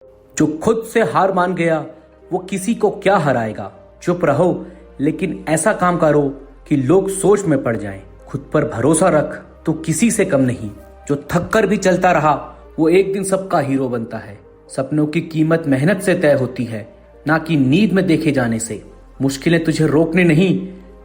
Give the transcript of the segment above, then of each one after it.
जो खुद से हार मान गया वो किसी को क्या हराएगा। चुप रहो लेकिन ऐसा काम करो कि लोग सोच में पड़ जाएं। खुद पर भरोसा रख, तो किसी से कम नहीं। जो थक कर भी चलता रहा वो एक दिन सबका हीरो बनता है। सपनों की कीमत मेहनत से तय होती है, ना कि नींद में देखे जाने से। मुश्किलें तुझे रोकने नहीं,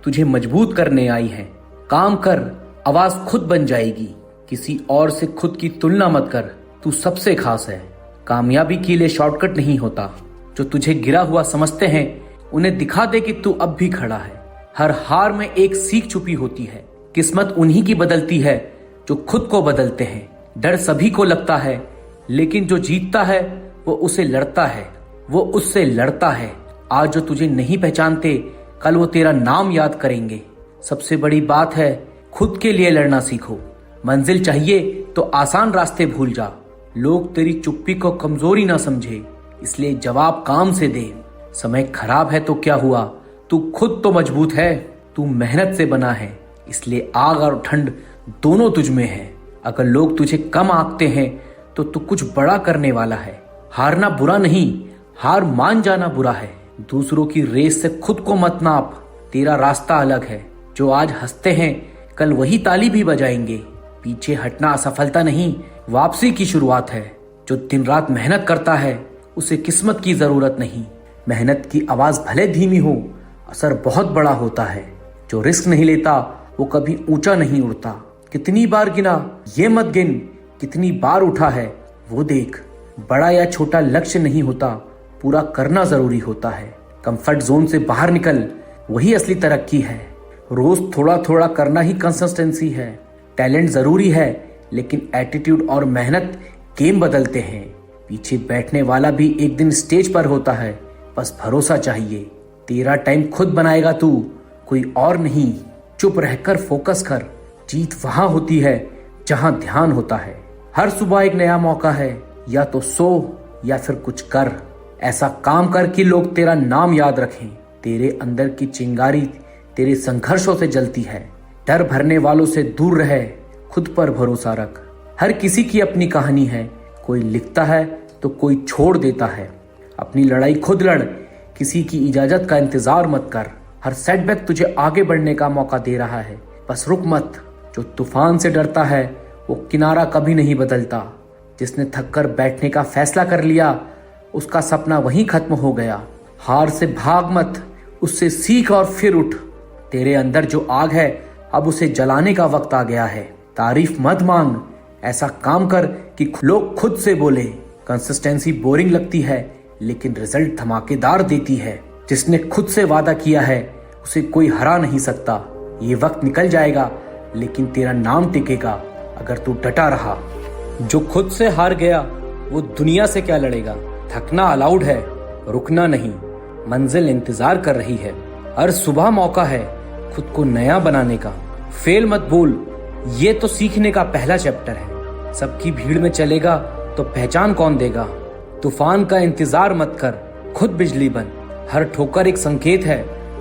तुझे मजबूत करने आई हैं। काम कर, आवाज खुद बन जाएगी। किसी और से खुद की तुलना मत कर, तू सबसे खास है। कामयाबी के लिए शॉर्टकट नहीं होता। जो तुझे गिरा हुआ समझते हैं उन्हें दिखा दे कि तू अब भी खड़ा है। हर हार में एक सीख छुपी होती है। किस्मत उन्हीं की बदलती है जो खुद को बदलते हैं। डर सभी को लगता है, लेकिन जो जीतता है वो उसे लड़ता है, वो उससे लड़ता है। आज जो तुझे नहीं पहचानते कल वो तेरा नाम याद करेंगे। सबसे बड़ी बात है खुद के लिए लड़ना सीखो। मंजिल चाहिए तो आसान रास्ते भूल जा। लोग तेरी चुप्पी को कमजोरी ना समझे, इसलिए जवाब काम से दे। समय खराब है तो क्या हुआ, तू खुद तो मजबूत है। तू मेहनत से बना है, इसलिए आग और ठंड दोनों तुझ में है। अगर लोग तुझे कम आंकते हैं तो तू कुछ बड़ा करने वाला है। हारना बुरा नहीं, हार मान जाना बुरा है। दूसरों की रेस से खुद को मत नाप, तेरा रास्ता अलग है। जो आज हंसते हैं कल वही ताली भी बजाएंगे। पीछे हटना असफलता नहीं, वापसी की शुरुआत है। जो दिन रात मेहनत करता है उसे किस्मत की जरूरत नहीं। मेहनत की आवाज भले धीमी हो, असर बहुत बड़ा होता है। जो रिस्क नहीं लेता वो कभी ऊंचा नहीं उड़ता। कितनी बार गिना ये मत गिन, कितनी बार उठा है वो देख। बड़ा या छोटा लक्ष्य नहीं होता, पूरा करना जरूरी होता है। कंफर्ट जोन से बाहर निकल, वही असली तरक्की है। रोज थोड़ा थोड़ा करना ही कंसिस्टेंसी है। टैलेंट जरूरी है, लेकिन एटीट्यूड और मेहनत गेम बदलते हैं। पीछे बैठने वाला भी एक दिन स्टेज पर होता है, बस भरोसा चाहिए। तेरा टाइम खुद बनाएगा तू, कोई और नहीं। चुप रहकर फोकस कर, जीत वहां होती है जहां ध्यान होता है। हर सुबह एक नया मौका है, या तो सो या फिर कुछ कर। ऐसा काम कर कि लोग तेरा नाम याद रखें। तेरे अंदर की चिंगारी तेरे संघर्षों से जलती है। डर भरने वालों से दूर रहे, खुद पर भरोसा रख। हर किसी की अपनी कहानी है, कोई लिखता है तो कोई छोड़ देता है। अपनी लड़ाई खुद लड़, किसी की इजाजत का इंतजार मत कर। हर सेटबैक तुझे आगे बढ़ने का मौका दे रहा है, बस रुक मत। जो तूफान से डरता है वो किनारा कभी नहीं बदलता। जिसने थक कर बैठने का फैसला कर लिया उसका सपना वहीं खत्म हो गया। हार से भाग मत, उससे सीख और फिर उठ। तेरे अंदर जो आग है अब उसे जलाने का वक्त आ गया है। तारीफ मत मांग, ऐसा काम कर कि लोग खुद से बोले। कंसिस्टेंसी बोरिंग लगती है, लेकिन रिजल्ट धमाकेदार देती है। जिसने खुद से वादा किया है उसे कोई हरा नहीं सकता। ये वक्त निकल जाएगा, लेकिन तेरा नाम टिकेगा अगर तू डटा रहा। जो खुद से हार गया वो दुनिया से क्या लड़ेगा। थकना अलाउड है, रुकना नहीं। मंजिल इंतजार कर रही है। हर सुबह मौका है खुद को नया बनाने का। फेल मत बोल, ये तो सीखने का पहला चैप्टर है। सबकी भीड़ में चलेगा तो पहचान कौन देगा। तूफान का इंतजार मत कर, खुद बिजली बन। हर ठोकर एक संकेत है,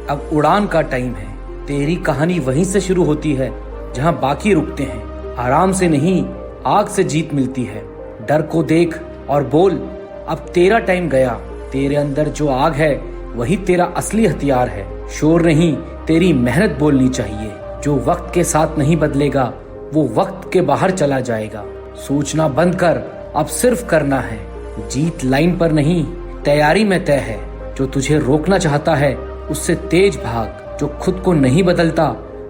अब उड़ान का टाइम है। तेरी कहानी वहीं से शुरू होती है जहां बाकी रुकते हैं। आराम से नहीं, आग से जीत मिलती है। डर को देख और बोल, अब तेरा टाइम गया। तेरे अंदर जो आग है वही तेरा असली हथियार है। शोर नहीं, तेरी मेहनत बोलनी चाहिए। जो वक्त के साथ नहीं बदलेगा वो वक्त के बाहर चला जाएगा। सोचना बंद कर, अब सिर्फ करना है। जीत लाइन पर नहीं, तैयारी में तय है। जो तुझे रोकना चाहता है उससे तेज भाग। जो खुद को नहीं बदलता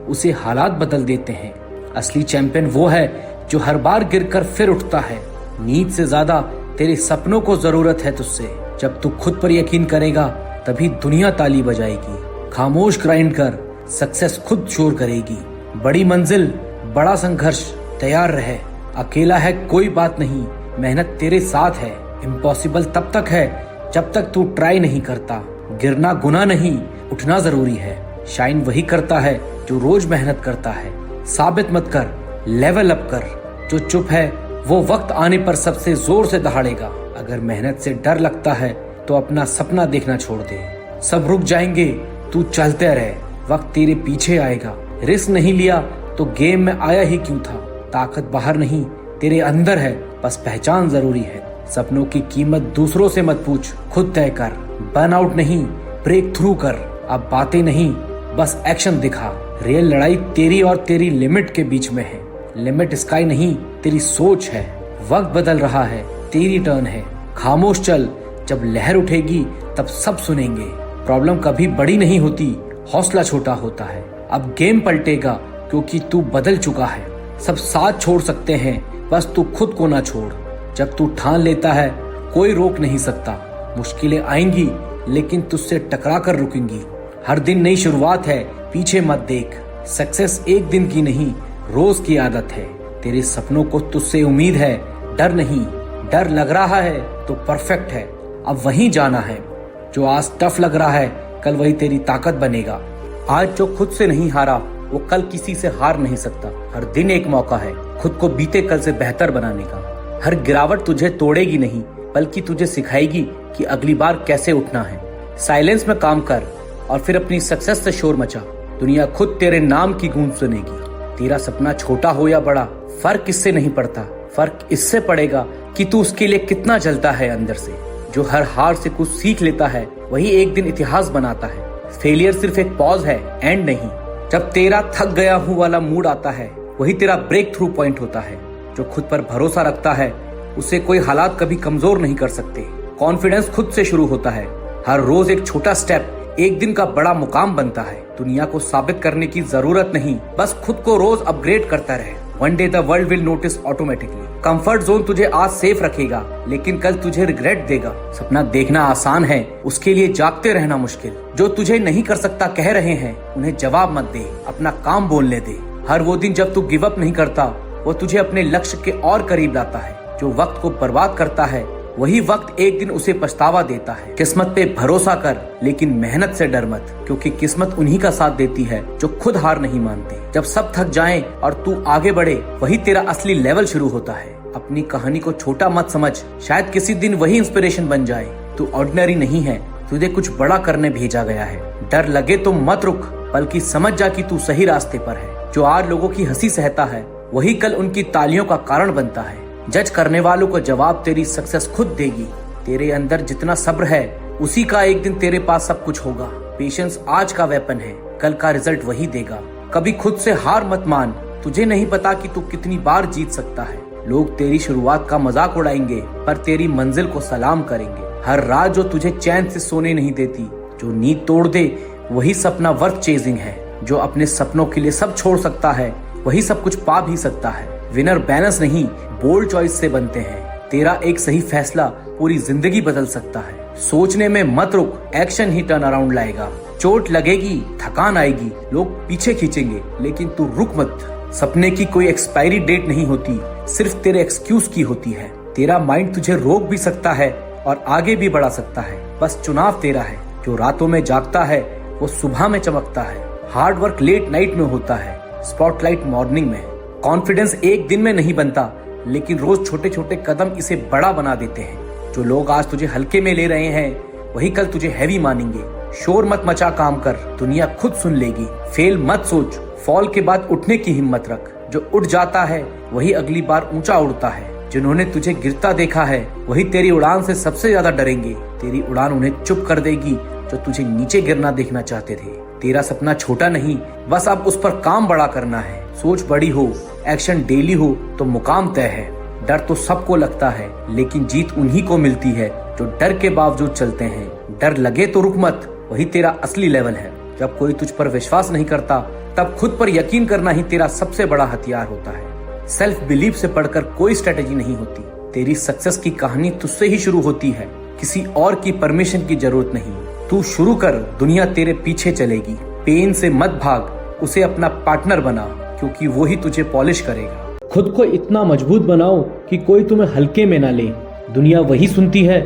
उसे हालात बदल देते हैं। असली चैंपियन वो है जो हर बार गिरकर फिर उठता है। नींद से ज्यादा तेरे सपनों को जरूरत है तुझसे। जब तू खुद पर यकीन करेगा तभी दुनिया ताली बजाएगी। खामोश ग्राइंड कर, सक्सेस खुद शोर करेगी। बड़ी मंजिल, बड़ा संघर्ष, तैयार रहे। अकेला है कोई बात नहीं, मेहनत तेरे साथ है। इम्पॉसिबल तब तक है जब तक तू ट्राई नहीं करता। गिरना गुनाह नहीं, उठना जरूरी है। शाइन वही करता है जो रोज मेहनत करता है। साबित मत कर, लेवल अप कर। जो चुप है वो वक्त आने पर सबसे जोर से दहाड़ेगा। अगर मेहनत से डर लगता है तो अपना सपना देखना छोड़ दे। सब रुक जाएंगे, तू चलते रहे, वक्त तेरे पीछे आएगा। रिस्क नहीं लिया तो गेम में आया ही क्यों था। ताकत बाहर नहीं तेरे अंदर है, बस पहचान जरूरी है। सपनों की कीमत दूसरों से मत पूछ, खुद तय कर। बर्नआउट नहीं, ब्रेक थ्रू कर। अब बातें नहीं, बस एक्शन दिखा। रियल लड़ाई तेरी और तेरी लिमिट के बीच में है। लिमिट स्काई नहीं, तेरी सोच है। वक्त बदल रहा है, तेरी टर्न है। खामोश चल, जब लहर उठेगी तब सब सुनेंगे। प्रॉब्लम कभी बड़ी नहीं होती, हौसला छोटा होता है। अब गेम पलटेगा क्योंकि तू बदल चुका है। सब साथ छोड़ सकते हैं, बस तू खुद को ना छोड़। जब तू ठान लेता है कोई रोक नहीं सकता। मुश्किलें आएंगी लेकिन तुझसे टकरा कर रुकेंगी। हर दिन नई शुरुआत है, पीछे मत देख। सक्सेस एक दिन की नहीं, रोज की आदत है। तेरे सपनों को तुझसे उम्मीद है, डर नहीं। डर लग रहा है तो परफेक्ट है। अब वहीं जाना है। जो आज टफ लग रहा है कल वही तेरी ताकत बनेगा। आज जो खुद से नहीं हारा वो कल किसी से हार नहीं सकता। हर दिन एक मौका है खुद को बीते कल से बेहतर बनाने का। हर गिरावट तुझे तोड़ेगी नहीं, बल्कि तुझे सिखाएगी कि अगली बार कैसे उठना है। साइलेंस में काम कर और फिर अपनी सक्सेस से शोर मचा। दुनिया खुद तेरे नाम की गूंज सुनेगी। तेरा सपना छोटा हो या बड़ा, फर्क इससे नहीं पड़ता। फर्क इससे पड़ेगा कि तू उसके लिए कितना जलता है अंदर से। जो हर हार से कुछ सीख लेता है वही एक दिन इतिहास बनाता है। फेलियर सिर्फ एक पॉज है, एंड नहीं। जब तेरा थक गया हूँ वाला मूड आता है वही तेरा ब्रेक थ्रू पॉइंट होता है। जो खुद पर भरोसा रखता है उसे कोई हालात कभी कमजोर नहीं कर सकते। कॉन्फिडेंस खुद से शुरू होता है। हर रोज एक छोटा स्टेप एक दिन का बड़ा मुकाम बनता है। दुनिया को साबित करने की जरूरत नहीं, बस खुद को रोज अपग्रेड करता रहे। One day the world will notice automatically. Comfort zone तुझे आज सेफ रखेगा लेकिन कल तुझे रिग्रेट देगा। सपना देखना आसान है, उसके लिए जागते रहना मुश्किल। जो तुझे नहीं कर सकता कह रहे हैं उन्हें जवाब मत दे, अपना काम बोलने दे। हर वो दिन जब तू गिव अप नहीं करता वो तुझे अपने लक्ष्य के और करीब लाता है। जो वक्त को बर्बाद करता है वही वक्त एक दिन उसे पछतावा देता है। किस्मत पे भरोसा कर लेकिन मेहनत से डर मत, क्योंकि किस्मत उन्हीं का साथ देती है जो खुद हार नहीं मानते। जब सब थक जाएं और तू आगे बढ़े वही तेरा असली लेवल शुरू होता है। अपनी कहानी को छोटा मत समझ, शायद किसी दिन वही इंस्पिरेशन बन जाए। तू ऑर्डिनरी नहीं है, तुझे कुछ बड़ा करने भेजा गया है। डर लगे तो मत रुक, बल्कि समझ जा कि तू सही रास्ते पर है। जो आज लोगों की हंसी सहता है वही कल उनकी तालियों का कारण बनता है। जज करने वालों को जवाब तेरी सक्सेस खुद देगी। तेरे अंदर जितना सब्र है उसी का एक दिन तेरे पास सब कुछ होगा। पेशेंस आज का वेपन है, कल का रिजल्ट वही देगा। कभी खुद से हार मत मान, तुझे नहीं पता कि तू कितनी बार जीत सकता है। लोग तेरी शुरुआत का मजाक उड़ाएंगे पर तेरी मंजिल को सलाम करेंगे। हर रात जो तुझे चैन से सोने नहीं देती, जो नींद तोड़ दे वही सपना वर्थ चेजिंग है। जो अपने सपनों के लिए सब छोड़ सकता है वही सब कुछ पा भी सकता है। विनर बैलेंस नहीं बोल्ड चॉइस से बनते हैं। तेरा एक सही फैसला पूरी जिंदगी बदल सकता है। सोचने में मत रुक, एक्शन ही टर्न अराउंड लाएगा। चोट लगेगी, थकान आएगी, लोग पीछे खींचेंगे, लेकिन तू रुक मत। सपने की कोई एक्सपायरी डेट नहीं होती, सिर्फ तेरे एक्सक्यूज की होती है। तेरा माइंड तुझे रोक भी सकता है और आगे भी बढ़ा सकता है, बस चुनाव तेरा है। जो रातों में जागता है वो सुबह में चमकता है। हार्ड वर्क लेट नाइट में होता है, स्पॉटलाइट मॉर्निंग में। कॉन्फिडेंस एक दिन में नहीं बनता, लेकिन रोज छोटे छोटे कदम इसे बड़ा बना देते हैं। जो लोग आज तुझे हल्के में ले रहे हैं वही कल तुझे हैवी मानेंगे। शोर मत मचा, काम कर, दुनिया खुद सुन लेगी। फेल मत सोच, फॉल के बाद उठने की हिम्मत रख। जो उठ जाता है वही अगली बार ऊंचा उड़ता है। जिन्होंने तुझे गिरता देखा है वही तेरी उड़ान से सबसे ज्यादा डरेंगे। तेरी उड़ान उन्हें चुप कर देगी जो तुझे नीचे गिरना देखना चाहते थे। तेरा सपना छोटा नहीं, बस अब उस पर काम बड़ा करना है। सोच बड़ी हो, एक्शन डेली हो तो मुकाम तय है। डर तो सबको लगता है, लेकिन जीत उन्हीं को मिलती है जो डर के बावजूद चलते हैं। डर लगे तो रुक मत, वही तेरा असली लेवल है। जब कोई तुझ पर विश्वास नहीं करता तब खुद पर यकीन करना ही तेरा सबसे बड़ा हथियार होता है। सेल्फ बिलीफ से पढ़कर कोई स्ट्रेटेजी नहीं होती। तेरी सक्सेस की कहानी तुझसे ही शुरू होती है, किसी और की परमिशन की जरूरत नहीं। तू शुरू कर, दुनिया तेरे पीछे चलेगी। पेन से मत भाग, उसे अपना पार्टनर बना, क्योंकि वो ही तुझे पॉलिश करेगा। खुद को इतना मजबूत बनाओ कि कोई तुम्हें हल्के में ना ले। दुनिया वही सुनती है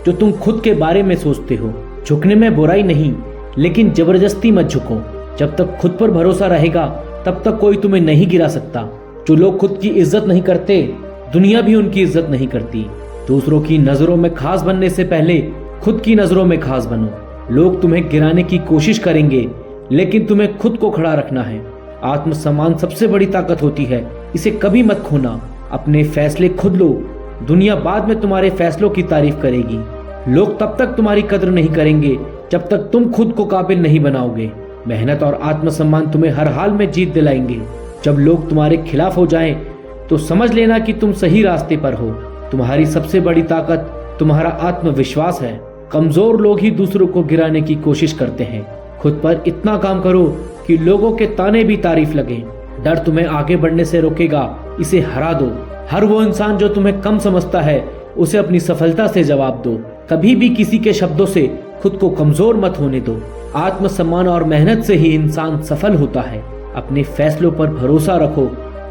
जो तुम खुद के बारे में सोचते हो। झुकने में बुराई नहीं, लेकिन जबरदस्ती मत झुको। जब तक खुद पर भरोसा रहेगा तब तक कोई तुम्हें नहीं गिरा सकता। जो लोग खुद की इज्जत नहीं करते, दुनिया भी उनकी इज्जत नहीं करती। दूसरों की नजरों में खास बनने से पहले खुद की नजरों में खास बनो। लोग तुम्हें गिराने की कोशिश करेंगे, लेकिन तुम्हें खुद को खड़ा रखना है। आत्मसम्मान सबसे बड़ी ताकत होती है, इसे कभी मत खोना। अपने फैसले खुद लो, दुनिया बाद में तुम्हारे फैसलों की तारीफ करेगी। लोग तब तक तुम्हारी कद्र नहीं करेंगे जब तक तुम खुद को काबिल नहीं बनाओगे। मेहनत और आत्मसम्मान तुम्हें हर हाल में जीत दिलाएंगे। जब लोग तुम्हारे खिलाफ हो जाएं, तो समझ लेना कि तुम सही रास्ते पर हो। तुम्हारी सबसे बड़ी ताकत तुम्हारा आत्मविश्वास है। कमजोर लोग ही दूसरों को गिराने की कोशिश करते हैं। खुद पर इतना काम करो कि लोगों के ताने भी तारीफ लगे। डर तुम्हें आगे बढ़ने से रोकेगा, इसे हरा दो। हर वो इंसान जो तुम्हें कम समझता है, उसे अपनी सफलता से जवाब दो। कभी भी किसी के शब्दों से खुद को कमजोर मत होने दो। आत्मसम्मान और मेहनत से ही इंसान सफल होता है। अपने फैसलों पर भरोसा रखो,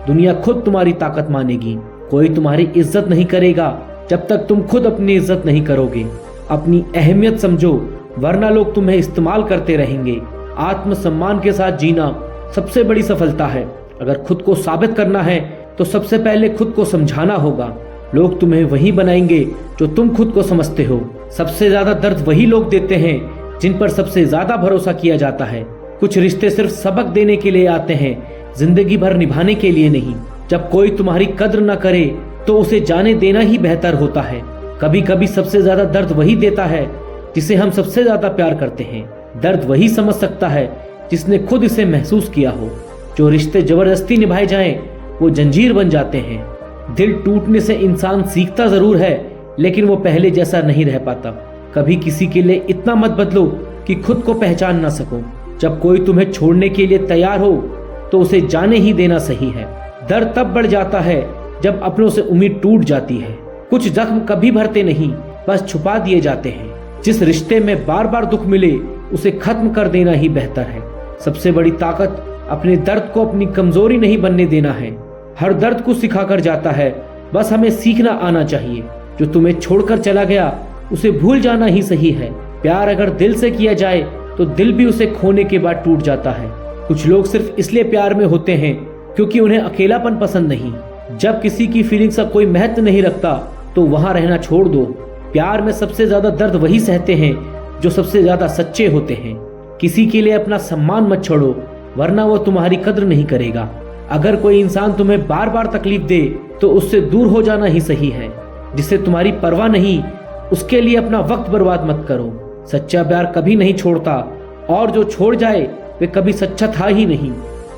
दुनिया खुद तुम्हारी ताकत मानेगी। कोई तुम्हारी इज्जत नहीं करेगा जब तक तुम खुद अपनी इज्जत नहीं करोगे। अपनी अहमियत समझो, वरना लोग तुम्हें इस्तेमाल करते रहेंगे। आत्मसम्मान के साथ जीना सबसे बड़ी सफलता है। अगर खुद को साबित करना है तो सबसे पहले खुद को समझाना होगा। लोग तुम्हें वही बनाएंगे जो तुम खुद को समझते हो। सबसे ज्यादा दर्द वही लोग देते हैं जिन पर सबसे ज्यादा भरोसा किया जाता है। कुछ रिश्ते सिर्फ सबक देने के लिए आते हैं, जिंदगी भर निभाने के लिए नहीं। जब कोई तुम्हारी कद्र न करे तो उसे जाने देना ही बेहतर होता है। कभी कभी सबसे ज्यादा दर्द वही देता है जिसे हम सबसे ज्यादा प्यार करते हैं। दर्द वही समझ सकता है जिसने खुद इसे महसूस किया हो। जो रिश्ते जबरदस्ती निभाए जाएं, वो जंजीर बन जाते हैं। दिल टूटने से इंसान सीखता जरूर है, लेकिन वो पहले जैसा नहीं रह पाता। कभी किसी के लिए इतना मत बदलो कि खुद को पहचान ना सको। जब कोई तुम्हें छोड़ने के लिए तैयार हो तो उसे जाने ही देना सही है। दर्द तब बढ़ जाता है जब अपनों से उम्मीद टूट जाती है। कुछ जख्म कभी भरते नहीं, बस छुपा दिए जाते हैं। जिस रिश्ते में बार बार दुख मिले, उसे खत्म कर देना ही बेहतर है। सबसे बड़ी ताकत अपने दर्द को अपनी कमजोरी नहीं बनने देना है। हर दर्द को सिखाकर जाता है, बस हमें सीखना आना चाहिए। जो तुम्हें छोड़कर चला गया, उसे भूल जाना ही सही है। प्यार अगर दिल से किया जाए तो दिल भी उसे खोने के बाद टूट जाता है। कुछ लोग सिर्फ इसलिए प्यार में होते हैं क्योंकि उन्हें अकेलापन पसंद नहीं। जब किसी की फीलिंग्स का कोई महत्व नहीं रखता तो वहां रहना छोड़ दो। प्यार में सबसे ज्यादा दर्द वही सहते हैं जो सबसे ज्यादा सच्चे होते हैं। किसी के लिए अपना सम्मान मत छोड़ो, वरना वो तुम्हारी कद्र नहीं करेगा। अगर कोई इंसान तुम्हें बार बार तकलीफ दे तो उससे दूर हो जाना ही सही है। जिससे तुम्हारी परवाह नहीं, उसके लिए अपना वक्त बर्बाद मत करो। सच्चा प्यार कभी नहीं छोड़ता, और जो छोड़ जाए वे कभी सच्चा था ही नहीं।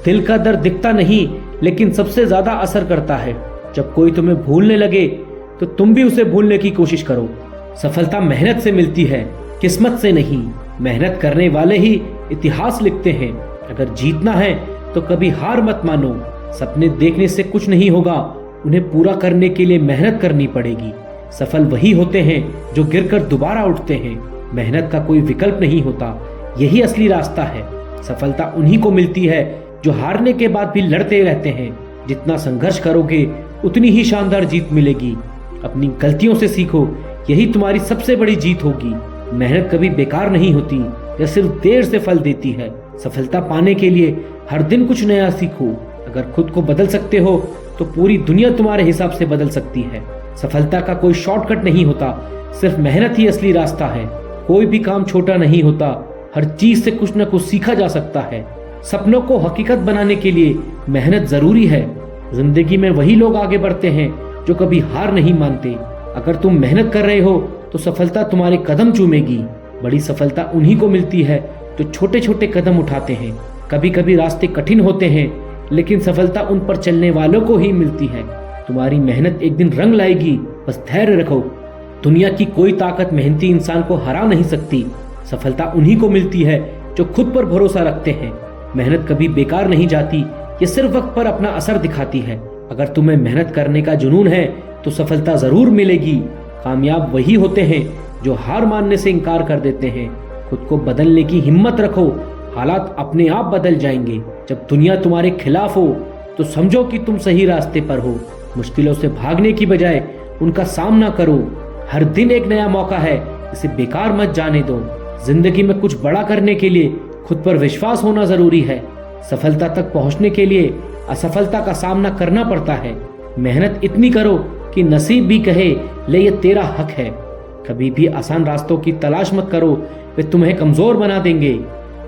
दिल का दर्द दिखता नहीं, लेकिन सबसे ज्यादा असर करता है। जब कोई तुम्हें भूलने लगे तो तुम भी उसे भूलने की कोशिश करो। सफलता मेहनत से मिलती है, किस्मत से नहीं। मेहनत करने वाले ही इतिहास लिखते हैं। अगर जीतना है तो कभी हार मत मानो। सपने देखने से कुछ नहीं होगा, उन्हें पूरा करने के लिए मेहनत करनी पड़ेगी। सफल वही होते हैं जो गिरकर दोबारा उठते हैं। मेहनत का कोई विकल्प नहीं होता, यही असली रास्ता है। सफलता उन्हीं को मिलती है जो हारने के बाद भी लड़ते रहते हैं। जितना संघर्ष करोगे उतनी ही शानदार जीत मिलेगी। अपनी गलतियों से सीखो, यही तुम्हारी सबसे बड़ी जीत होगी। मेहनत कभी बेकार नहीं होती, यह सिर्फ देर से फल देती है। सफलता पाने के लिए हर दिन कुछ नया सीखो। अगर खुद को बदल सकते हो तो पूरी दुनिया तुम्हारे हिसाब से बदल सकती है। सफलता का कोई शॉर्टकट नहीं होता, सिर्फ मेहनत ही असली रास्ता है। कोई भी काम छोटा नहीं होता, हर चीज से कुछ न कुछ सीखा जा सकता है। सपनों को हकीकत बनाने के लिए मेहनत जरूरी है। जिंदगी में वही लोग आगे बढ़ते हैं जो कभी हार नहीं मानते। अगर तुम मेहनत कर रहे हो तो सफलता तुम्हारे कदम चूमेगी। बड़ी सफलता उन्हीं को मिलती है जो छोटे छोटे कदम उठाते हैं। कभी कभी रास्ते कठिन होते हैं, लेकिन सफलता उन पर चलने वालों को ही मिलती है। तुम्हारी मेहनत एक दिन रंग लाएगी, बस धैर्य रखो। दुनिया की कोई ताकत मेहनती इंसान को हरा नहीं सकती। सफलता उन्हीं को मिलती है जो खुद पर भरोसा रखते हैं। मेहनत कभी बेकार नहीं जाती, ये सिर्फ वक्त पर अपना असर दिखाती है। अगर तुम्हें मेहनत करने का जुनून है तो सफलता जरूर मिलेगी। कामयाब वही होते हैं जो हार मानने से इनकार कर देते हैं। खुद को बदलने की हिम्मत रखो, हालात अपने आप बदल जाएंगे। जब दुनिया तुम्हारे खिलाफ हो तो समझो कि तुम सही रास्ते पर हो। मुश्किलों से भागने की बजाय उनका सामना करो। हर दिन एक नया मौका है, इसे बेकार मत जाने दो। जिंदगी में कुछ बड़ा करने के लिए खुद पर विश्वास होना जरूरी है। सफलता तक पहुंचने के लिए असफलता का सामना करना पड़ता है। मेहनत इतनी करो कि नसीब भी कहे ले ये तेरा हक है। कभी भी आसान रास्तों की तलाश मत करो, वे तुम्हें कमजोर बना देंगे।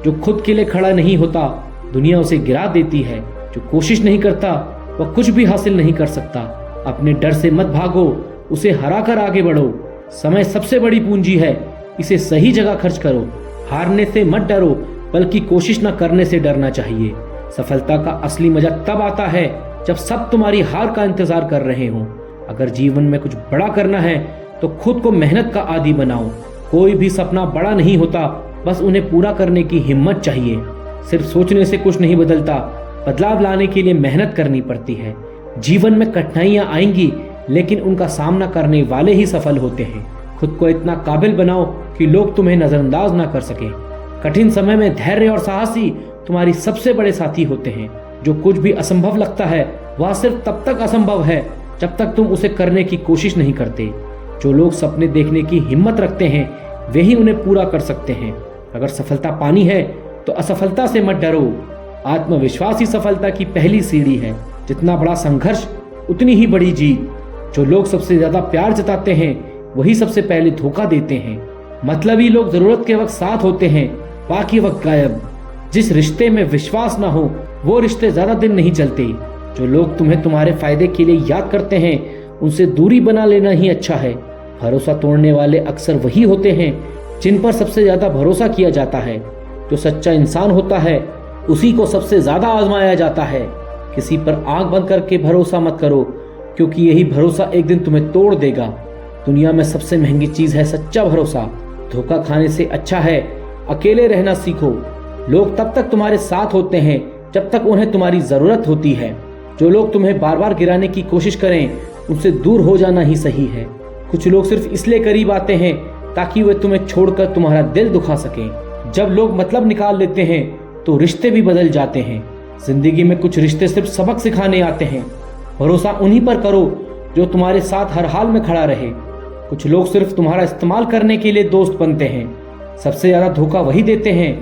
जो खुद के लिए खड़ा नहीं होता, दुनिया उसे गिरा देती है। जो कोशिश नहीं करता, वह कुछ भी हासिल नहीं कर सकता। अपने डर से मत भागो, उसे हरा कर आगे बढ़ो। समय सबसे बड़ी पूंजी है, इसे सही जगह खर्च करो। हारने से मत डरो, बल्कि कोशिश न करने से डरना चाहिए। सफलता का असली मजा तब आता है जब सब तुम्हारी हार का इंतजार कर रहे हों। अगर जीवन में कुछ बड़ा करना है तो खुद को मेहनत का आदी बनाओ। कोई भी सपना बड़ा नहीं होता, बस उन्हें पूरा करने की हिम्मत चाहिए। सिर्फ सोचने से कुछ नहीं बदलता, बदलाव लाने के लिए मेहनत करनी पड़ती है। जीवन में कठिनाइयां आएंगी, लेकिन उनका सामना करने वाले ही सफल होते हैं। खुद को इतना काबिल बनाओ कि लोग तुम्हें नजरअंदाज ना कर सके। कठिन समय में धैर्य और साहसी तुम्हारी सबसे बड़े साथी होते हैं। जो कुछ भी असंभव लगता है वह सिर्फ तब तक असंभव है जब तक तुम उसे करने की कोशिश नहीं करते। जो लोग सपने देखने की हिम्मत रखते हैं वे ही उन्हें पूरा कर सकते हैं। अगर सफलता पानी है तो असफलता से मत डरो। आत्मविश्वास ही सफलता की पहली सीढ़ी है। जितना बड़ा संघर्ष उतनी ही बड़ी जीत। जो लोग सबसे ज्यादा प्यार जताते हैं वही सबसे पहले धोखा देते हैं। मतलबी लोग जरूरत के वक्त साथ होते हैं, बाकी वक्त गायब। जिस रिश्ते में विश्वास ना हो वो रिश्ते ज्यादा दिन नहीं चलते। जो लोग तुम्हें तुम्हारे फायदे के लिए याद करते हैं उनसे दूरी बना लेना ही अच्छा है। भरोसा तोड़ने वाले अक्सर वही होते हैं जिन पर सबसे ज्यादा भरोसा किया जाता है। जो सच्चा इंसान होता है उसी को सबसे ज्यादा आजमाया जाता है। किसी पर आंख बंद करके भरोसा मत करो, क्योंकि यही भरोसा एक दिन तुम्हें तोड़ देगा। दुनिया में सबसे महंगी चीज है सच्चा भरोसा। धोखा खाने से अच्छा है अकेले रहना सीखो। लोग तब तक तुम्हारे साथ होते हैं जब तक उन्हें तुम्हारी जरूरत होती है। जो लोग तुम्हें बार बार गिराने की कोशिश करें उनसे दूर हो जाना ही सही है। कुछ लोग सिर्फ इसलिए करीब आते हैं ताकि वे तुम्हें छोड़कर तुम्हारा दिल दुखा सकें। जब लोग मतलब निकाल लेते हैं तो रिश्ते भी बदल जाते हैं। जिंदगी में कुछ रिश्ते सिर्फ सबक सिखाने आते हैं। भरोसा उन्हीं पर करो जो तुम्हारे साथ हर हाल में खड़ा रहे। कुछ लोग सिर्फ तुम्हारा इस्तेमाल करने के लिए दोस्त बनते हैं। सबसे ज्यादा धोखा वही देते हैं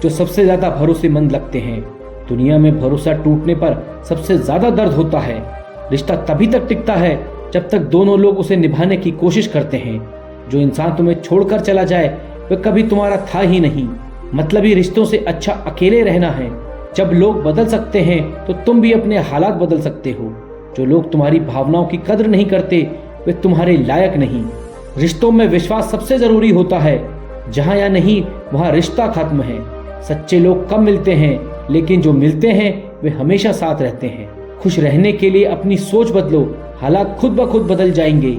जो सबसे ज्यादा भरोसेमंद लगते हैं। दुनिया में भरोसा टूटने पर सबसे ज्यादा दर्द होता है। रिश्ता तभी तक टिकता है जब तक दोनों लोग उसे निभाने की कोशिश करते हैं। जो इंसान तुम्हें छोड़कर चला जाए वह कभी तुम्हारा था ही नहीं। मतलबी रिश्तों से अच्छा अकेले रहना है। जब लोग बदल सकते हैं तो तुम भी अपने हालात बदल सकते हो। जो लोग तुम्हारी भावनाओं की कद्र नहीं करते वे तुम्हारे लायक नहीं। रिश्तों में विश्वास सबसे जरूरी होता है। जहां या नहीं वहां रिश्ता खत्म है। सच्चे लोग कम मिलते हैं, लेकिन जो मिलते हैं वे हमेशा साथ रहते हैं। खुश रहने के लिए अपनी सोच बदलो, हालात खुद ब खुद बदल जाएंगे।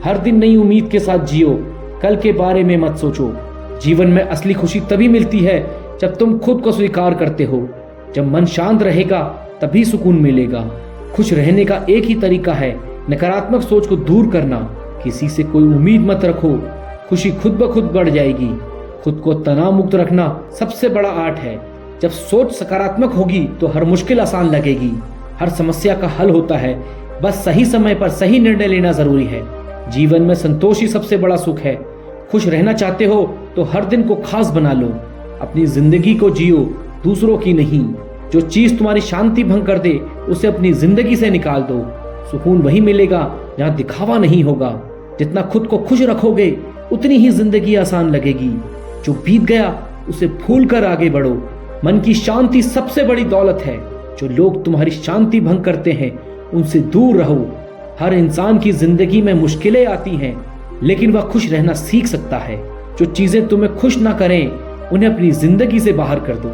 हर दिन नई उम्मीद के साथ जियो, कल के बारे में मत सोचो। जीवन में असली खुशी तभी मिलती है जब तुम खुद को स्वीकार करते हो। जब मन शांत रहेगा तभी सुकून मिलेगा। खुश रहने का एक ही तरीका है, नकारात्मक सोच को दूर करना। किसी से कोई उम्मीद मत रखो, खुशी खुद ब खुद बढ़ जाएगी। खुद को तनाव मुक्त रखना सबसे बड़ा आर्ट है। जब सोच सकारात्मक होगी तो हर मुश्किल आसान लगेगी। हर समस्या का हल होता है, बस सही समय पर सही निर्णय लेना जरूरी है। जीवन में संतोष ही सबसे बड़ा सुख है। खुश रहना चाहते हो तो हर दिन को खास बना लो। अपनी जिंदगी को जियो, दूसरों की नहीं। जो चीज तुम्हारी शांति भंग कर दे उसे अपनी जिंदगी से निकाल दो। सुकून वही मिलेगा जहाँ दिखावा नहीं होगा। जितना खुद को खुश रखोगे उतनी ही जिंदगी आसान लगेगी। जो बीत गया उसे भूल कर आगे बढ़ो। मन की शांति सबसे बड़ी दौलत है। जो लोग तुम्हारी शांति भंग करते हैं उनसे दूर रहो। हर इंसान की जिंदगी में मुश्किलें आती हैं, लेकिन वह खुश रहना सीख सकता है। जो चीजें तुम्हें खुश ना करें उन्हें अपनी जिंदगी से बाहर कर दो।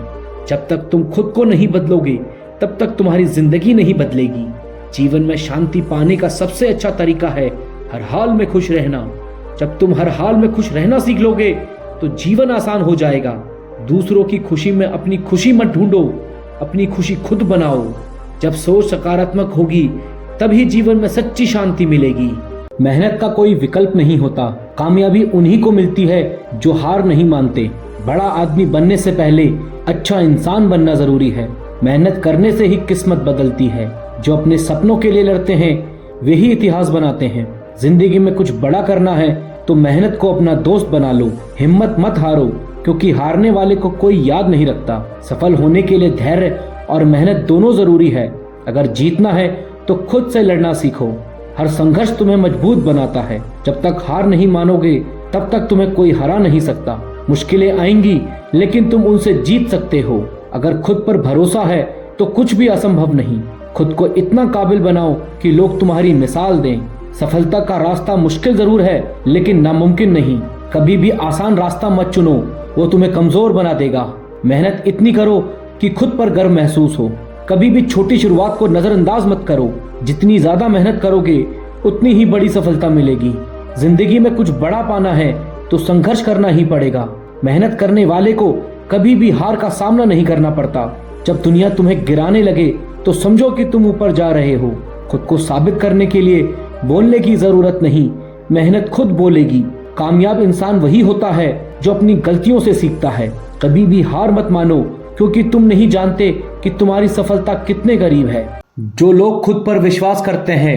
जब तक तुम खुद को नहीं बदलोगे तब तक तुम्हारी जिंदगी नहीं बदलेगी। जीवन में शांति पाने का सबसे अच्छा तरीका है हर हाल में खुश रहना। जब तुम हर हाल में खुश रहना सीख लोगे तो जीवन आसान हो जाएगा। दूसरों की खुशी में अपनी खुशी मत ढूंढो, अपनी खुशी खुद बनाओ। जब सोच सकारात्मक होगी तभी जीवन में सच्ची शांति मिलेगी। मेहनत का कोई विकल्प नहीं होता। कामयाबी उन्हीं को मिलती है जो हार नहीं मानते। बड़ा आदमी बनने से पहले अच्छा इंसान बनना जरूरी है। मेहनत करने से ही किस्मत बदलती है। जो अपने सपनों के लिए लड़ते हैं वे ही इतिहास बनाते हैं। जिंदगी में कुछ बड़ा करना है तो मेहनत को अपना दोस्त बना लो। हिम्मत मत हारो, क्योंकि हारने वाले को कोई याद नहीं रखता। सफल होने के लिए धैर्य और मेहनत दोनों जरूरी है। अगर जीतना है तो खुद से लड़ना सीखो। हर संघर्ष तुम्हें मजबूत बनाता है। जब तक हार नहीं मानोगे तब तक तुम्हें कोई हरा नहीं सकता। मुश्किलें आएंगी लेकिन तुम उनसे जीत सकते हो। अगर खुद पर भरोसा है तो कुछ भी असंभव नहीं। खुद को इतना काबिल बनाओ कि लोग तुम्हारी मिसाल दें। सफलता का रास्ता मुश्किल जरूर है लेकिन नामुमकिन नहीं। कभी भी आसान रास्ता मत चुनो, वो तुम्हें कमजोर बना देगा। मेहनत इतनी करो कि खुद पर गर्व महसूस हो। कभी भी छोटी शुरुआत को नजरअंदाज मत करो। जितनी ज्यादा मेहनत करोगे उतनी ही बड़ी सफलता मिलेगी। जिंदगी में कुछ बड़ा पाना है तो संघर्ष करना ही पड़ेगा। मेहनत करने वाले को कभी भी हार का सामना नहीं करना पड़ता। जब दुनिया तुम्हें गिराने लगे तो समझो कि तुम ऊपर जा रहे हो। खुद को साबित करने के लिए बोलने की जरूरत नहीं, मेहनत खुद बोलेगी। कामयाब इंसान वही होता है जो अपनी गलतियों से सीखता है। कभी भी हार मत मानो क्योंकि तुम नहीं जानते कि तुम्हारी सफलता कितने करीब है। जो लोग खुद पर विश्वास करते हैं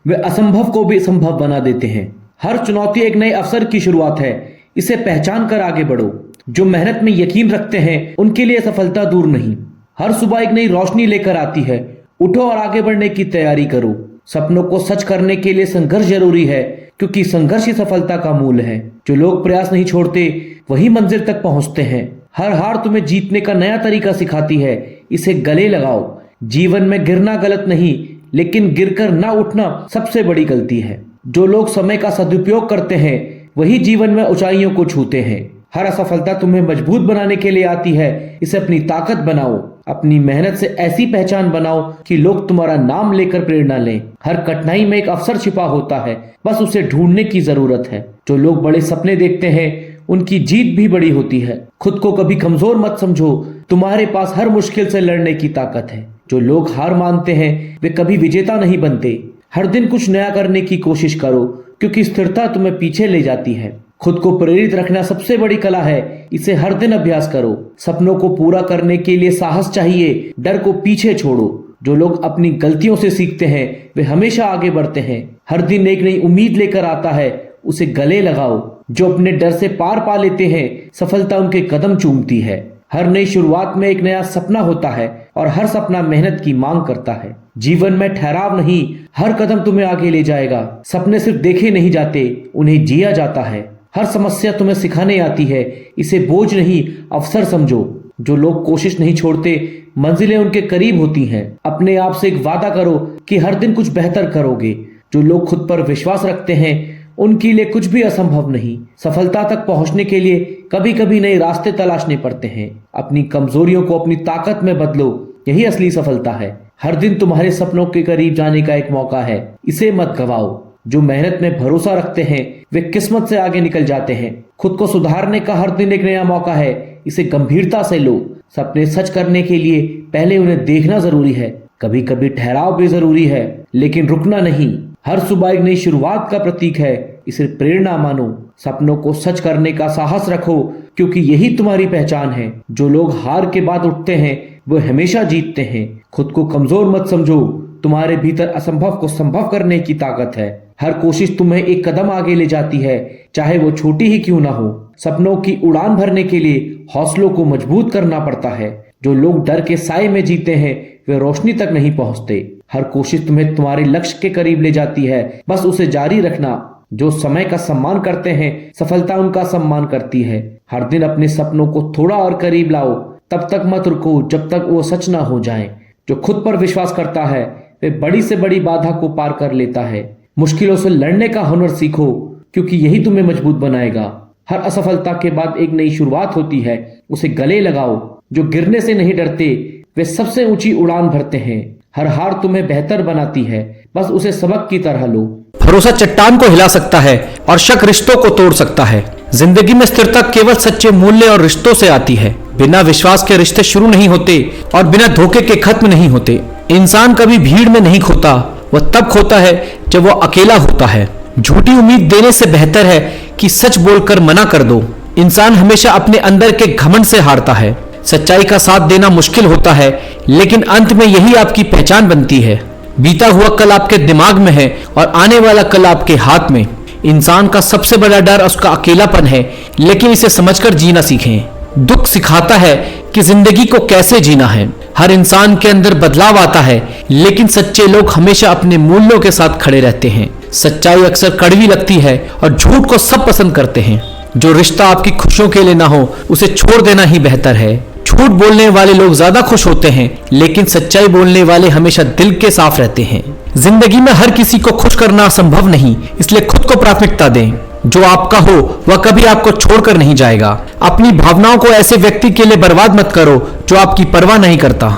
वे असंभव को भी संभव बना देते हैं। हर चुनौती एक नए अवसर की शुरुआत है, इसे पहचान कर आगे बढ़ो। जो मेहनत में यकीन रखते हैं उनके लिए सफलता दूर नहीं। हर सुबह एक नई रोशनी लेकर आती है। उठो और आगे बढ़ने की तैयारी करो। सपनों को सच करने के लिए संघर्ष जरूरी है क्योंकि संघर्ष ही सफलता का मूल है। जो लोग प्रयास नहीं छोड़ते वही मंजिल तक पहुंचते हैं। हर हार तुम्हें जीतने का नया तरीका सिखाती है, इसे गले लगाओ। जीवन में गिरना गलत नहीं लेकिन गिरकर ना उठना सबसे बड़ी गलती है। जो लोग समय का सदुपयोग करते हैं वही जीवन में ऊंचाइयों को छूते हैं। हर असफलता तुम्हें मजबूत बनाने के लिए आती है, इसे अपनी ताकत बनाओ। अपनी मेहनत से ऐसी पहचान बनाओ कि लोग तुम्हारा नाम लेकर प्रेरणा लें। हर कठिनाई में एक अवसर छिपा होता है, बस उसे ढूंढने की जरूरत है। जो लोग बड़े सपने देखते हैं उनकी जीत भी बड़ी होती है। खुद को कभी कमजोर मत समझो, तुम्हारे पास हर मुश्किल से लड़ने की ताकत है। जो लोग हार मानते हैं वे कभी विजेता नहीं बनते। हर दिन कुछ नया करने की कोशिश करो क्योंकि स्थिरता तुम्हें पीछे ले जाती है। खुद को प्रेरित रखना सबसे बड़ी कला है, इसे हर दिन अभ्यास करो। सपनों को पूरा करने के लिए साहस चाहिए, डर को पीछे छोड़ो। जो लोग अपनी गलतियों से सीखते हैं वे हमेशा आगे बढ़ते हैं। हर दिन एक नई उम्मीद लेकर आता है, उसे गले लगाओ। जो अपने डर से पार पा लेते हैं सफलता उनके कदम चूमती है। हर नई शुरुआत में एक नया सपना होता है और हर सपना मेहनत की मांग करता है। जीवन में ठहराव नहीं, हर कदम तुम्हें आगे ले जाएगा। सपने सिर्फ देखे नहीं जाते, उन्हें जिया जाता है। हर समस्या तुम्हें सिखाने आती है, इसे बोझ नहीं अवसर समझो। जो लोग कोशिश नहीं छोड़ते मंजिलें उनके करीब होती हैं। अपने आप से एक वादा करो कि हर दिन कुछ बेहतर करोगे। जो लोग खुद पर विश्वास रखते हैं उनके लिए कुछ भी असंभव नहीं। सफलता तक पहुंचने के लिए कभी कभी नए रास्ते तलाशने पड़ते हैं। अपनी कमजोरियों को अपनी ताकत में बदलो, यही असली सफलता है। हर दिन तुम्हारे सपनों के करीब जाने का एक मौका है, इसे मत गवाओ। जो मेहनत में भरोसा रखते हैं वे किस्मत से आगे निकल जाते हैं। खुद को सुधारने का हर दिन एक नया मौका है, इसे गंभीरता से लो। सपने सच करने के लिए पहले उन्हें देखना जरूरी है। कभी कभी ठहराव भी जरूरी है लेकिन रुकना नहीं। हर सुबह एक नई शुरुआत का प्रतीक है, इसे प्रेरणा मानो। सपनों को सच करने का साहस रखो क्योंकि यही तुम्हारी पहचान है। जो लोग हार के बाद उठते हैं वो हमेशा जीतते हैं। खुद को कमजोर मत समझो, तुम्हारे भीतर असंभव को संभव करने की ताकत है। हर कोशिश तुम्हें एक कदम आगे ले जाती है, चाहे वो छोटी ही क्यों ना हो। सपनों की उड़ान भरने के लिए हौसलों को मजबूत करना पड़ता है। जो लोग डर के साए में जीते हैं वे रोशनी तक नहीं पहुंचते। हर कोशिश तुम्हें तुम्हारे लक्ष्य के करीब ले जाती है, बस उसे जारी रखना। जो समय का सम्मान करते हैं सफलता उनका सम्मान करती है। हर दिन अपने सपनों को थोड़ा और करीब लाओ, तब तक मत रुको जब तक वो सच ना हो जाएं। जो खुद पर विश्वास करता है वे बड़ी से बड़ी बाधा को पार कर लेता है। मुश्किलों से लड़ने का हुनर सीखो क्योंकि यही तुम्हें मजबूत बनाएगा। हर असफलता के बाद एक नई शुरुआत होती है, उसे गले लगाओ। जो गिरने से नहीं डरते वे सबसे ऊंची उड़ान भरते हैं। हर हार तुम्हें बेहतर बनाती है, बस उसे सबक की तरह लो। भरोसा चट्टान को हिला सकता है और शक रिश्तों को तोड़ सकता है। जिंदगी में स्थिरता केवल सच्चे मूल्य और रिश्तों से आती है। बिना विश्वास के रिश्ते शुरू नहीं होते और बिना धोखे के खत्म नहीं होते। इंसान कभी भीड़ में नहीं खोता, वह तब खोता है जब वह अकेला होता है। झूठी उम्मीद देने से बेहतर है कि सच बोलकर मना कर दो। इंसान हमेशा अपने अंदर के घमंड से हारता है। सच्चाई का साथ देना मुश्किल होता है लेकिन अंत में यही आपकी पहचान बनती है। बीता हुआ कल आपके दिमाग में है और आने वाला कल आपके हाथ में। इंसान का सबसे बड़ा डर उसका अकेलापन है, लेकिन इसे समझकर जीना सीखें। दुख सिखाता है कि जिंदगी को कैसे जीना है। हर इंसान के अंदर बदलाव आता है लेकिन सच्चे लोग हमेशा अपने मूल्यों के साथ खड़े रहते हैं। सच्चाई अक्सर कड़वी लगती है और झूठ को सब पसंद करते हैं। जो रिश्ता आपकी खुशियों के लिए ना हो उसे छोड़ देना ही बेहतर है। झूठ झूठ बोलने वाले लोग ज्यादा खुश होते हैं, लेकिन सच्चाई बोलने वाले हमेशा दिल के साफ रहते हैं। जिंदगी में हर किसी को खुश करना संभव नहीं, इसलिए खुद को प्राथमिकता दें। जो आपका हो वह कभी आपको छोड़कर नहीं जाएगा। अपनी भावनाओं को ऐसे व्यक्ति के लिए बर्बाद मत करो जो आपकी परवाह नहीं करता।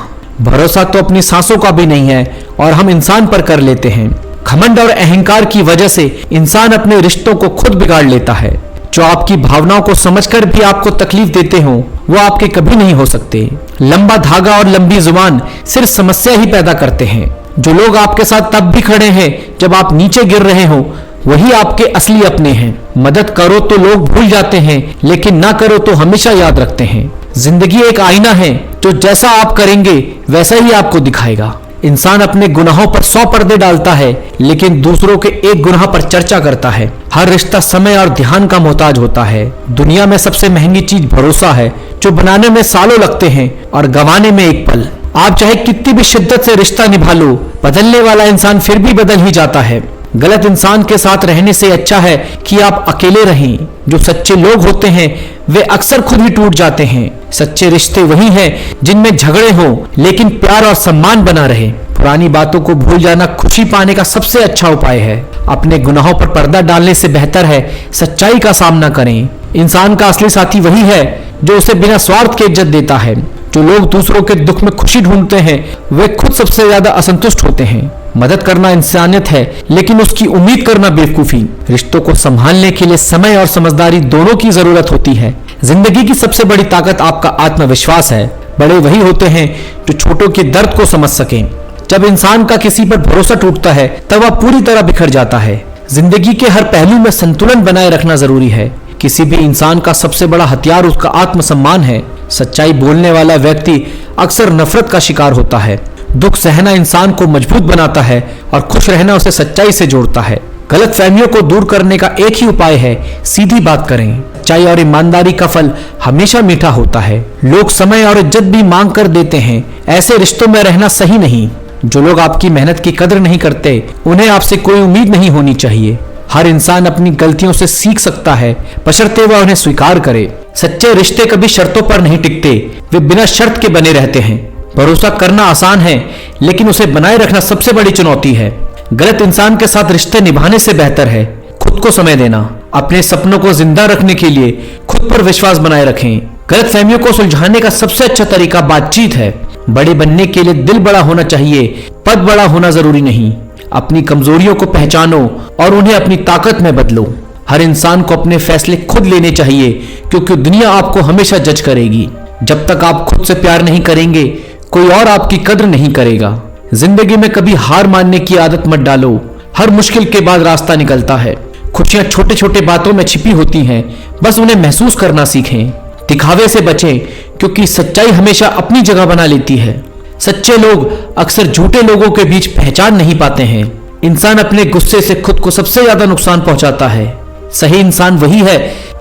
भरोसा तो अपनी सांसों का भी नहीं है और हम इंसान पर कर लेते हैं। घमंड और अहंकार की वजह से इंसान अपने रिश्तों को खुद बिगाड़ लेता है। जो आपकी भावनाओं को समझकर भी आपको तकलीफ देते हो वो आपके कभी नहीं हो सकते। लंबा धागा और लंबी जुबान सिर्फ समस्या ही पैदा करते हैं। जो लोग आपके साथ तब भी खड़े हैं जब आप नीचे गिर रहे हो, वही आपके असली अपने हैं। मदद करो तो लोग भूल जाते हैं, लेकिन ना करो तो हमेशा याद रखते हैं। जिंदगी एक आईना है, जो जैसा आप करेंगे वैसा ही आपको दिखाएगा। इंसान अपने गुनाहों पर 100 पर्दे डालता है, लेकिन दूसरों के एक गुनाह पर चर्चा करता है। हर रिश्ता समय और ध्यान का मोहताज होता है। दुनिया में सबसे महंगी चीज भरोसा है, जो बनाने में सालों लगते हैं और गंवाने में एक पल। आप चाहे कितनी भी शिद्दत से रिश्ता निभा लो, बदलने वाला इंसान फिर भी बदल ही जाता है। गलत इंसान के साथ रहने से अच्छा है कि आप अकेले रहें। जो सच्चे लोग होते हैं वे अक्सर खुद ही टूट जाते हैं। सच्चे रिश्ते वही हैं जिनमें झगड़े हो लेकिन प्यार और सम्मान बना रहे। पुरानी बातों को भूल जाना खुशी पाने का सबसे अच्छा उपाय है। अपने गुनाहों पर पर्दा डालने से बेहतर है सच्चाई का सामना करें। इंसान का असली साथी वही है जो उसे बिना स्वार्थ के इज्जत देता है। जो लोग दूसरों के दुख में खुशी ढूंढते हैं वे खुद सबसे ज्यादा असंतुष्ट होते हैं। मदद करना इंसानियत है, लेकिन उसकी उम्मीद करना बेवकूफी। रिश्तों को संभालने के लिए समय और समझदारी दोनों की जरूरत होती है। जिंदगी की सबसे बड़ी ताकत आपका आत्मविश्वास है। बड़े वही होते हैं जो छोटों के दर्द को समझ सकें। जब इंसान का किसी पर भरोसा टूटता है तब वह पूरी तरह बिखर जाता है। जिंदगी के हर पहलू में संतुलन बनाए रखना जरूरी है। किसी भी इंसान का सबसे बड़ा हथियार उसका आत्मसम्मान है। सच्चाई बोलने वाला व्यक्ति अक्सर नफरत का शिकार होता है। दुख सहना इंसान को मजबूत बनाता है और खुश रहना उसे सच्चाई से जोड़ता है। गलत फहमियों को दूर करने का एक ही उपाय है, सीधी बात करें। सच्चाई और ईमानदारी का फल हमेशा मीठा होता है। लोग समय और इज्जत भी मांग कर देते हैं, ऐसे रिश्तों में रहना सही नहीं। जो लोग आपकी मेहनत की कदर नहीं करते उन्हें आपसे कोई उम्मीद नहीं होनी चाहिए। हर इंसान अपनी गलतियों से सीख सकता है, बशर्ते वह उन्हें स्वीकार करे। सच्चे रिश्ते कभी शर्तों पर नहीं टिकते, वे बिना शर्त के बने रहते हैं। भरोसा करना आसान है, लेकिन उसे बनाए रखना सबसे बड़ी चुनौती है। गलत इंसान के साथ रिश्ते निभाने से बेहतर है खुद को समय देना। अपने सपनों को जिंदा रखने के लिए खुद पर विश्वास बनाए रखें। गलत फहमियों को सुलझाने का सबसे अच्छा तरीका बातचीत है। बड़े बनने के लिए दिल बड़ा होना चाहिए, पद बड़ा होना जरूरी नहीं। अपनी कमजोरियों को पहचानो और उन्हें अपनी ताकत में बदलो। हर इंसान को अपने फैसले खुद लेने चाहिए, क्योंकि दुनिया आपको हमेशा जज करेगी। जब तक आप खुद से प्यार नहीं करेंगे, कोई और आपकी कद्र नहीं करेगा। जिंदगी में कभी हार मानने की आदत मत डालो। हर मुश्किल के बाद रास्ता निकलता है। खुशियां छोटे छोटे बातों में छिपी होती हैं, बस उन्हें महसूस करना सीखें। दिखावे से बचें, क्योंकि सच्चाई हमेशा अपनी जगह बना लेती है। सच्चे लोग अक्सर झूठे लोगों के बीच पहचान नहीं पाते हैं। इंसान अपने गुस्से से खुद को सबसे ज्यादा नुकसान पहुंचाता है। सही इंसान वही है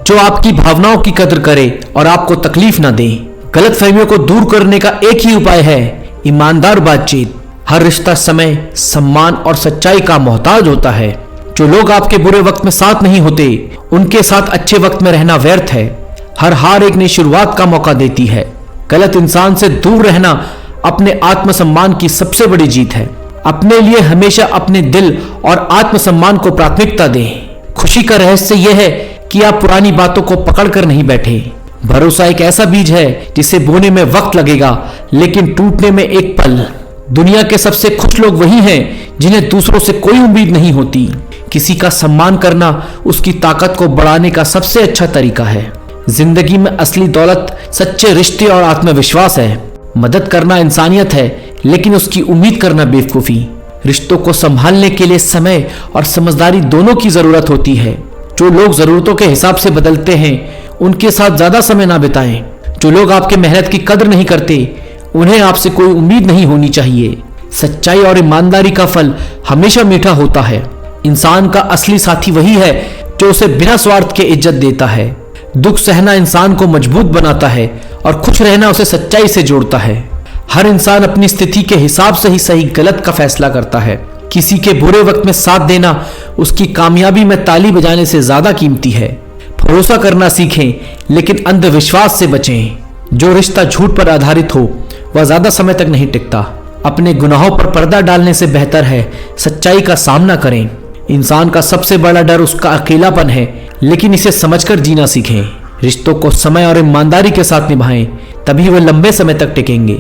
जो आपकी भावनाओं की कदर करे और आपको तकलीफ ना दे। गलत फहमियों को दूर करने का एक ही उपाय है, ईमानदार बातचीत। हर रिश्ता समय, सम्मान और सच्चाई का मोहताज होता है। जो लोग आपके बुरे वक्त में साथ नहीं होते, उनके साथ अच्छे वक्त में रहना व्यर्थ है। हर हार एक नई शुरुआत का मौका देती है। गलत इंसान से दूर रहना अपने आत्मसम्मान की सबसे बड़ी जीत है। अपने लिए हमेशा अपने दिल और आत्मसम्मान को प्राथमिकता दें। खुशी का रहस्य यह है कि आप पुरानी बातों को पकड़कर नहीं बैठे। भरोसा एक ऐसा बीज है जिसे बोने में वक्त लगेगा, लेकिन टूटने में एक पल। दुनिया के सबसे खुश लोग वही हैं जिन्हें दूसरों से कोई उम्मीद नहीं होती। किसी का सम्मान करना उसकी ताकत को बढ़ाने का सबसे अच्छा तरीका है। जिंदगी में असली दौलत सच्चे रिश्ते और आत्मविश्वास है। मदद करना इंसानियत है, लेकिन उसकी उम्मीद करना बेवकूफी। रिश्तों को संभालने के लिए समय और समझदारी दोनों की जरूरत होती है। जो लोग जरूरतों के हिसाब से बदलते हैं उनके साथ ज्यादा समय ना बिताएं। जो लोग आपके मेहनत की कदर नहीं करते उन्हें आपसे कोई उम्मीद नहीं होनी चाहिए। सच्चाई और ईमानदारी का फल हमेशा मीठा होता है। इंसान का असली साथी वही है जो उसे बिना स्वार्थ के इज्जत देता है। दुख सहना इंसान को मजबूत बनाता है और खुश रहना उसे सच्चाई से जोड़ता है। हर इंसान अपनी स्थिति के हिसाब से ही सही गलत का फैसला करता है। किसी के बुरे वक्त में साथ देना उसकी कामयाबी में ताली बजाने से ज्यादा कीमती है। भरोसा करना सीखें, लेकिन अंधविश्वास से बचें। जो रिश्ता झूठ पर आधारित हो वह ज्यादा समय तक नहीं टिकता। अपने गुनाहों पर पर्दा डालने से बेहतर है सच्चाई का सामना करें। इंसान का सबसे बड़ा डर उसका अकेलापन है, लेकिन इसे समझकर जीना सीखें। रिश्तों को समय और ईमानदारी के साथ निभाएं, तभी वे लंबे समय तक टिकेंगे।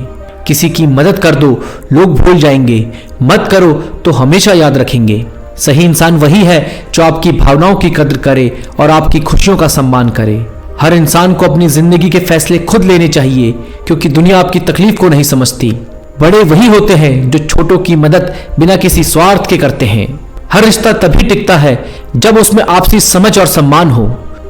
किसी की मदद कर दो, लोग भूल जाएंगे। मत करो तो हमेशा याद रखेंगे। सही इंसान वही है जो आपकी भावनाओं की कद्र करे और आपकी खुशियों का सम्मान करे। हर इंसान को अपनी जिंदगी के फैसले खुद लेने चाहिए, क्योंकि दुनिया आपकी तकलीफ को नहीं समझती। बड़े वही होते हैं जो छोटों की मदद बिना किसी स्वार्थ के करते हैं। हर रिश्ता तभी टिकता है जब उसमें आपसी समझ और सम्मान हो।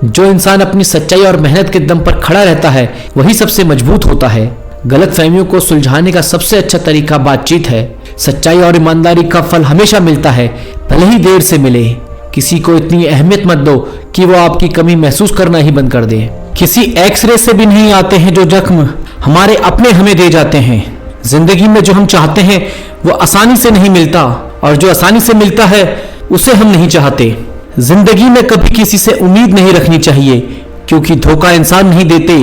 जो इंसान अपनी सच्चाई और मेहनत के दम पर खड़ा रहता है वही सबसे मजबूत होता है। गलतफहमियों को सुलझाने का सबसे अच्छा तरीका बातचीत है। सच्चाई और ईमानदारी का फल हमेशा मिलता है, भले ही देर से मिले। किसी को इतनी अहमियत मत दो कि वो आपकी कमी महसूस करना ही बंद कर दे। किसी एक्सरे से भी नहीं आते हैं जो जख्म हमारे अपने हमें दे जाते हैं। जिंदगी में जो हम चाहते हैं वो आसानी से नहीं मिलता, और जो आसानी से मिलता है उसे हम नहीं चाहते। जिंदगी में कभी किसी से उम्मीद नहीं रखनी चाहिए, क्योंकि धोखा इंसान नहीं देते,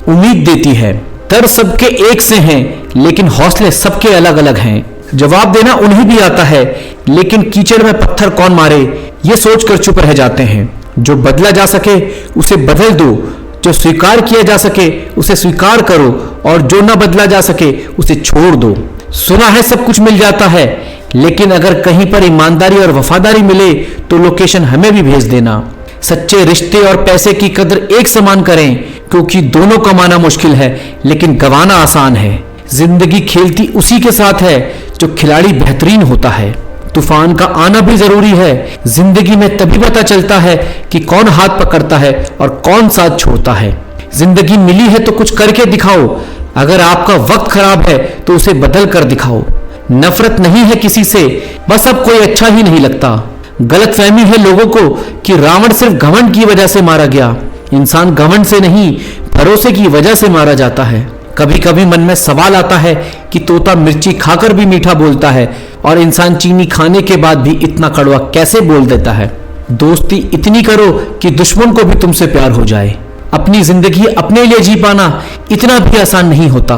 उम्मीद देती है। दर्द सबके एक से हैं, लेकिन हौसले सबके अलग अलग हैं। जवाब देना उन्हें भी आता है, लेकिन कीचड़ में पत्थर कौन मारे ये सोचकर चुप रह जाते हैं। जो बदला जा सके उसे बदल दो, जो स्वीकार किया जा सके उसे स्वीकार करो, और जो न बदला जा सके उसे छोड़ दो। सुना है सब कुछ मिल जाता है, लेकिन अगर कहीं पर ईमानदारी और वफादारी मिले तो लोकेशन हमें भी भेज देना। सच्चे रिश्ते और पैसे की कदर एक समान करें, क्योंकि दोनों कमाना मुश्किल है लेकिन गंवाना आसान है। जिंदगी खेलती उसी के साथ है जो खिलाड़ी बेहतरीन होता है। तूफान का आना भी जरूरी है। जिंदगी में तभी पता चलता है कि कौन हाथ पकड़ता है और कौन साथ छोड़ता है। जिंदगी मिली है तो कुछ करके दिखाओ। अगर आपका वक्त खराब है तो उसे बदल कर दिखाओ। नफरत नहीं है किसी से, बस अब कोई अच्छा ही नहीं लगता। गलतफहमी है लोगों को कि रावण सिर्फ घमंड की वजह से मारा गया। इंसान घमंड से नहीं, भरोसे की वजह से मारा जाता है। कभी कभी मन में सवाल आता है कि तोता मिर्ची खाकर भी मीठा बोलता है, और इंसान चीनी खाने के बाद भी इतना कड़वा कैसे बोल देता है। दोस्ती इतनी करो कि दुश्मन को भी तुमसे प्यार हो जाए। अपनी जिंदगी अपने लिए जी पाना इतना भी आसान नहीं होता।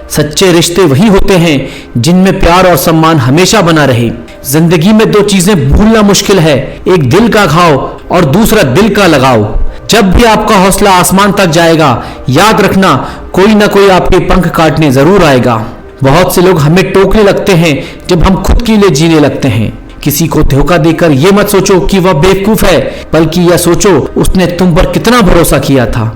सच्चे रिश्ते वही होते हैं जिनमें प्यार और सम्मान हमेशा बना रहे। जिंदगी में दो चीजें भूलना मुश्किल है, एक दिल का घाव और दूसरा दिल का लगाव। जब भी आपका हौसला आसमान तक जाएगा, याद रखना कोई ना कोई आपके पंख काटने जरूर आएगा। बहुत से लोग हमें टोकने लगते हैं जब हम खुद के लिए जीने लगते हैं। किसी को धोखा देकर यह मत सोचो कि वह बेवकूफ है, बल्कि यह सोचो उसने तुम पर कितना भरोसा किया था।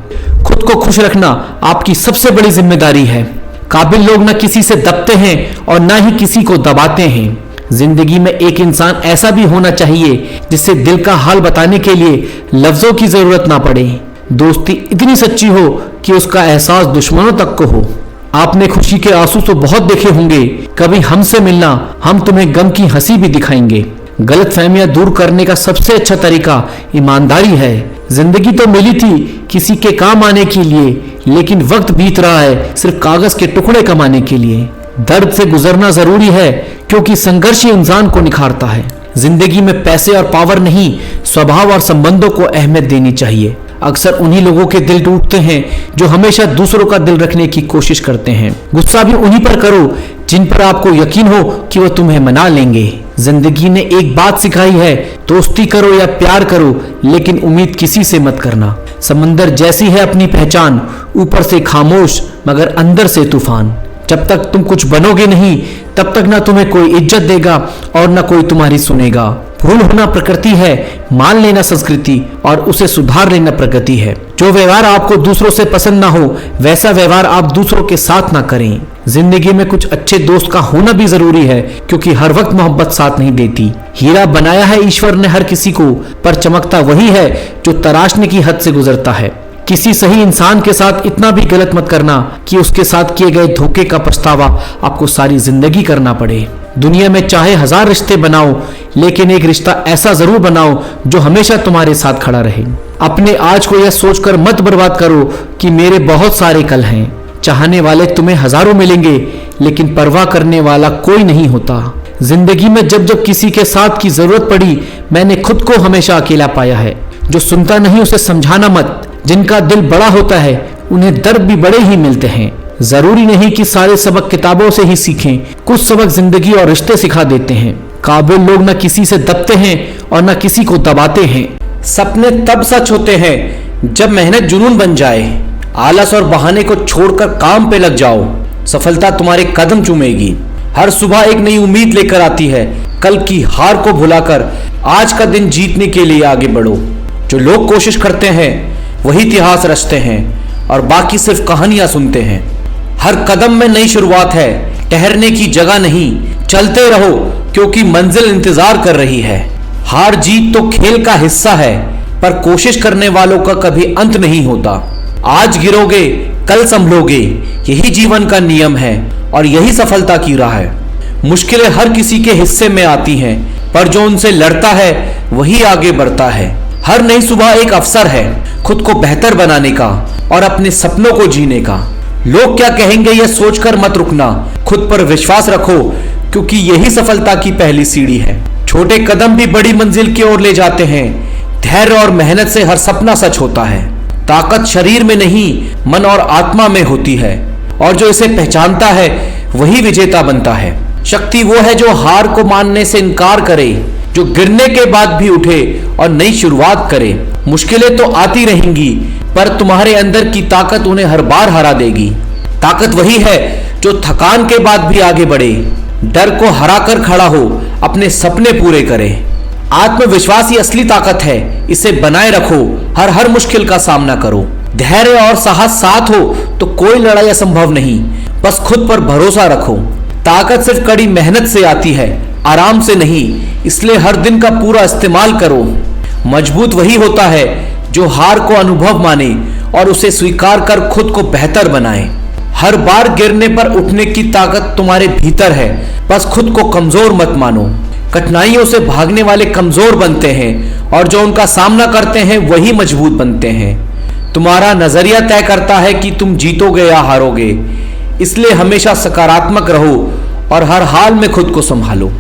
खुद को खुश रखना आपकी सबसे बड़ी जिम्मेदारी है। काबिल लोग न किसी से दबते हैं और न ही किसी को दबाते हैं। जिंदगी में एक इंसान ऐसा भी होना चाहिए जिससे दिल का हाल बताने के लिए लफ्जों की जरूरत ना पड़े। दोस्ती इतनी सच्ची हो कि उसका एहसास दुश्मनों तक को हो। आपने खुशी के आंसू तो बहुत देखे होंगे, कभी हमसे मिलना, हम तुम्हें गम की हंसी भी दिखाएंगे। गलतफहमियां दूर करने का सबसे अच्छा तरीका ईमानदारी है। जिंदगी तो मिली थी किसी के काम आने के लिए, लेकिन वक्त बीत रहा है सिर्फ कागज के टुकड़े कमाने के लिए। दर्द से गुजरना जरूरी है, क्योंकि संघर्ष ही इंसान को निखारता है। जिंदगी में पैसे और पावर नहीं, स्वभाव और संबंधों को अहमियत देनी चाहिए। अक्सर उन्हीं लोगों के दिल टूटते हैं जो हमेशा दूसरों का दिल रखने की कोशिश करते हैं। गुस्सा भी उन्हीं पर करो जिन पर आपको यकीन हो कि वह तुम्हें मना लेंगे। जिंदगी ने एक बात सिखाई है, दोस्ती करो या प्यार करो, लेकिन उम्मीद किसी से मत करना। समंदर जैसी है अपनी पहचान, ऊपर से खामोश मगर अंदर से तूफान। जब तक तुम कुछ बनोगे नहीं, तब तक ना तुम्हें कोई इज्जत देगा और ना कोई तुम्हारी सुनेगा। भूल होना प्रकृति है, मान लेना संस्कृति, और उसे सुधार लेना प्रगति है। जो व्यवहार आपको दूसरों से पसंद ना हो, वैसा व्यवहार आप दूसरों के साथ ना करें। जिंदगी में कुछ अच्छे दोस्त का होना भी जरूरी है, क्योंकि हर वक्त मोहब्बत साथ नहीं देती। हीरा बनाया है ईश्वर ने हर किसी को, पर चमकता वही है जो तराशने की हद से गुजरता है। किसी सही इंसान के साथ इतना भी गलत मत करना कि उसके साथ किए गए धोखे का पछतावा आपको सारी जिंदगी करना पड़े। दुनिया में चाहे 1000 रिश्ते बनाओ, लेकिन एक रिश्ता ऐसा जरूर बनाओ जो हमेशा तुम्हारे साथ खड़ा रहे। अपने आज को यह सोचकर मत बर्बाद करो कि मेरे बहुत सारे कल हैं। चाहने वाले तुम्हें हजारों मिलेंगे, लेकिन परवाह करने वाला कोई नहीं होता। जिंदगी में जब जब किसी के साथ की जरूरत पड़ी, मैंने खुद को हमेशा अकेला पाया है। जो सुनता नहीं उसे समझाना मत। जिनका दिल बड़ा होता है उन्हें दर्द भी बड़े ही मिलते हैं। जरूरी नहीं कि सारे सबक किताबों से ही सीखें, कुछ सबक जिंदगी और रिश्ते सिखा देते हैं। काबिल लोग न किसी से दबते हैं और न किसी को दबाते हैं। सपने तब सच होते हैं जब मेहनत जुनून बन जाए। आलस और बहाने को छोड़कर काम पे लग जाओ, सफलता तुम्हारे कदम चूमेगी। हर सुबह एक नई उम्मीद लेकर आती है। कल की हार को भुलाकर आज का दिन जीतने के लिए आगे बढ़ो। जो लोग कोशिश करते हैं वही इतिहास रचते हैं और बाकी सिर्फ कहानियां सुनते हैं। हर कदम में नई शुरुआत है, ठहरने की जगह नहीं। चलते रहो क्योंकि मंजिल इंतजार कर रही है। हार जीत तो खेल का हिस्सा है, पर कोशिश करने वालों का कभी अंत नहीं होता। आज गिरोगे कल संभलोगे, यही जीवन का नियम है और यही सफलता की राह है। मुश्किलें हर किसी के हिस्से में आती हैं, पर जो उनसे लड़ता है वही आगे बढ़ता है। हर नई सुबह एक अवसर है खुद को बेहतर बनाने का और अपने सपनों को जीने का। लोग क्या कहेंगे यह सोचकर मत रुकना, खुद पर विश्वास रखो क्योंकि यही सफलता की पहली सीढ़ी है। छोटे कदम भी बड़ी मंजिल की ओर ले जाते हैं। धैर्य और मेहनत से हर सपना सच होता है। ताकत शरीर में नहीं, मन और आत्मा में होती है और जो इसे पहचानता है वही विजेता बनता है। शक्ति वो है जो हार को मानने से इनकार करे, जो गिरने के बाद भी उठे और नई शुरुआत करे। मुश्किलें तो आती रहेंगी, पर तुम्हारे अंदर की ताकत उन्हें हर बार हरा देगी। ताकत वही है जो थकान के बाद भी आगे बढ़े, डर को हराकर खड़ा हो, अपने सपने पूरे करे। आत्मविश्वास ही असली ताकत है, इसे बनाए रखो। हर मुश्किल का सामना करो। धैर्य और साहस साथ हो तो कोई लड़ाई असंभव नहीं, बस खुद पर भरोसा रखो। ताकत सिर्फ कड़ी मेहनत से आती है, आराम से नहीं, इसलिए हर दिन का पूरा इस्तेमाल करो। मजबूत वही होता है जो हार को अनुभव माने और उसे स्वीकार कर खुद को बेहतर बनाए। हर बार गिरने पर उठने की ताकत तुम्हारे भीतर है, बस खुद को कमजोर मत मानो। कठिनाइयों से भागने वाले कमजोर बनते हैं और जो उनका सामना करते हैं वही मजबूत बनते हैं। तुम्हारा नजरिया तय करता है कि तुम जीतोगे या हारोगे, इसलिए हमेशा सकारात्मक रहो और हर हाल में खुद को संभालो।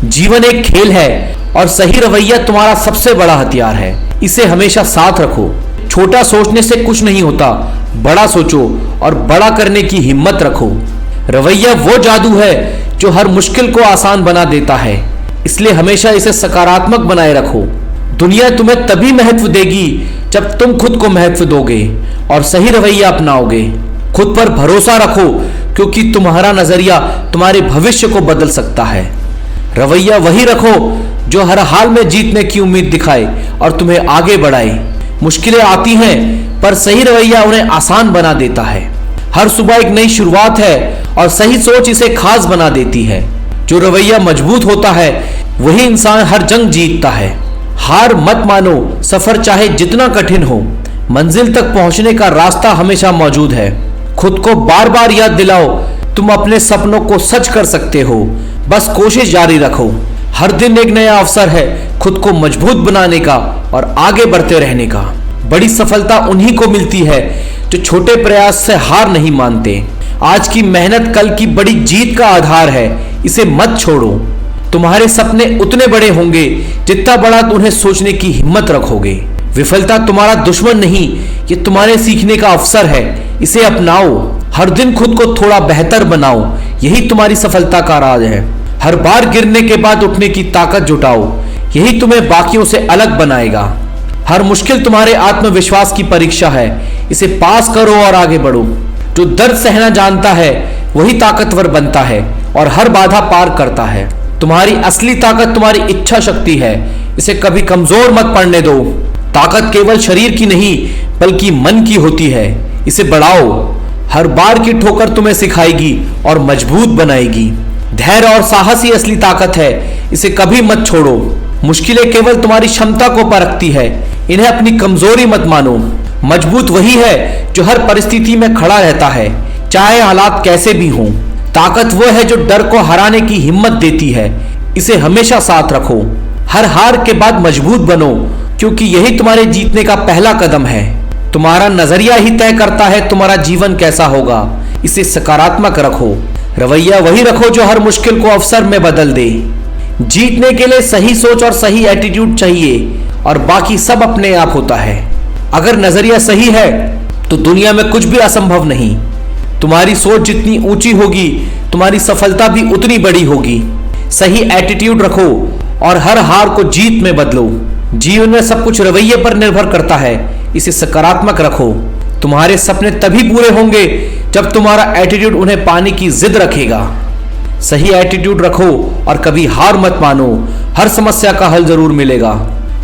जीवन एक खेल है और सही रवैया तुम्हारा सबसे बड़ा हथियार है, इसे हमेशा साथ रखो। छोटा सोचने से कुछ नहीं होता, बड़ा सोचो और बड़ा करने की हिम्मत रखो। रवैया वो जादू है जो हर मुश्किल को आसान बना देता है, इसलिए हमेशा इसे सकारात्मक बनाए रखो। दुनिया तुम्हें तभी महत्व देगी जब तुम खुद को महत्व दोगे और सही रवैया अपनाओगे। खुद पर भरोसा रखो क्योंकि तुम्हारा नजरिया तुम्हारे भविष्य को बदल सकता है। रवैया वही रखो जो हर हाल में जीतने की उम्मीद दिखाए और तुम्हें आगे बढ़ाए। मुश्किलें आती हैं, पर सही रवैया उन्हें आसान बना देता है। हर सुबह एक नई शुरुआत है और सही सोच इसे खास बना देती है। जो रवैया मजबूत होता है वही इंसान हर जंग जीतता है। हार मत मानो, सफर चाहे जितना कठिन हो, मंजिल तक पहुंचने का रास्ता हमेशा मौजूद है। खुद को बार बार याद दिलाओ तुम अपने सपनों को सच कर सकते हो, बस कोशिश जारी रखो। हर दिन एक नया अवसर है खुद को मजबूत बनाने का और आगे बढ़ते रहने का। बड़ी सफलता उन्हीं को मिलती है जो छोटे प्रयास से हार नहीं मानते। आज की मेहनत कल की बड़ी जीत का आधार है, इसे मत छोड़ो। तुम्हारे सपने उतने बड़े होंगे जितना बड़ा उन्हें सोचने की हिम्मत रखोगे। विफलता तुम्हारा दुश्मन नहीं, ये तुम्हारे सीखने का अवसर है, इसे अपनाओ। हर दिन खुद को थोड़ा बेहतर बनाओ, यही तुम्हारी सफलता का राज है। हर बार गिरने के बाद उठने की ताकत जुटाओ, यही तुम्हें बाकियों से अलग बनाएगा। हर मुश्किल तुम्हारे आत्मविश्वास की परीक्षा है, इसे पास करो और आगे बढ़ो। जो दर्द सहना जानता है वही ताकतवर बनता है और हर बाधा पार करता है। तुम्हारी असली ताकत तुम्हारी इच्छा शक्ति है, इसे कभी कमजोर मत पड़ने दो। ताकत केवल शरीर की नहीं बल्कि मन की होती है, इसे बढ़ाओ। हर बार की ठोकर तुम्हें सिखाएगी और मजबूत बनाएगी। धैर्य और साहस ही असली ताकत है, इसे कभी मत छोड़ो। मुश्किलें केवल तुम्हारी क्षमता को परखती है, इन्हें अपनी कमजोरी मत मानो। मजबूत वही है जो हर परिस्थिति में खड़ा रहता है, चाहे हालात कैसे भी हों। ताकत वो है जो डर को हराने की हिम्मत देती है, इसे हमेशा साथ रखो। हर हार के बाद मजबूत बनो, क्योंकि यही तुम्हारे जीतने का पहला कदम है। तुम्हारा नजरिया ही तय करता है तुम्हारा जीवन कैसा होगा, इसे सकारात्मक रखो। रवैया वही रखो जो हर मुश्किल को अवसर में बदल दे। जीतने के लिए सही सोच और सही एटीट्यूड चाहिए और बाकी सब अपने आप होता है। अगर नजरिया सही है तो दुनिया में कुछ भी असंभव नहीं। तुम्हारी सोच जितनी ऊंची होगी, तुम्हारी सफलता भी उतनी बड़ी होगी। सही एटीट्यूड रखो और हर हार को जीत में बदलो। जीवन में सब कुछ रवैये पर निर्भर करता है, इसे सकारात्मक रखो। तुम्हारे सपने तभी पूरे होंगे जब तुम्हारा एटीट्यूड उन्हें पाने की जिद रखेगा। सही एटीट्यूड रखो और कभी हार मत मानो। हर समस्या का हल जरूर मिलेगा।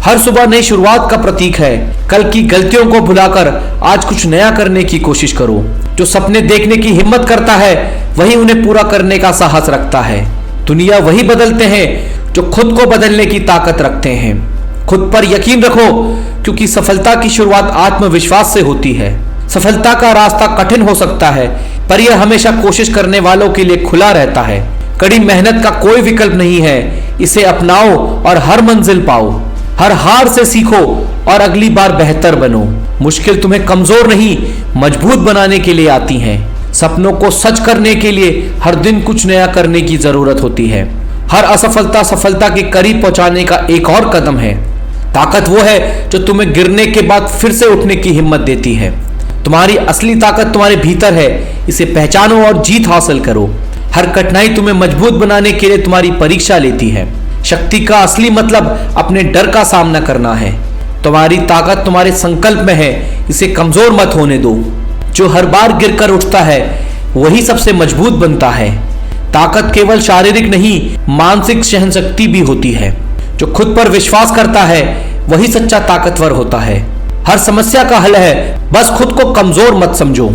हर सुबह नई शुरुआत का प्रतीक है। कल की गलतियों को भुलाकर आज कुछ नया करने की कोशिश करो। जो सपने देखने की हिम्मत करता है वही उन्हें पूरा करने का साहस रखता है। दुनिया वही बदलते हैं जो खुद को बदलने की ताकत रखते हैं। खुद पर यकीन रखो, क्योंकि सफलता की शुरुआत आत्मविश्वास से होती है। सफलता का रास्ता कठिन हो सकता है, पर यह हमेशा कोशिश करने वालों के लिए खुला रहता है। कड़ी मेहनत का कोई विकल्प नहीं है, इसे अपनाओ और हर मंजिल पाओ। हर हार से सीखो और अगली बार बेहतर बनो। मुश्किल तुम्हें कमजोर नहीं, मजबूत बनाने के लिए आती हैं। सपनों को सच करने के लिए हर दिन कुछ नया करने की जरूरत होती है। हर असफलता सफलता के करीब पहुंचाने का एक और कदम है। ताकत वो है जो तुम्हें गिरने के बाद फिर से उठने की हिम्मत देती है। तुम्हारी असली ताकत तुम्हारे भीतर है, इसे पहचानो और जीत हासिल करो। हर कठिनाई तुम्हें मजबूत बनाने के लिए तुम्हारी परीक्षा लेती है। शक्ति का असली मतलब अपने डर का सामना करना है। तुम्हारी ताकत तुम्हारे संकल्प में है, इसे कमजोर मत होने दो। जो हर बार गिरकर उठता है वही सबसे मजबूत बनता है। ताकत केवल शारीरिक नहीं, मानसिक सहनशक्ति भी होती है। जो खुद पर विश्वास करता है वही सच्चा ताकतवर होता है। हर समस्या का हल है, बस खुद को कमजोर मत समझो।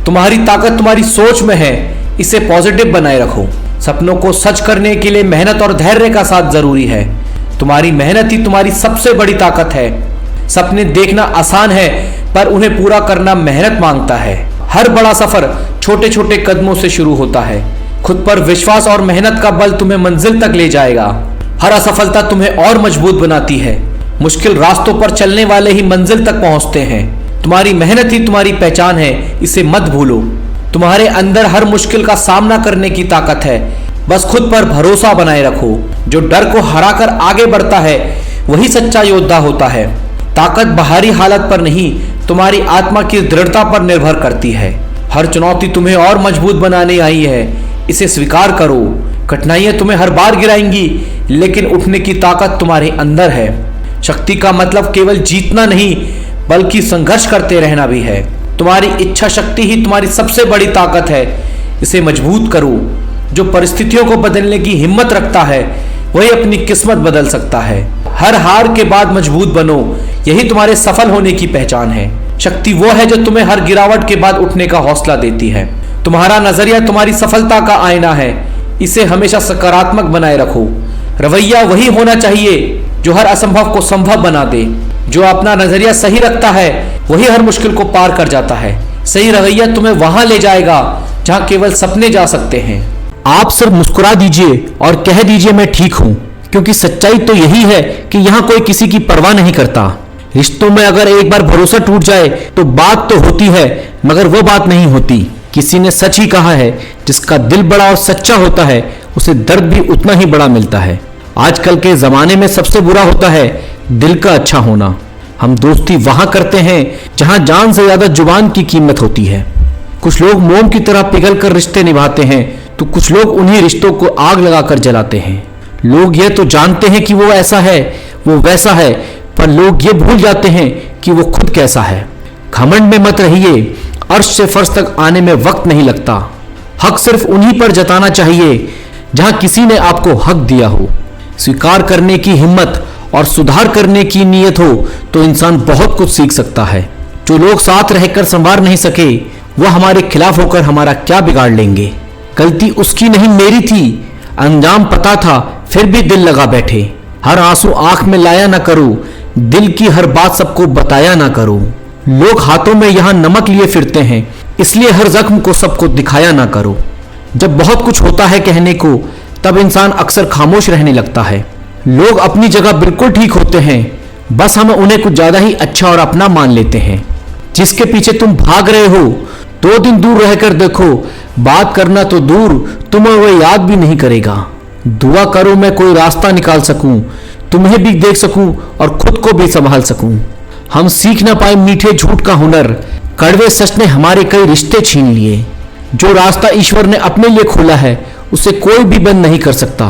तुम्हारी ताकत तुम्हारी सोच में है, इसे पॉजिटिव बनाए रखो। सपनों को सच करने के लिए मेहनत और धैर्य का साथ जरूरी है। तुम्हारी मेहनत ही तुम्हारी सबसे बड़ी ताकत है। सपने देखना आसान है, पर उन्हें पूरा करना मेहनत मांगता है। हर बड़ा सफर छोटे छोटे कदमों से शुरू होता है। खुद पर विश्वास और मेहनत का बल तुम्हें मंजिल तक ले जाएगा। हर असफलता तुम्हें और मजबूत बनाती है। मुश्किल रास्तों पर चलने वाले ही मंजिल तक पहुंचते हैं। तुम्हारी मेहनत ही तुम्हारी पहचान है, इसे मत भूलो। तुम्हारे अंदर हर मुश्किल का सामना करने की ताकत है, बस खुद पर भरोसा बनाए रखो। जो डर को हराकर आगे बढ़ता है वही सच्चा योद्धा होता है। ताकत बाहरी हालत पर नहीं, तुम्हारी आत्मा की दृढ़ता पर निर्भर करती है। हर चुनौती तुम्हें और मजबूत बनाने आई है, इसे स्वीकार करो। कठिनाइयां तुम्हें हर बार गिराएंगी, लेकिन उठने की ताकत तुम्हारे अंदर है। शक्ति का मतलब केवल जीतना नहीं, बल्कि संघर्ष करते रहना भी है। तुम्हारी इच्छा शक्ति ही तुम्हारी सबसे बड़ी ताकत है, इसे मजबूत करो। जो परिस्थितियों को बदलने की हिम्मत रखता है वही अपनी किस्मत बदल सकता है। हर हार के बाद मजबूत बनो, यही तुम्हारे सफल होने की पहचान है। शक्ति वो है जो तुम्हें हर गिरावट के बाद उठने का हौसला देती है। तुम्हारा नजरिया तुम्हारी सफलता का आईना है, इसे हमेशा सकारात्मक बनाए रखो। रवैया वही होना चाहिए जो हर असंभव को संभव बना दे। जो अपना नजरिया सही रखता है वही हर मुश्किल को पार कर जाता है। सही रवैया तुम्हें वहां ले जाएगा जहां केवल सपने जा सकते हैं। आप सिर्फ मुस्कुरा दीजिए और कह दीजिए मैं ठीक हूं, क्योंकि सच्चाई तो यही है कि यहाँ कोई किसी की परवाह नहीं करता। रिश्तों में अगर एक बार भरोसा टूट जाए तो बात तो होती है, मगर वो बात नहीं होती। किसी ने सच ही कहा है, जिसका दिल बड़ा और सच्चा होता है उसे दर्द भी उतना ही बड़ा मिलता है। आजकल के जमाने में सबसे बुरा होता है दिल का अच्छा होना। हम दोस्ती वहां करते हैं जहां जान से ज्यादा जुबान की कीमत होती है। कुछ लोग मोम की तरह पिघल कर रिश्ते निभाते हैं, तो कुछ लोग उन्हीं रिश्तों को आग लगाकर जलाते हैं। लोग ये तो जानते हैं कि वो ऐसा है, वो वैसा है, पर लोग ये भूल जाते हैं कि वो खुद कैसा है। घमंड में मत रहिए, अर्श से फर्श तक आने में वक्त नहीं लगता। हक सिर्फ उन्हीं पर जताना चाहिए जहां किसी ने आपको हक दिया हो। स्वीकार करने की हिम्मत और सुधार करने की नीयत हो तो इंसान बहुत कुछ सीख सकता है। जो लोग साथ रहकर संवार नहीं सके वो हमारे खिलाफ होकर हमारा क्या बिगाड़ लेंगे। गलती उसकी नहीं मेरी थी, अंजाम पता था फिर भी दिल लगा बैठे। हर आंसू आंख में लाया ना करो, दिल की हर बात सबको बताया ना करो। लोग हाथों में यहाँ नमक लिए फिरते हैं, इसलिए हर जख्म को सबको दिखाया ना करो। जब बहुत कुछ होता है कहने को, तब इंसान अक्सर खामोश रहने लगता है। लोग अपनी जगह बिल्कुल ठीक होते हैं, बस हम उन्हें कुछ ज्यादा ही अच्छा और अपना मान लेते हैं। जिसके पीछे तुम भाग रहे हो 2 दिन दूर रहकर देखो, बात करना तो दूर तुम्हें वह याद भी नहीं करेगा। दुआ करो मैं कोई रास्ता निकाल सकूं, तुम्हें भी देख सकूं और खुद को भी संभाल सकूं। हम सीख ना पाए मीठे झूठ का हुनर, कड़वे सच ने हमारे कई रिश्ते छीन लिए। जो रास्ता ईश्वर ने अपने लिए खोला है उसे कोई भी बंद नहीं कर सकता।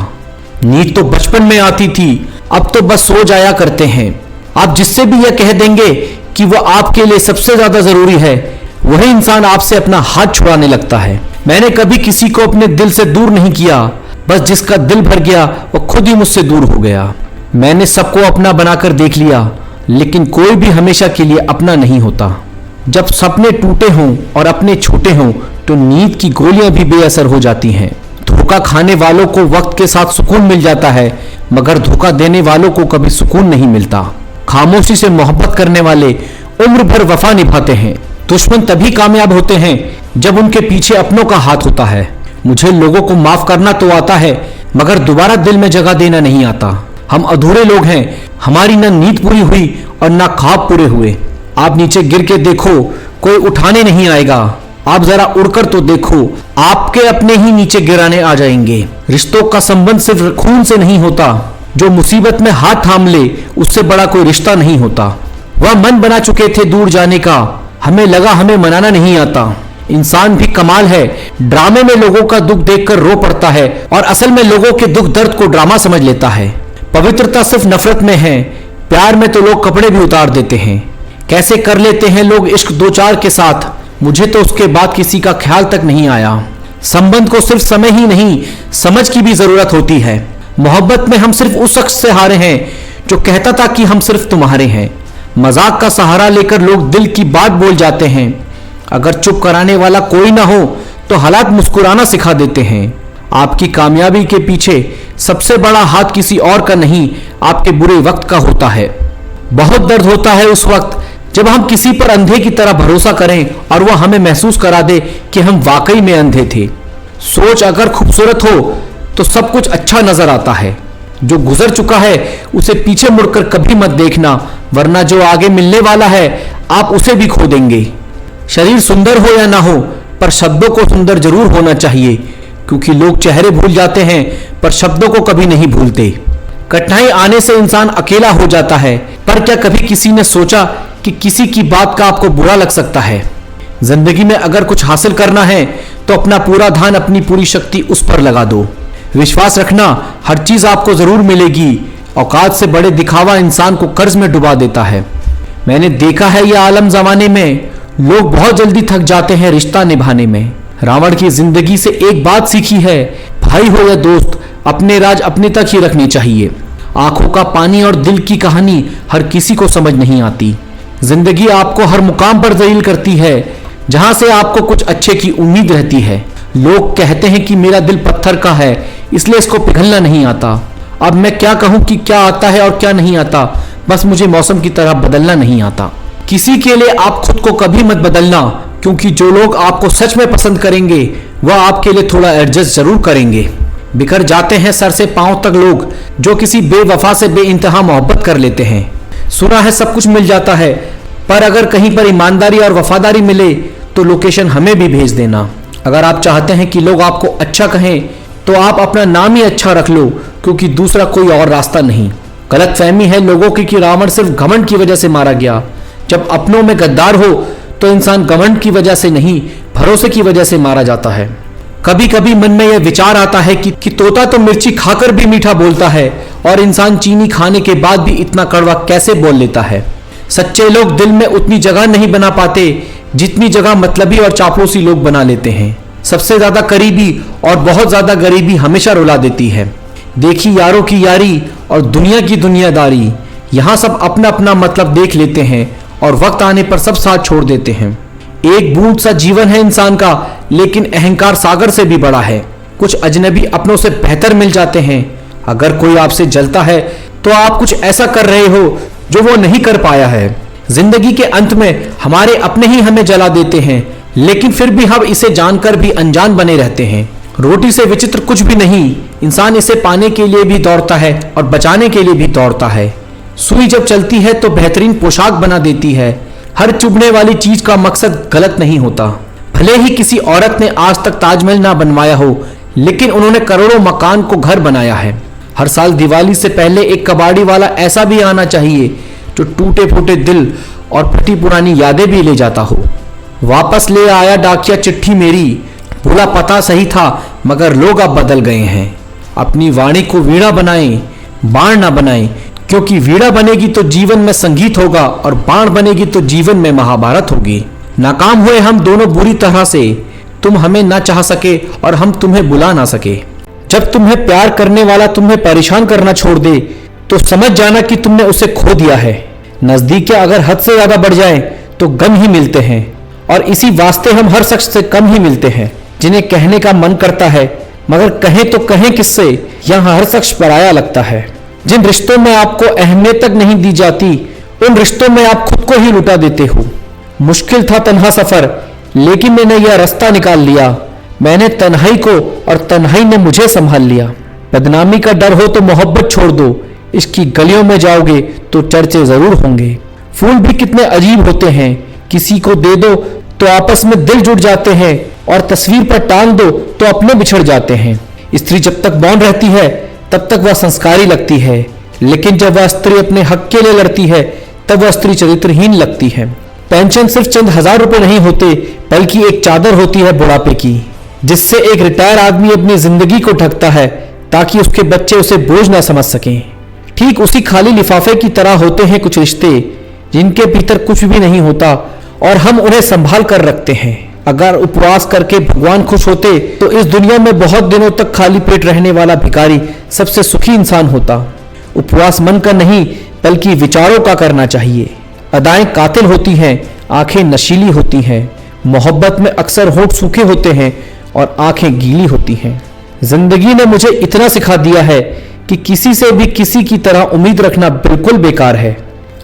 नींद तो बचपन में आती थी, अब तो बस सो जाया करते हैं। आप जिससे भी यह कह देंगे कि वह आपके लिए सबसे ज्यादा जरूरी है, वही इंसान आपसे अपना हाथ छुड़ाने लगता है। मैंने कभी किसी को अपने दिल से दूर नहीं किया, बस जिसका दिल भर गया वो खुद ही मुझसे दूर हो गया। मैंने सबको अपना बनाकर देख लिया, लेकिन कोई भी हमेशा के लिए अपना नहीं होता। जब सपने टूटे हों और अपने छोटे हों तो नींद की गोलियां भी बेअसर हो जाती हैं। धोखा खाने वालों को वक्त के साथ सुकून मिल जाता है, मगर धोखा देने वालों को कभी सुकून नहीं मिलता। खामोशी से मोहब्बत करने वाले उम्र भर वफा निभाते हैं। दुश्मन तभी कामयाब होते हैं जब उनके पीछे अपनों का हाथ होता है। मुझे लोगों को माफ करना तो आता है, मगर दोबारा दिल में जगह देना नहीं आता। हम अधूरे लोग हैं, हमारी ना नींद पूरी हुई और ना ख्वाब पूरे हुए। आप नीचे गिर के देखो, कोई उठाने नहीं आएगा। आप जरा उड़कर तो देखो, आपके अपने ही नीचे गिराने आ जाएंगे। रिश्तों का संबंध सिर्फ खून से नहीं होता। जो मुसीबत में हाथ थाम ले उससे बड़ा कोई रिश्ता नहीं होता। वह मन बना चुके थे दूर जाने का, हमें लगा हमें मनाना नहीं आता। इंसान भी कमाल है, ड्रामे में लोगों का दुख देखकर रो पड़ता है और असल में लोगों के दुख दर्द को ड्रामा समझ लेता है। पवित्रता सिर्फ नफरत में है, प्यार में तो लोग कपड़े भी उतार देते हैं। कैसे कर लेते हैं लोग इश्क दो चार के साथ, मुझे तो उसके बाद किसी का ख्याल तक नहीं आया। संबंध को सिर्फ समय ही नहीं, समझ की भी जरूरत होती है। मोहब्बत में हम सिर्फ उस शख्स से हारे हैं जो कहता था कि हम सिर्फ तुम्हारे हैं। मजाक का सहारा लेकर लोग दिल की बात बोल जाते हैं। अगर चुप कराने वाला कोई ना हो तो हालात मुस्कुराना सिखा देते हैं। आपकी कामयाबी के पीछे सबसे बड़ा हाथ किसी और का नहीं, आपके बुरे वक्त का होता है। बहुत दर्द होता है उस वक्त जब हम किसी पर अंधे की तरह भरोसा करें और वह हमें महसूस करा दे कि हम वाकई में अंधे थे। सोच अगर खूबसूरत हो तो सब कुछ अच्छा नजर आता है। जो गुजर चुका है उसे पीछे मुड़कर कभी मत देखना, वरना जो आगे मिलने वाला है आप उसे भी खो देंगे। शरीर सुंदर हो या ना हो, पर शब्दों को सुंदर जरूर होना चाहिए, क्योंकि लोग चेहरे भूल जाते हैं पर शब्दों को कभी नहीं भूलते। कठिनाई आने से इंसान अकेला हो जाता है, पर क्या कभी किसी ने सोचा कि किसी की बात का आपको बुरा लग सकता है। जिंदगी में अगर कुछ हासिल करना है तो अपना पूरा ध्यान, अपनी पूरी शक्ति उस पर लगा दो। विश्वास रखना, हर चीज आपको जरूर मिलेगी। औकात से बड़े दिखावा इंसान को कर्ज में डुबा देता है। मैंने देखा है यह आलम जमाने में लोग बहुत जल्दी थक जाते हैं रिश्ता निभाने में। रावण की जिंदगी से एक बात सीखी है, भाई हो या दोस्त, अपने राज अपने तक ही रखने चाहिए। आंखों का पानी और दिल की कहानी हर किसी को समझ नहीं आती। जिंदगी आपको हर मुकाम पर जलील करती है जहां से आपको कुछ अच्छे की उम्मीद रहती है। लोग कहते हैं कि मेरा दिल पत्थर का है, इसलिए इसको पिघलना नहीं आता। अब मैं क्या कहूं कि क्या आता है और क्या नहीं आता, बस मुझे मौसम की तरह बदलना नहीं आता। किसी के लिए आप खुद को कभी मत बदलना, क्योंकि जो लोग आपको सच में पसंद करेंगे वह आपके लिए थोड़ा एडजस्ट जरूर करेंगे। बिखर जाते हैं सर से पांव तक लोग जो किसी बेवफा से बेइंतहा मोहब्बत कर लेते हैं। सुना है सब कुछ मिल जाता है, पर अगर कहीं पर ईमानदारी और वफादारी मिले तो लोकेशन हमें भी भेज देना। अगर आप चाहते हैं कि लोग आपको अच्छा कहें तो आप अपना नाम ही अच्छा रख लो, क्योंकि दूसरा कोई और रास्ता नहीं। गलतफहमी है लोगों की कि रावण सिर्फ घमंड की वजह से मारा गया। जब अपनों में गद्दार हो तो इंसान घमंड की वजह से नहीं, भरोसे की वजह से मारा जाता है। कभी कभी मन में यह विचार आता है कि तोता तो मिर्ची खाकर भी मीठा बोलता है और इंसान चीनी खाने के बाद भी इतना कड़वा कैसे बोल लेता है। सच्चे लोग दिल में उतनी जगह नहीं बना पाते जितनी जगह मतलबी और चापलूसी लोग बना लेते हैं। सबसे ज्यादा करीबी और बहुत ज्यादा गरीबी हमेशा रुला देती है। देखी यारों की यारी और दुनिया की दुनियादारी, यहाँ सब अपना अपना मतलब देख लेते हैं और वक्त आने पर सब साथ छोड़ देते हैं। एक बूंद सा जीवन है इंसान का, लेकिन अहंकार सागर से भी बड़ा है। कुछ अजनबी अपनों से बेहतर मिल जाते हैं। अगर कोई आपसे जलता है तो आप कुछ ऐसा कर रहे हो जो वो नहीं कर पाया है। जिंदगी के अंत में हमारे अपने ही हमें जला देते हैं, लेकिन फिर भी हम इसे जानकर भी अनजान बने रहते हैं। रोटी से विचित्र कुछ भी नहीं, इंसान इसे पाने के लिए भी दौड़ता है और बचाने के लिए भी दौड़ता है। सुई जब चलती है तो बेहतरीन पोशाक बना देती है। हर चुभने वाली चीज का मकसद गलत नहीं होता। भले ही किसी औरत ने आज तक ताजमहल ना बनवाया हो, लेकिन उन्होंने करोड़ों मकान को घर बनाया है। हर साल दिवाली से पहले एक कबाड़ी वाला ऐसा भी आना चाहिए जो टूटे फूटे दिल और फटी पुरानी यादें भी ले जाता हो। वापस ले आया डाकिया चिट्ठी मेरी, बोला पता सही था मगर लोग अब बदल गए हैं। अपनी वाणी को वीणा बनाएं, बाण ना बनाएं, क्योंकि वीणा बनेगी तो जीवन में संगीत होगा और बाण बनेगी तो जीवन में महाभारत होगी। नाकाम हुए हम दोनों बुरी तरह से, तुम हमें ना चाह सके और हम तुम्हें बुला ना सके। जब तुम्हें प्यार करने वाला तुम्हें परेशान करना छोड़ दे तो समझ जाना कि तुमने उसे खो दिया है। नजदीकियां अगर हद से ज्यादा बढ़ जाएं तो गम ही मिलते हैं, और इसी वास्ते हम हर शख्स से कम ही मिलते हैं जिन्हें कहने का मन करता है, मगर कहें तो कहें किससे, यहाँ हर शख्स पराया लगता है। जिन रिश्तों में आपको अहमियत तक नहीं दी जाती उन रिश्तों में आप खुद को ही लुटा देते हो। मुश्किल था तन्हा सफर, लेकिन मैंने यह रास्ता निकाल लिया। मैंने तन्हाई को और तन्हाई ने मुझे संभाल लिया। बदनामी का डर हो तो मोहब्बत छोड़ दो, इसकी गलियों में जाओगे तो चर्चे जरूर होंगे। फूल भी कितने अजीब होते हैं, किसी को दे दो तो आपस में दिल जुड़ जाते हैं और तस्वीर पर टांग दो तो अपने बिछड़ जाते हैं। स्त्री जब तक मौन रहती है तब तक वह संस्कारी लगती है, लेकिन जब वह स्त्री अपने हक के लिए लड़ती है तब वह स्त्री चरित्रहीन लगती है। पेंशन सिर्फ चंद हजार रुपए नहीं होते, बल्कि एक चादर होती है बुढ़ापे की, जिससे एक रिटायर आदमी अपनी जिंदगी को ढकता है ताकि उसके बच्चे उसे बोझ ना समझ सकें। ठीक उसी खाली लिफाफे की तरह होते हैं कुछ रिश्ते जिनके भीतर कुछ भी नहीं होता और हम उन्हें संभाल कर रखते हैं। अगर उपवास करके भगवान खुश होते तो इस दुनिया में बहुत दिनों तक खाली पेट रहने वाला भिखारी सबसे सुखी इंसान होता। उपवास मन का नहीं बल्कि विचारों का करना चाहिए। अदाएं कातिल होती हैं, आंखें नशीली होती हैं। मोहब्बत में अक्सर होंठ सूखे होते हैं और आंखें गीली होती हैं। जिंदगी ने मुझे इतना सिखा दिया है कि किसी से भी किसी की तरह उम्मीद रखना बिल्कुल बेकार है।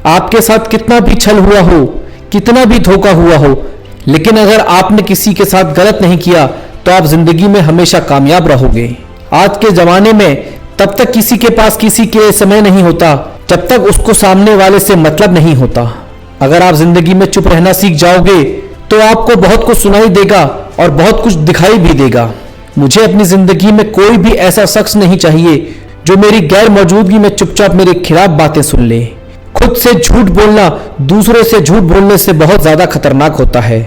आपके साथ कितना भी छल हुआ हो, कितना भी धोखा हुआ हो, लेकिन अगर आपने किसी के साथ गलत नहीं किया तो आप जिंदगी में हमेशा कामयाब रहोगे। आज के जमाने में तब तक किसी के पास किसी के लिए समय नहीं होता जब तक उसको सामने वाले से मतलब नहीं होता। अगर आप जिंदगी में चुप रहना सीख जाओगे तो आपको बहुत कुछ सुनाई देगा और बहुत कुछ दिखाई भी देगा। मुझे अपनी जिंदगी में कोई भी ऐसा शख्स नहीं चाहिए जो मेरी गैर मौजूदगी में चुपचाप मेरे खिलाफ बातें सुन ले। खुद से झूठ बोलना दूसरों से झूठ बोलने से बहुत ज्यादा खतरनाक होता है।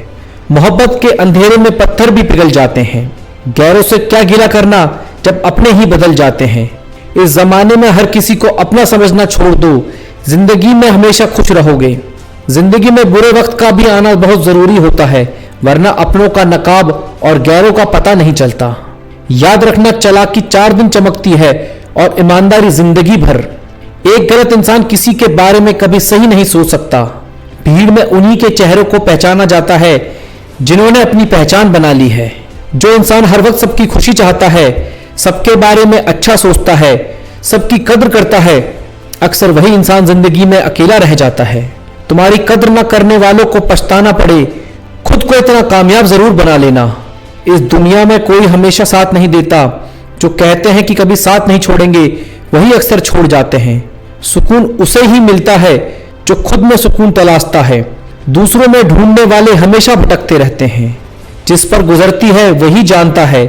मोहब्बत के अंधेरे में पत्थर भी पिघल जाते हैं। गैरों से क्या गिला करना जब अपने ही बदल जाते हैं। इस जमाने में हर किसी को अपना समझना छोड़ दो, जिंदगी में हमेशा खुश रहोगे। जिंदगी में बुरे वक्त का भी आना बहुत जरूरी होता है, वरना अपनों का नकाब और गैरों का पता नहीं चलता। याद रखना, चालाकी 4 दिन चमकती है और ईमानदारी जिंदगी भर। एक गलत इंसान किसी के बारे में कभी सही नहीं सोच सकता। भीड़ में उन्हीं के चेहरों को पहचाना जाता है जिन्होंने अपनी पहचान बना ली है। जो इंसान हर वक्त सबकी खुशी चाहता है, सबके बारे में अच्छा सोचता है, सबकी कद्र करता है, अक्सर वही इंसान जिंदगी में अकेला रह जाता है। तुम्हारी कद्र न करने वालों को पछताना पड़े, खुद को इतना कामयाब जरूर बना लेना। इस दुनिया में कोई हमेशा साथ नहीं देता। जो कहते हैं कि कभी साथ नहीं छोड़ेंगे, वही अक्सर छोड़ जाते हैं। सुकून उसे ही मिलता है जो खुद में सुकून तलाशता है। दूसरों में ढूंढने वाले हमेशा भटकते रहते हैं। जिस पर गुजरती है वही जानता है।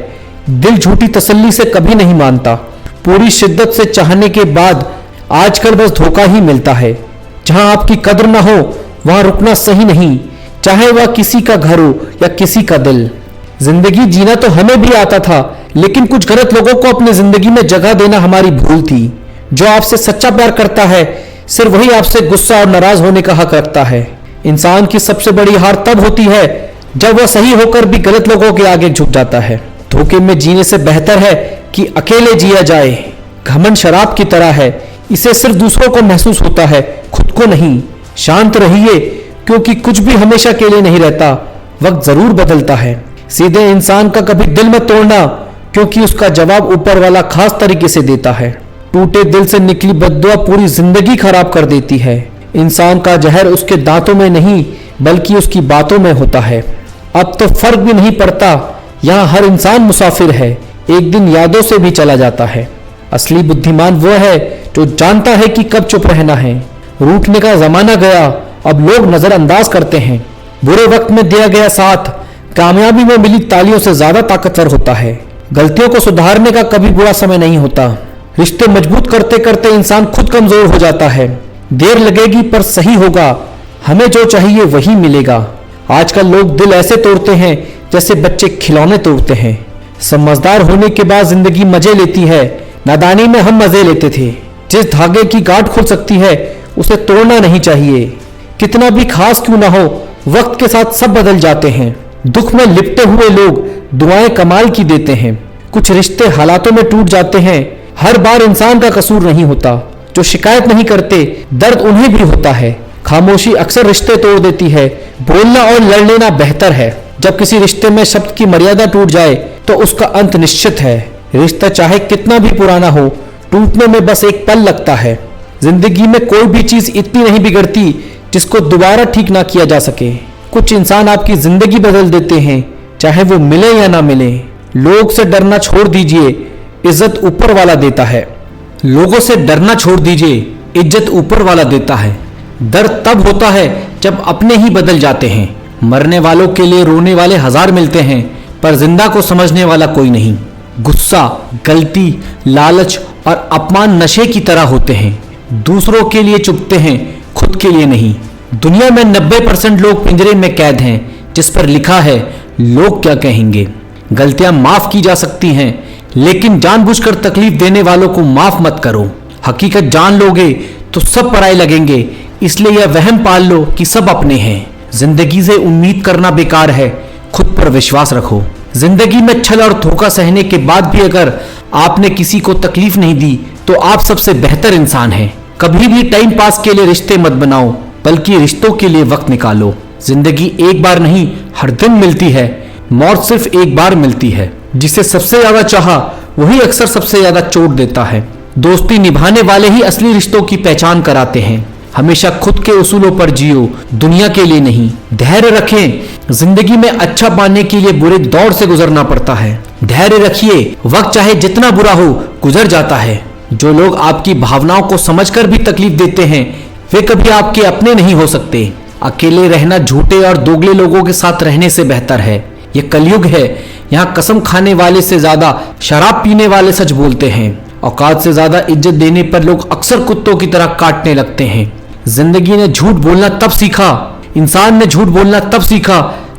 दिल झूठी तसल्ली से कभी नहीं मानता। पूरी शिद्दत से चाहने के बाद आजकल बस धोखा ही मिलता है। जहां आपकी कद्र ना हो वहां रुकना सही नहीं, चाहे वह किसी का घर हो या किसी का दिल। जिंदगी जीना तो हमें भी आता था, लेकिन कुछ गलत लोगों को अपनी जिंदगी में जगह देना हमारी भूल थी। जो आपसे सच्चा प्यार करता है, सिर्फ वही आपसे गुस्सा और नाराज होने का हक रखता है। इंसान की सबसे बड़ी हार तब होती है जब वह सही होकर भी गलत लोगों के आगे झुक जाता है। धोखे में जीने से बेहतर है कि अकेले जिया जाए। घमंड शराब की तरह है, इसे सिर्फ दूसरों को महसूस होता है, खुद को नहीं। शांत रहिए, क्योंकि कुछ भी हमेशा के लिए नहीं रहता, वक्त जरूर बदलता है। सीधे इंसान का कभी दिल मत तोड़ना, क्योंकि उसका जवाब ऊपर वाला खास तरीके से देता है। टूटे दिल से निकली बद्दुआ पूरी जिंदगी खराब कर देती है। इंसान का जहर उसके दांतों में नहीं बल्कि उसकी बातों में होता है। अब तो फर्क भी नहीं पड़ता, यहाँ हर इंसान मुसाफिर है, एक दिन यादों से भी चला जाता है। असली बुद्धिमान वो है जो जानता है कि कब चुप रहना है। रूठने का जमाना गया, अब लोग नजरअंदाज करते हैं। बुरे वक्त में दिया गया साथ कामयाबी में मिली तालियों से ज्यादा ताकतवर होता है। गलतियों को सुधारने का कभी बुरा समय नहीं होता। रिश्ते मजबूत करते करते इंसान खुद कमजोर हो जाता है। देर लगेगी पर सही होगा। हमें जो चाहिए वही मिलेगा। आजकल लोग दिल ऐसे तोड़ते हैं जैसे बच्चे खिलौने तोड़ते हैं। समझदार होने के बाद जिंदगी मजे लेती है, नादानी में हम मजे लेते थे। जिस धागे की गांठ खुल सकती है उसे तोड़ना नहीं चाहिए। कितना भी खास क्यों ना हो, वक्त के साथ सब बदल जाते हैं। दुख में लिपटे हुए लोग दुआएं कमाल की देते हैं। कुछ रिश्ते हालातों में टूट जाते हैं। हर बार इंसान का कसूर नहीं होता। जो शिकायत नहीं करते दर्द उन्हें भी होता है। खामोशी अक्सर रिश्ते तोड़ देती है। बोलना और लड़ लेना बेहतर है। जब किसी रिश्ते में शब्द की मर्यादा टूट जाए तो उसका अंत निश्चित है। रिश्ता चाहे कितना भी पुराना हो, टूटने में बस एक पल लगता है। जिंदगी में कोई भी चीज इतनी नहीं बिगड़ती जिसको दोबारा ठीक ना किया जा सके। कुछ इंसान आपकी जिंदगी बदल देते हैं, चाहे वो मिले या ना मिले। लोग से डरना छोड़ दीजिए, इज्जत ऊपर वाला देता है। लोगों से डरना छोड़ दीजिए, इज्जत ऊपर वाला देता है। दर्द तब होता है जब अपने ही बदल जाते हैं। मरने वालों के लिए रोने वाले हजार मिलते हैं, पर जिंदा को समझने वाला कोई नहीं। गुस्सा, गलती, लालच और अपमान नशे की तरह होते हैं। दूसरों के लिए चुपते हैं, खुद के लिए नहीं। दुनिया में 90% लोग पिंजरे में कैद हैं, जिस पर लिखा है लोग क्या कहेंगे। गलतियां माफ की जा सकती हैं, लेकिन जानबूझकर तकलीफ देने वालों को माफ मत करो। हकीकत जान लोगे तो सब पराये लगेंगे, इसलिए यह वहम पाल लो कि सब अपने हैं। जिंदगी से उम्मीद करना बेकार है, खुद पर विश्वास रखो। जिंदगी में छल और धोखा सहने के बाद भी अगर आपने किसी को तकलीफ नहीं दी तो आप सबसे बेहतर इंसान हैं। कभी भी टाइम पास के लिए रिश्ते मत बनाओ, बल्कि रिश्तों के लिए वक्त निकालो। जिंदगी एक बार नहीं हर दिन मिलती है, मौत सिर्फ एक बार मिलती है। जिसे सबसे ज्यादा चाहा वही अक्सर सबसे ज्यादा चोट देता है। दोस्ती निभाने वाले ही असली रिश्तों की पहचान कराते हैं। हमेशा खुद के उसूलों पर जियो, दुनिया के लिए नहीं। धैर्य रखें, जिंदगी में अच्छा पाने के लिए बुरे दौर से गुजरना पड़ता है। धैर्य रखिए, वक्त चाहे जितना बुरा हो गुजर जाता है। जो लोग आपकी भावनाओं को समझकर भी तकलीफ देते हैं वे कभी आपके अपने नहीं हो सकते। अकेले रहना झूठे और दोगले लोगों के साथ रहने से बेहतर है। यह कलयुग है, यहाँ कसम खाने वाले से ज्यादा शराब पीने वाले सच बोलते हैं। औकात से ज्यादा इज्जत देने पर लोग अक्सर कुत्तों की तरह काटने लगते हैं। जिंदगी ने झूठ बोलना तब सीखा, इंसान ने झूठ बोलना तब सीखा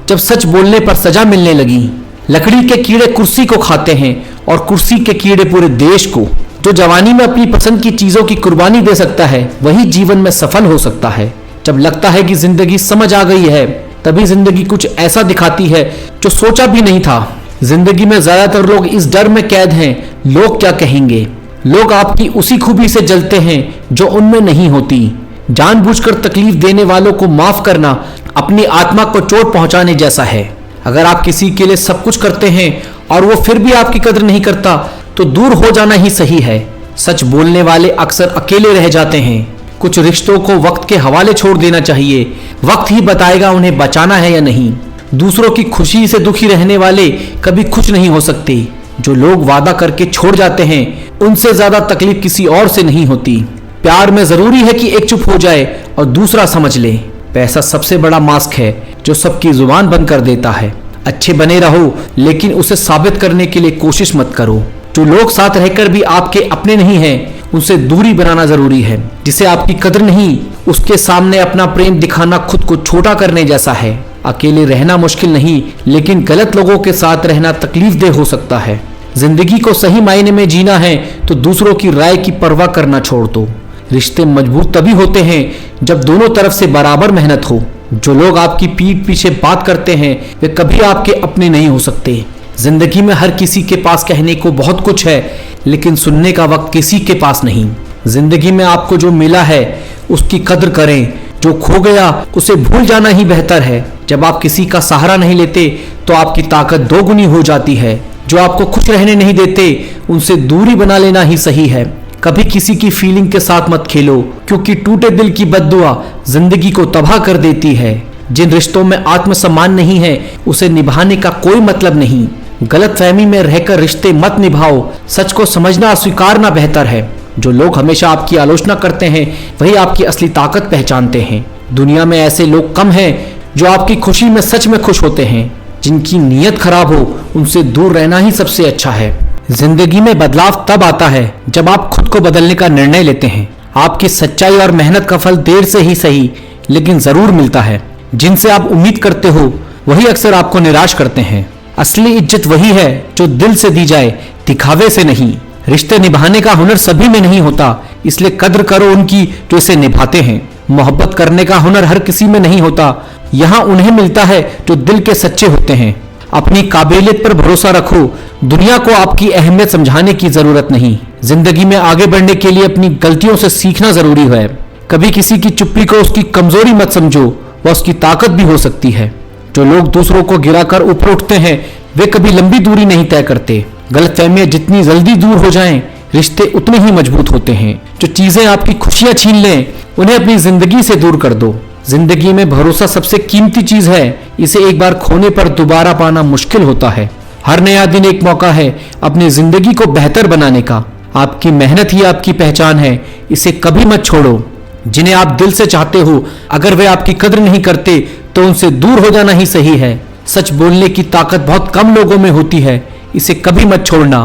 जब सच बोलने पर सजा मिलने लगी। लकड़ी के कीड़े कुर्सी को खाते हैं और कुर्सी के कीड़े पूरे देश को। जो जवानी में अपनी पसंद की चीजों की कुर्बानी दे सकता है वही जीवन में सफल हो सकता है। जब लगता है कि जिंदगी समझ आ गई है, तभी जिंदगी कुछ ऐसा दिखाती है जो सोचा भी नहीं था। जिंदगी में ज्यादातर लोग इस डर में कैद हैं, लोग क्या कहेंगे। लोग आपकी उसी खूबी से जलते हैं जो उनमें नहीं होती। जानबूझकर तकलीफ देने वालों को माफ करना अपनी आत्मा को चोट पहुंचाने जैसा है। अगर आप किसी के लिए सब कुछ करते हैं और वो फिर भी आपकी कदर नहीं करता तो दूर हो जाना ही सही है। सच बोलने वाले अक्सर अकेले रह जाते हैं। कुछ रिश्तों को वक्त के हवाले छोड़ देना चाहिए। वक्त ही बताएगा उन्हें बचाना है या नहीं। दूसरों की खुशी से दुखी रहने वाले कभी खुश नहीं हो सकते। जो लोग वादा करके छोड़ जाते हैं उनसे ज्यादा तकलीफ किसी और से नहीं होती। प्यार में जरूरी है कि एक चुप हो जाए और दूसरा समझ ले। पैसा सबसे बड़ा मास्क है जो सबकी जुबान बंद कर देता है। अच्छे बने रहो, लेकिन उसे साबित करने के लिए कोशिश मत करो। जो लोग साथ रहकर भी आपके अपने नहीं हैं, उनसे दूरी बनाना जरूरी है। जिसे आपकी कदर नहीं, उसके सामने अपना प्रेम दिखाना खुद को छोटा करने जैसा है। अकेले रहना मुश्किल नहीं, लेकिन गलत लोगों के साथ रहना तकलीफदेह हो सकता है। जिंदगी को सही मायने में जीना है तो दूसरों की राय की परवाह करना छोड़ दो। रिश्ते मजबूत तभी होते हैं जब दोनों तरफ से बराबर मेहनत हो। जो लोग आपकी पीठ पीछे बात करते हैं वे कभी आपके अपने नहीं हो सकते। जिंदगी में हर किसी के पास कहने को बहुत कुछ है, लेकिन सुनने का वक्त किसी के पास नहीं। जिंदगी में आपको जो मिला है उसकी कद्र करें। जो खो गया उसे भूल जाना ही बेहतर है। जब आप किसी का सहारा नहीं लेते तो आपकी ताकत दोगुनी हो जाती है। जो आपको खुश रहने नहीं देते उनसे दूरी बना लेना ही सही है। कभी किसी की फीलिंग के साथ मत खेलो, क्योंकि टूटे दिल की बद्दुआ जिंदगी को तबाह कर देती है। जिन रिश्तों में आत्मसम्मान नहीं है उसे निभाने का कोई मतलब नहीं। गलतफहमी में रहकर रिश्ते मत निभाओ। सच को समझना स्वीकारना बेहतर है। जो लोग हमेशा आपकी आलोचना करते हैं वही आपकी असली ताकत पहचानते हैं। दुनिया में ऐसे लोग कम हैं जो आपकी खुशी में सच में खुश होते हैं। जिनकी नीयत खराब हो उनसे दूर रहना ही सबसे अच्छा है। जिंदगी में बदलाव तब आता है जब आप खुद को बदलने का निर्णय लेते हैं। आपकी सच्चाई और मेहनत का फल देर से ही सही, लेकिन जरूर मिलता है। जिनसे आप उम्मीद करते हो वही अक्सर आपको निराश करते हैं। असली इज्जत वही है जो दिल से दी जाए, दिखावे से नहीं। रिश्ते निभाने का हुनर सभी में नहीं होता, इसलिए कद्र करो उनकी जो इसे निभाते हैं। मोहब्बत करने का हुनर हर किसी में नहीं होता, यहाँ उन्हें मिलता है जो दिल के सच्चे होते हैं। अपनी काबिलियत पर भरोसा रखो, दुनिया को आपकी अहमियत समझाने की जरूरत नहीं। जिंदगी में आगे बढ़ने के लिए अपनी गलतियों से सीखना जरूरी है। कभी किसी की चुप्पी को उसकी कमजोरी मत समझो, वह उसकी ताकत भी हो सकती है। जो लोग दूसरों को गिराकर ऊपर उठते हैं वे कभी लंबी दूरी नहीं तय करते। गलतफहमियां जितनी जल्दी दूर हो जाएं, रिश्ते उतने ही मजबूत होते हैं। जो चीजें आपकी खुशियां छीन लें उन्हें अपनी जिंदगी से दूर कर दो। जिंदगी में भरोसा सबसे कीमती चीज है, इसे एक बार खोने पर दोबारा पाना मुश्किल होता है। हर नया दिन एक मौका है अपनी जिंदगी को बेहतर बनाने का। आपकी मेहनत ही आपकी पहचान है, इसे कभी मत छोड़ो। जिन्हें आप दिल से चाहते हो अगर वे आपकी कद्र नहीं करते तो उनसे दूर हो जाना ही सही है। सच बोलने की ताकत बहुत कम लोगों में होती है, इसे कभी मत छोड़ना।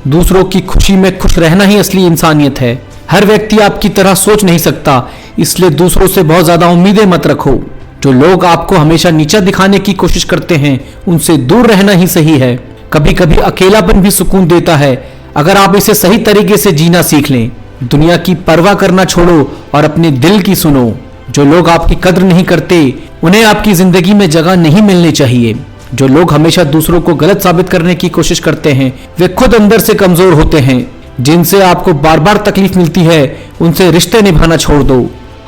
दूसरों की खुशी में खुश रहना ही असली इंसानियत है। हर व्यक्ति आपकी तरह सोच नहीं सकता, इसलिए दूसरों से बहुत ज्यादा उम्मीदें मत रखो। जो लोग आपको हमेशा नीचा दिखाने की कोशिश करते हैं उनसे दूर रहना ही सही है। कभी कभी अकेलापन भी सुकून देता है, अगर आप इसे सही तरीके से जीना सीख लें। दुनिया की परवाह करना छोड़ो और अपने दिल की सुनो। जो लोग आपकी कद्र नहीं करते उन्हें आपकी जिंदगी में जगह नहीं मिलनी चाहिए। जो लोग हमेशा दूसरों को गलत साबित करने की कोशिश करते हैं वे खुद अंदर से कमजोर होते हैं। जिनसे आपको बार बार तकलीफ मिलती है उनसे रिश्ते निभाना छोड़ दो।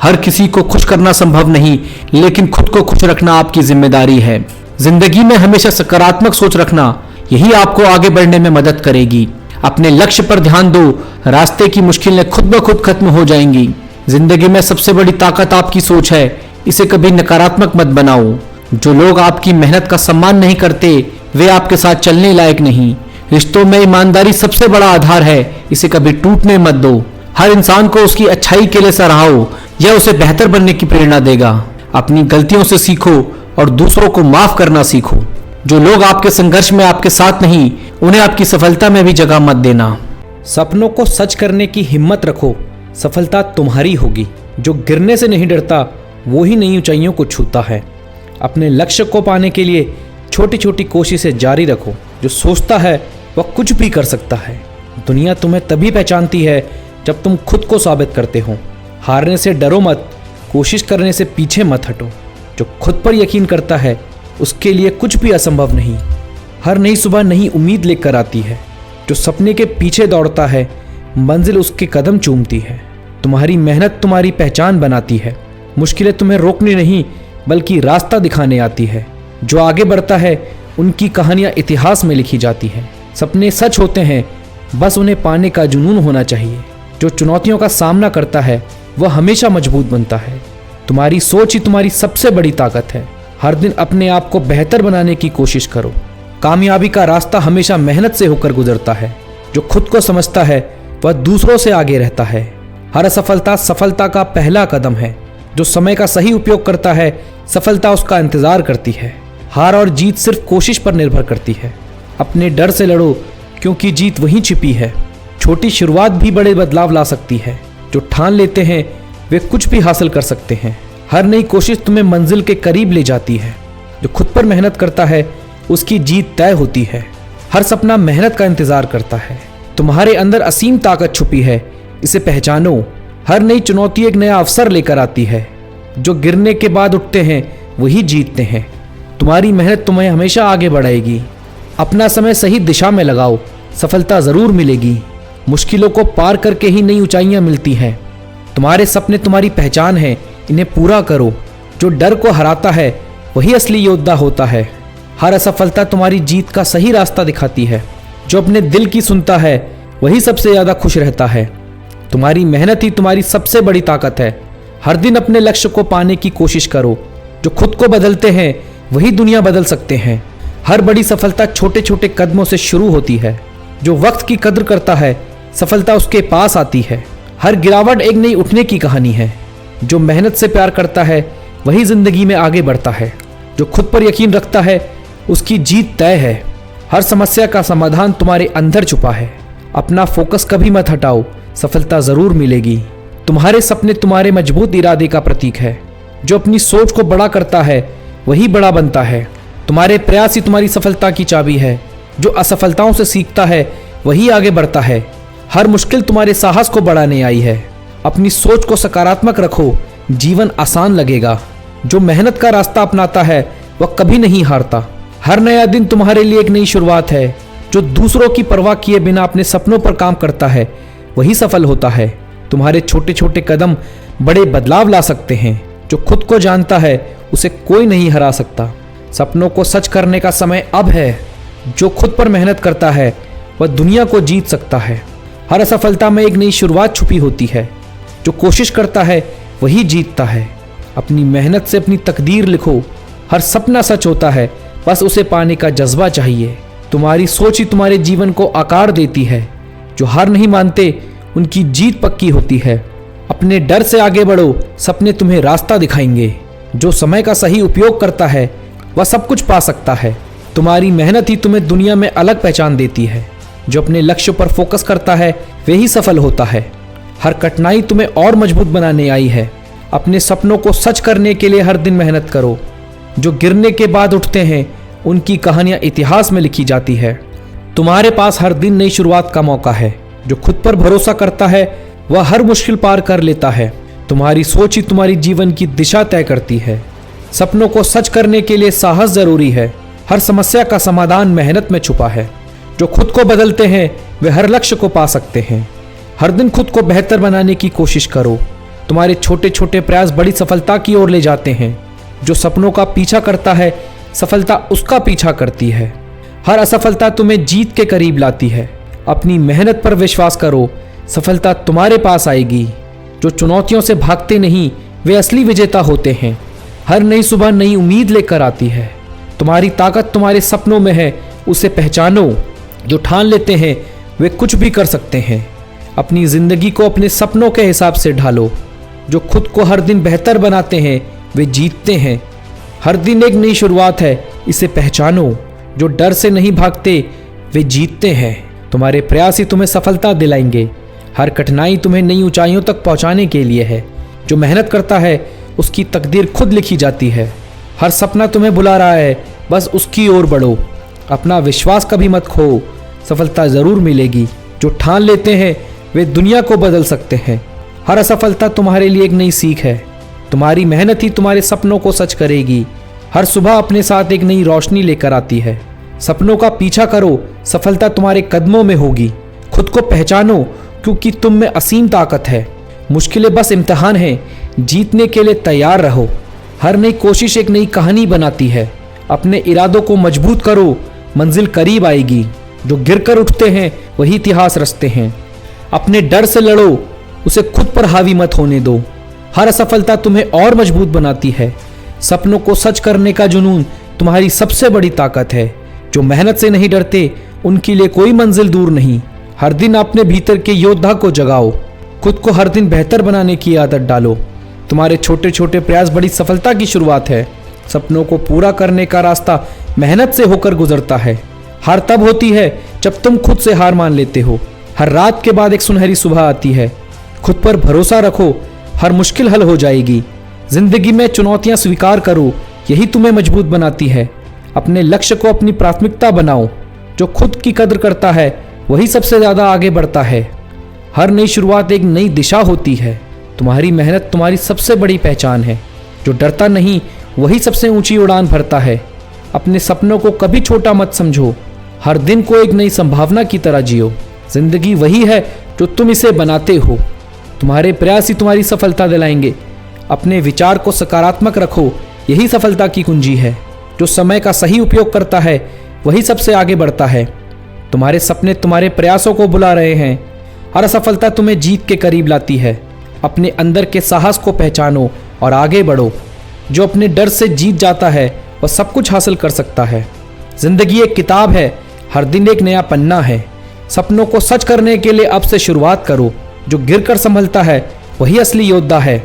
हर किसी को खुश करना संभव नहीं, लेकिन खुद को खुश रखना आपकी जिम्मेदारी है। जिंदगी में हमेशा सकारात्मक सोच रखना, यही आपको आगे बढ़ने में मदद करेगी। अपने लक्ष्य पर ध्यान दो, रास्ते की मुश्किलें खुद ब खुद खत्म हो जाएंगी। जिंदगी में सबसे बड़ी ताकत आपकी सोच है, इसे कभी नकारात्मक मत बनाओ। जो लोग आपकी मेहनत का सम्मान नहीं करते वे आपके साथ चलने लायक नहीं। रिश्तों में ईमानदारी सबसे बड़ा आधार है, इसे कभी टूटने मत दो। हर इंसान को उसकी अच्छाई के लिए सराहो, यह उसे बेहतर बनने की प्रेरणा देगा। अपनी गलतियों से सीखो और दूसरों को माफ करना सीखो। जो लोग आपके संघर्ष में आपके साथ नहीं उन्हें आपकी सफलता में भी जगह मत देना। सपनों को सच करने की हिम्मत रखो, सफलता तुम्हारी होगी। जो गिरने से नहीं डरता वो ही नई ऊंचाइयों को छूता है। अपने लक्ष्य को पाने के लिए छोटी छोटी कोशिशें जारी रखो। जो सोचता है वह कुछ भी कर सकता है। दुनिया तुम्हें तभी पहचानती है जब तुम खुद को साबित करते हो। हारने से डरो मत, कोशिश करने से पीछे मत हटो। जो खुद पर यकीन करता है उसके लिए कुछ भी असंभव नहीं। हर नई सुबह नई उम्मीद लेकर आती है। जो सपने के पीछे दौड़ता है मंजिल उसके कदम चूमती है। तुम्हारी मेहनत तुम्हारी पहचान बनाती है। मुश्किलें तुम्हें रोकने नहीं बल्कि रास्ता दिखाने आती है। जो आगे बढ़ता है उनकी कहानियां इतिहास में लिखी जाती हैं। सपने सच होते हैं, बस उन्हें पाने का जुनून होना चाहिए। जो चुनौतियों का सामना करता है वह हमेशा मजबूत बनता है। तुम्हारी सोच ही तुम्हारी सबसे बड़ी ताकत है। हर दिन अपने आप को बेहतर बनाने की कोशिश करो। कामयाबी का रास्ता हमेशा मेहनत से होकर गुजरता है। जो खुद को समझता है वह दूसरों से आगे रहता है। हर असफलता सफलता का पहला कदम है। जो समय का सही उपयोग करता है सफलता उसका इंतजार करती है। हार और जीत सिर्फ कोशिश पर निर्भर करती है। अपने डर से लड़ो क्योंकि जीत वहीं छिपी है। छोटी शुरुआत भी बड़े बदलाव ला सकती है। जो ठान लेते हैं वे कुछ भी हासिल कर सकते हैं। हर नई कोशिश तुम्हें मंजिल के करीब ले जाती है। जो खुद पर मेहनत करता है उसकी जीत तय होती है। हर सपना मेहनत का इंतजार करता है। तुम्हारे अंदर असीम ताकत छुपी है, इसे पहचानो। हर नई चुनौती एक नया अवसर लेकर आती है। जो गिरने के बाद उठते हैं वही जीतते हैं। तुम्हारी मेहनत तुम्हें हमेशा आगे बढ़ाएगी। अपना समय सही दिशा में लगाओ, सफलता जरूर मिलेगी। मुश्किलों को पार करके ही नई ऊंचाइयां मिलती हैं। तुम्हारे सपने तुम्हारी पहचान है, इन्हें पूरा करो। जो डर को हराता है वही असली योद्धा होता है। हर असफलता तुम्हारी जीत का सही रास्ता दिखाती है। जो अपने दिल की सुनता है वही सबसे ज्यादा खुश रहता है। तुम्हारी मेहनत ही तुम्हारी सबसे बड़ी ताकत है। हर दिन अपने लक्ष्य को पाने की कोशिश करो। जो खुद को बदलते हैं वही दुनिया बदल सकते हैं। हर बड़ी सफलता छोटे छोटे कदमों से शुरू होती है। जो वक्त की कद्र करता है सफलता उसके पास आती है। हर गिरावट एक नई उठने की कहानी है। जो मेहनत से प्यार करता है वही जिंदगी में आगे बढ़ता है। जो खुद पर यकीन रखता है उसकी जीत तय है। हर समस्या का समाधान तुम्हारे अंदर छुपा है। अपना फोकस कभी मत हटाओ, सफलता जरूर मिलेगी। तुम्हारे सपने तुम्हारे मजबूत इरादे का प्रतीक है। जो अपनी सोच को बड़ा करता है वही बड़ा बनता है। तुम्हारे प्रयास ही तुम्हारी सफलता की चाबी है। जो असफलताओं से सीखता है वही आगे बढ़ता है। हर मुश्किल तुम्हारे साहस को बढ़ाने आई है। अपनी सोच को सकारात्मक रखो, जीवन आसान लगेगा। जो मेहनत का रास्ता अपनाता है वह कभी नहीं हारता। हर नया दिन तुम्हारे लिए एक नई शुरुआत है। जो दूसरों की परवाह किए बिना अपने सपनों पर काम करता है वही सफल होता है। तुम्हारे छोटे छोटे कदम बड़े बदलाव ला सकते हैं। जो खुद को जानता है उसे कोई नहीं हरा सकता। सपनों को सच करने का समय अब है। जो खुद पर मेहनत करता है वह दुनिया को जीत सकता है। हर असफलता में एक नई शुरुआत छुपी होती है। जो कोशिश करता है वही जीतता है। अपनी मेहनत से अपनी तकदीर लिखो। हर सपना सच होता है, बस उसे पाने का जज्बा चाहिए। तुम्हारी सोच ही तुम्हारे जीवन को आकार देती है। जो हार नहीं मानते उनकी जीत पक्की होती है। अपने डर से आगे बढ़ो, सपने तुम्हें रास्ता दिखाएंगे। जो समय का सही उपयोग करता है वह सब कुछ पा सकता है। तुम्हारी मेहनत ही तुम्हें दुनिया में अलग पहचान देती है। जो अपने लक्ष्य पर फोकस करता है वही सफल होता है। हर कठिनाई तुम्हें और मजबूत बनाने आई है। अपने सपनों को सच करने के लिए हर दिन मेहनत करो। जो गिरने के बाद उठते हैं उनकी कहानियां इतिहास में लिखी जाती है। तुम्हारे पास हर दिन नई शुरुआत का मौका है। जो खुद पर भरोसा करता है वह हर मुश्किल पार कर लेता है। तुम्हारी सोच ही तुम्हारी जीवन की दिशा तय करती है। सपनों को सच करने के लिए साहस जरूरी है। हर समस्या का समाधान मेहनत में छुपा है। जो खुद को बदलते हैं वे हर लक्ष्य को पा सकते हैं। हर दिन खुद को बेहतर बनाने की कोशिश करो। तुम्हारे छोटे छोटे प्रयास बड़ी सफलता की ओर ले जाते हैं। जो सपनों का पीछा करता है सफलता उसका पीछा करती है। हर असफलता तुम्हें जीत के करीब लाती है। अपनी मेहनत पर विश्वास करो, सफलता तुम्हारे पास आएगी। जो चुनौतियों से भागते नहीं वे असली विजेता होते हैं। हर नई सुबह नई उम्मीद लेकर आती है। तुम्हारी ताकत तुम्हारे सपनों में है, उसे पहचानो। जो ठान लेते हैं वे कुछ भी कर सकते हैं। अपनी जिंदगी को अपने सपनों के हिसाब से ढालो। जो खुद को हर दिन बेहतर बनाते हैं वे जीतते हैं। हर दिन एक नई शुरुआत है, इसे पहचानो। जो डर से नहीं भागते वे जीतते हैं। तुम्हारे प्रयास ही तुम्हें सफलता दिलाएंगे। हर कठिनाई तुम्हें नई ऊंचाइयों तक पहुंचाने के लिए है। जो मेहनत करता है उसकी तकदीर खुद लिखी जाती है। हर सपना तुम्हें बुला रहा है, बस उसकी ओर बढ़ो। अपना विश्वास कभी मत खो, सफलता जरूर मिलेगी। जो ठान लेते हैं वे दुनिया को बदल सकते हैं। हर असफलता तुम्हारे लिए एक नई सीख है। तुम्हारी मेहनत ही तुम्हारे सपनों को सच करेगी। हर सुबह अपने साथ एक नई रोशनी लेकर आती है। सपनों का पीछा करो, सफलता तुम्हारे कदमों में होगी। खुद को पहचानो, क्योंकि तुम में असीम ताकत है। मुश्किलें बस इम्तिहान हैं, जीतने के लिए तैयार रहो। हर नई कोशिश एक नई कहानी बनाती है। अपने इरादों को मजबूत करो, मंजिल करीब आएगी। जो गिरकर उठते हैं वही इतिहास रचते हैं। अपने डर से लड़ो, उसे खुद पर हावी मत होने दो। हर असफलता तुम्हें और मजबूत बनाती है। सपनों को सच करने का जुनून तुम्हारी सबसे बड़ी ताकत है। जो मेहनत से नहीं डरते उनके लिए कोई मंजिल दूर नहीं। हर दिन अपने भीतर के योद्धा को जगाओ। खुद को हर दिन बेहतर बनाने की आदत डालो। तुम्हारे छोटे छोटे प्रयास बड़ी सफलता की शुरुआत है। सपनों को पूरा करने का रास्ता मेहनत से होकर गुजरता है। हार तब होती है जब तुम खुद से हार मान लेते हो। हर रात के बाद एक सुनहरी सुबह आती है। खुद पर भरोसा रखो, हर मुश्किल हल हो जाएगी। जिंदगी में चुनौतियां स्वीकार करो, यही तुम्हें मजबूत बनाती है। अपने लक्ष्य को अपनी प्राथमिकता बनाओ। जो खुद की कद्र करता है वही सबसे ज्यादा आगे बढ़ता है। हर नई शुरुआत एक नई दिशा होती है। तुम्हारी मेहनत तुम्हारी सबसे बड़ी पहचान है। जो डरता नहीं वही सबसे ऊंची उड़ान भरता है। अपने सपनों को कभी छोटा मत समझो। हर दिन को एक नई संभावना की तरह जियो। जिंदगी वही है जो तुम इसे बनाते हो। तुम्हारे प्रयास ही तुम्हारी सफलता दिलाएंगे। अपने विचार को सकारात्मक रखो, यही सफलता की कुंजी है। जो समय का सही उपयोग करता है वही सबसे आगे बढ़ता है। तुम्हारे सपने तुम्हारे प्रयासों को बुला रहे हैं। हर असफलता तुम्हें जीत के करीब लाती है। अपने अंदर के साहस को पहचानो और आगे बढ़ो। जो अपने डर से जीत जाता है वह सब कुछ हासिल कर सकता है। जिंदगी एक किताब है, हर दिन एक नया पन्ना है। सपनों को सच करने के लिए अब से शुरुआत करो। जो गिरकर संभलता है वही असली योद्धा है।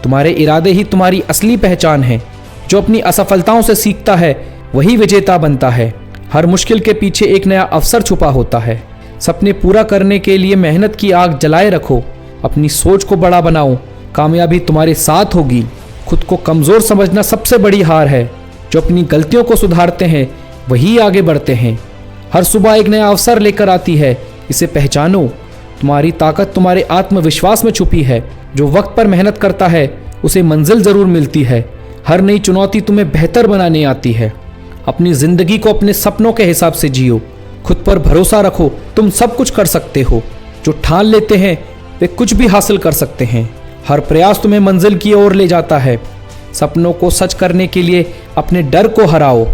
तुम्हारे इरादे ही तुम्हारी असली पहचान है। जो अपनी असफलताओं से सीखता है वही विजेता बनता है। हर मुश्किल के पीछे एक नया अवसर छुपा होता है। सपने पूरा करने के लिए मेहनत की आग जलाए रखो। अपनी सोच को बड़ा बनाओ, कामयाबी तुम्हारे साथ होगी। खुद को कमजोर समझना सबसे बड़ी हार है। जो अपनी गलतियों को सुधारते हैं वही आगे बढ़ते हैं। हर सुबह एक नया अवसर लेकर आती है, इसे पहचानो। तुम्हारी ताकत तुम्हारे आत्मविश्वास में छुपी है। जो वक्त पर मेहनत करता है उसे मंजिल जरूर मिलती है। हर नई चुनौती तुम्हें बेहतर बनाने आती है। अपनी जिंदगी को अपने सपनों के हिसाब से जियो। खुद पर भरोसा रखो, तुम सब कुछ कर सकते हो। जो ठान लेते हैं वे कुछ भी हासिल कर सकते हैं। हर प्रयास तुम्हें मंजिल की ओर ले जाता है। सपनों को सच करने के लिए अपने डर को हराओ।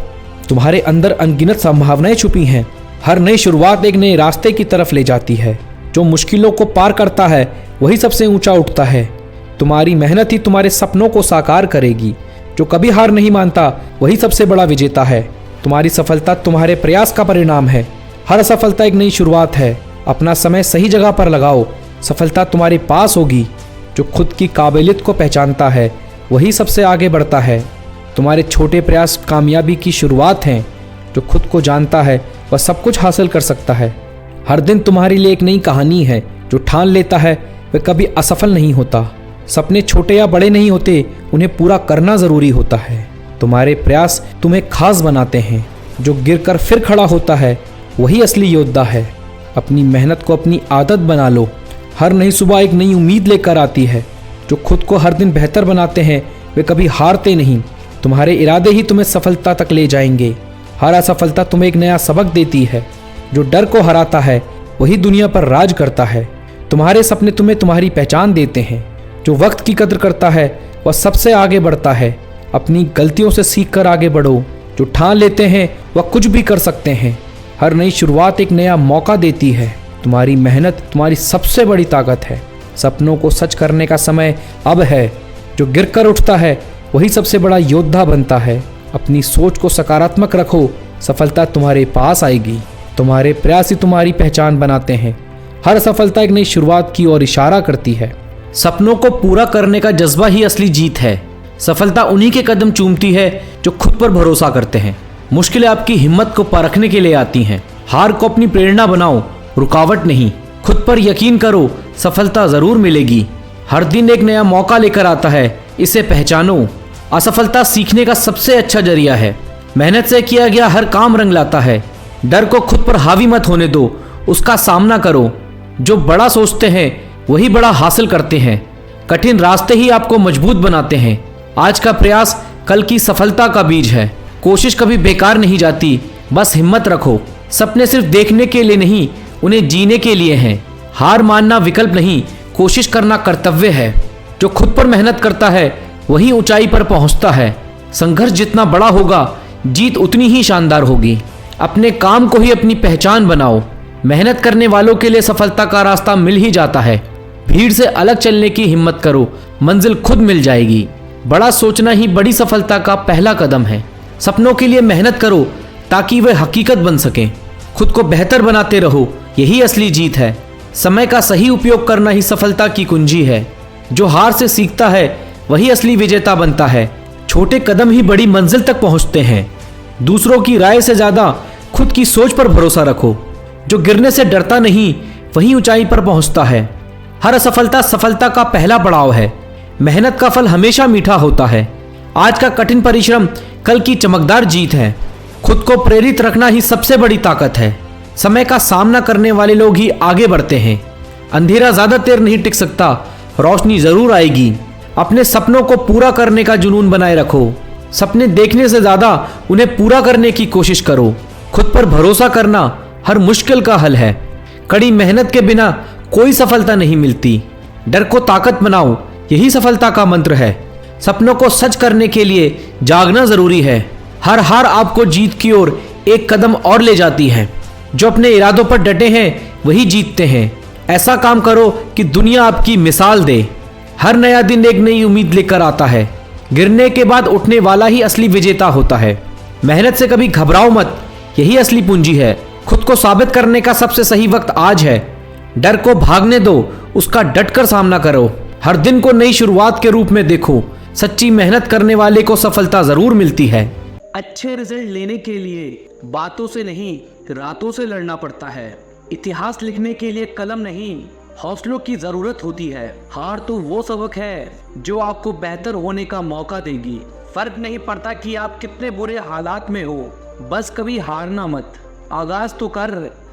तुम्हारे अंदर अनगिनत संभावनाएं छुपी हैं। हर नई शुरुआत एक नए रास्ते की तरफ ले जाती है। जो मुश्किलों को पार करता है वही सबसे ऊंचा उठता है। तुम्हारी मेहनत ही तुम्हारे सपनों को साकार करेगी। जो कभी हार नहीं मानता वही सबसे बड़ा विजेता है। तुम्हारी सफलता तुम्हारे प्रयास का परिणाम है। हर असफलता एक नई शुरुआत है। अपना समय सही जगह पर लगाओ, सफलता तुम्हारे पास होगी। जो खुद की काबिलियत को पहचानता है वही सबसे आगे बढ़ता है। तुम्हारे छोटे प्रयास कामयाबी की शुरुआत हैं। जो खुद को जानता है वह सब कुछ हासिल कर सकता है। हर दिन तुम्हारे लिए एक नई कहानी है। जो ठान लेता है वह कभी असफल नहीं होता। सपने छोटे या बड़े नहीं होते, उन्हें पूरा करना जरूरी होता है। तुम्हारे प्रयास तुम्हें खास बनाते हैं। जो गिरकर फिर खड़ा होता है वही असली योद्धा है। अपनी मेहनत को अपनी आदत बना लो। हर नई सुबह एक नई उम्मीद लेकर आती है। जो खुद को हर दिन बेहतर बनाते हैं वे कभी हारते नहीं। तुम्हारे इरादे ही तुम्हें सफलता तक ले जाएंगे। हर असफलता तुम्हें एक नया सबक देती है। जो डर को हराता है वही दुनिया पर राज करता है। तुम्हारे सपने तुम्हें तुम्हारी पहचान देते हैं। जो वक्त की कद्र करता है वह सबसे आगे बढ़ता है। अपनी गलतियों से सीखकर आगे बढ़ो। जो ठान लेते हैं वह कुछ भी कर सकते हैं। हर नई शुरुआत एक नया मौका देती है। तुम्हारी मेहनत तुम्हारी सबसे बड़ी ताकत है। सपनों को सच करने का समय अब है। जो गिरकर उठता है वही सबसे बड़ा योद्धा बनता है। अपनी सोच को सकारात्मक रखो, सफलता तुम्हारे पास आएगी। तुम्हारे प्रयास ही तुम्हारी पहचान बनाते हैं। हर सफलता एक नई शुरुआत की ओर इशारा करती है। सपनों को पूरा करने का जज्बा ही असली जीत है। सफलता उन्हीं के कदम चूमती है जो खुद पर भरोसा करते हैं। मुश्किलें आपकी हिम्मत को परखने के लिए आती हैं। हार को अपनी प्रेरणा बनाओ, रुकावट नहीं। खुद पर यकीन करो, सफलता जरूर मिलेगी। हर दिन एक नया मौका लेकर आता है, इसे पहचानो। असफलता सीखने का सबसे अच्छा जरिया है। मेहनत से किया गया हर काम रंग लाता है। डर को खुद पर हावी मत होने दो, उसका सामना करो। जो बड़ा सोचते हैं वही बड़ा हासिल करते हैं। कठिन रास्ते ही आपको मजबूत बनाते हैं। आज का प्रयास कल की सफलता का बीज है। कोशिश कभी बेकार नहीं जाती, बस हिम्मत रखो। सपने सिर्फ देखने के लिए नहीं, उन्हें जीने के लिए हैं। हार मानना विकल्प नहीं, कोशिश करना कर्तव्य है। जो खुद पर मेहनत करता है वही ऊंचाई पर पहुंचता है। संघर्ष जितना बड़ा होगा, जीत उतनी ही शानदार होगी। अपने काम को ही अपनी पहचान बनाओ। मेहनत करने वालों के लिए सफलता का रास्ता मिल ही जाता है। भीड़ से अलग चलने की हिम्मत करो, मंजिल खुद मिल जाएगी। बड़ा सोचना ही बड़ी सफलता का पहला कदम है। सपनों के लिए मेहनत करो ताकि वे हकीकत बन सकें। खुद को बेहतर बनाते रहो, यही असली जीत है। समय का सही उपयोग करना ही सफलता की कुंजी है। जो हार से सीखता है वही असली विजेता बनता है। छोटे कदम ही बड़ी मंजिल तक पहुंचते हैं। दूसरों की राय से ज्यादा खुद की सोच पर भरोसा रखो। जो गिरने से डरता नहीं वही ऊंचाई पर पहुंचता है। हर असफलता सफलता का पहला पड़ाव है। मेहनत का फल हमेशा मीठा होता है। आज का कठिन परिश्रम कल की चमकदार जीत है। खुद को प्रेरित रखना ही सबसे बड़ी ताकत है। समय का सामना करने वाले लोग ही आगे बढ़ते हैं। अंधेरा ज्यादा देर नहीं टिक सकता, रोशनी जरूर आएगी। अपने सपनों को पूरा करने का जुनून बनाए रखो। सपने देखने से ज्यादा उन्हें पूरा करने की कोशिश करो। खुद पर भरोसा करना हर मुश्किल का हल है। कड़ी मेहनत के बिना कोई सफलता नहीं मिलती। डर को ताकत बनाओ, यही सफलता का मंत्र है। सपनों को सच करने के लिए जागना जरूरी है। हर हार आपको जीत की ओर एक कदम और ले जाती है। जो अपने इरादों पर डटे हैं वही जीतते हैं। ऐसा काम करो कि दुनिया आपकी मिसाल दे। हर नया दिन एक नई उम्मीद लेकर आता है। गिरने के बाद उठने वाला ही असली विजेता होता है। मेहनत से कभी घबराओ मत, यही असली पूंजी है। खुद को साबित करने का सबसे सही वक्त आज है। डर को भागने दो, उसका डटकर सामना करो। हर दिन को नई शुरुआत के रूप में देखो। सच्ची मेहनत करने वाले को सफलता जरूर मिलती है। अच्छे रिजल्ट लेने के लिए बातों से नहीं, रातों से लड़ना पड़ता है। इतिहास लिखने के लिए कलम नहीं, हौसलों की जरूरत होती है। हार तो वो सबक है जो आपको बेहतर होने का मौका देगी। फर्क नहीं पड़ता कि आप कितने बुरे हालात में हो, बस कभी हारना मत। आगाज तो कर,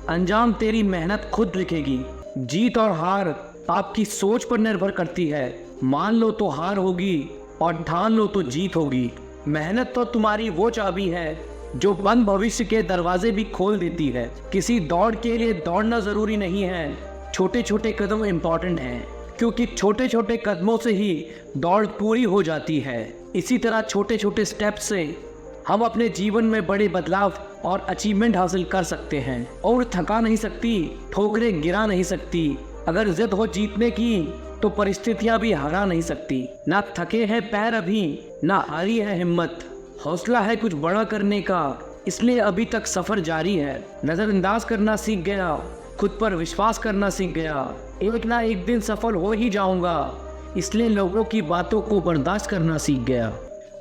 अंजाम तेरी मेहनत खुद लिखेगी। जीत और हार आपकी सोच पर निर्भर करती है। मान लो तो हार होगी और ठान लो तो जीत होगी। मेहनत तो तुम्हारी वो चाबी है जो बंद भविष्य के दरवाजे भी खोल देती है। किसी दौड़ के लिए दौड़ना जरूरी नहीं है, छोटे छोटे कदम इम्पोर्टेंट हैं, क्योंकि छोटे छोटे कदमों से ही दौड़ पूरी हो जाती है। इसी तरह छोटे छोटे स्टेप से हम अपने जीवन में बड़े बदलाव और अचीवमेंट हासिल कर सकते हैं। और थका नहीं सकती, ठोकरें गिरा नहीं सकती। अगर जिद हो जीतने की तो परिस्थितियां भी हरा नहीं सकती। ना थके हैं पैर अभी, ना हारी है हिम्मत। हौसला है कुछ बड़ा करने का, इसलिए अभी तक सफर जारी है। नजरअंदाज करना सीख गया, खुद पर विश्वास करना सीख गया। एक ना एक दिन सफल हो ही जाऊंगा, इसलिए लोगों की बातों को बर्दाश्त करना सीख गया।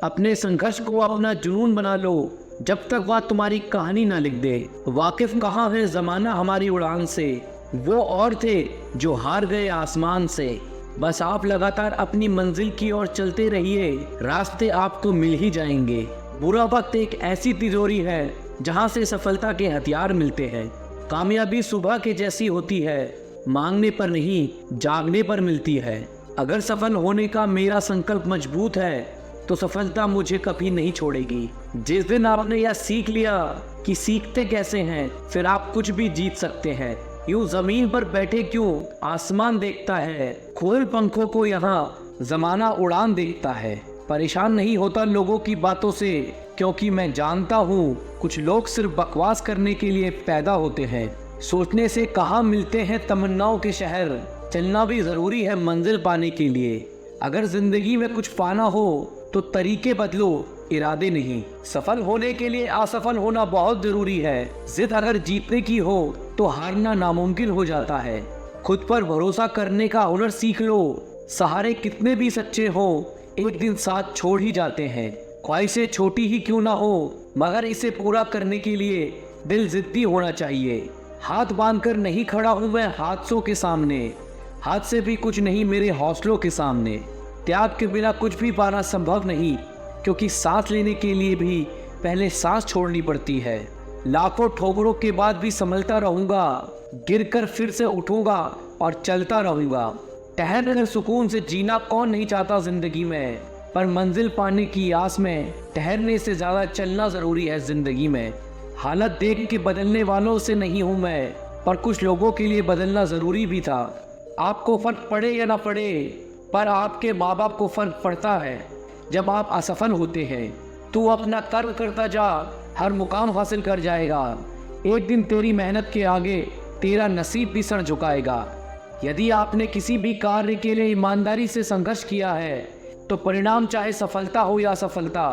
अपने संघर्ष को अपना जुनून बना लो, जब तक वह तुम्हारी कहानी ना लिख दे। वाकिफ कहाँ है जमाना हमारी उड़ान से, वो और थे जो हार गए आसमान से। बस आप लगातार अपनी मंजिल की ओर चलते रहिए, रास्ते आपको मिल ही जाएंगे। बुरा वक्त एक ऐसी तिजोरी है जहां से सफलता के हथियार मिलते हैं। कामयाबी सुबह के जैसी होती है, मांगने पर नहीं जागने पर मिलती है। अगर सफल होने का मेरा संकल्प मजबूत है तो सफलता मुझे कभी नहीं छोड़ेगी। जिस दिन आपने यह सीख लिया कि सीखते कैसे हैं, फिर आप कुछ भी जीत सकते हैं। यूं जमीन पर बैठे क्यों आसमान देखता है, खोल पंखों को यहाँ जमाना उड़ान देखता है। परेशान नहीं होता लोगों की बातों से, क्योंकि मैं जानता हूँ कुछ लोग सिर्फ बकवास करने के लिए पैदा होते हैं। सोचने से कहाँ मिलते हैं तमन्नाओं के शहर, चलना भी जरूरी है मंजिल पाने के लिए। अगर जिंदगी में कुछ पाना हो तो तरीके बदलो, इरादे नहीं। सफल होने के लिए असफल होना बहुत जरूरी है। जिद अगर जीतने की हो तो हारना नामुमकिन हो जाता है। खुद पर भरोसा करने का हुनर सीख लो। सहारे कितने भी सच्चे हो, एक दिन साथ छोड़ ही जाते हैं। ख्वाहिशें छोटी ही क्यों ना हो, मगर इसे पूरा करने के लिए दिल जिद्दी होना चाहिए। हाथ बांधकर नहीं खड़ा हूँ मैं हादसों के सामने, हाथ से भी कुछ नहीं मेरे हौसलों के सामने। त्याग के बिना कुछ भी पाना संभव नहीं, क्योंकि सांस लेने के लिए भी पहले सांस छोड़नी पड़ती है। लाखों ठोकरों के बाद भी संभलता रहूंगा, गिरकर फिर से उठूंगा और चलता रहूंगा। ठहर कर सुकून से जीना कौन नहीं चाहता जिंदगी में, पर मंजिल पाने की आस में ठहरने से ज्यादा चलना जरूरी है जिंदगी में। हालत देख के बदलने वालों से नहीं हूं मैं, पर कुछ लोगों के लिए बदलना जरूरी भी था। आपको फर्क पड़े या ना पड़े, पर आपके माँ बाप को फर्क पड़ता है जब आप असफल होते हैं। तू अपना कर्म करता जा, हर मुकाम हासिल कर जाएगा। एक दिन तेरी मेहनत के आगे तेरा नसीब भी सर झुकाएगा। यदि आपने किसी भी कार्य के लिए ईमानदारी से संघर्ष किया है तो परिणाम चाहे सफलता हो या असफलता,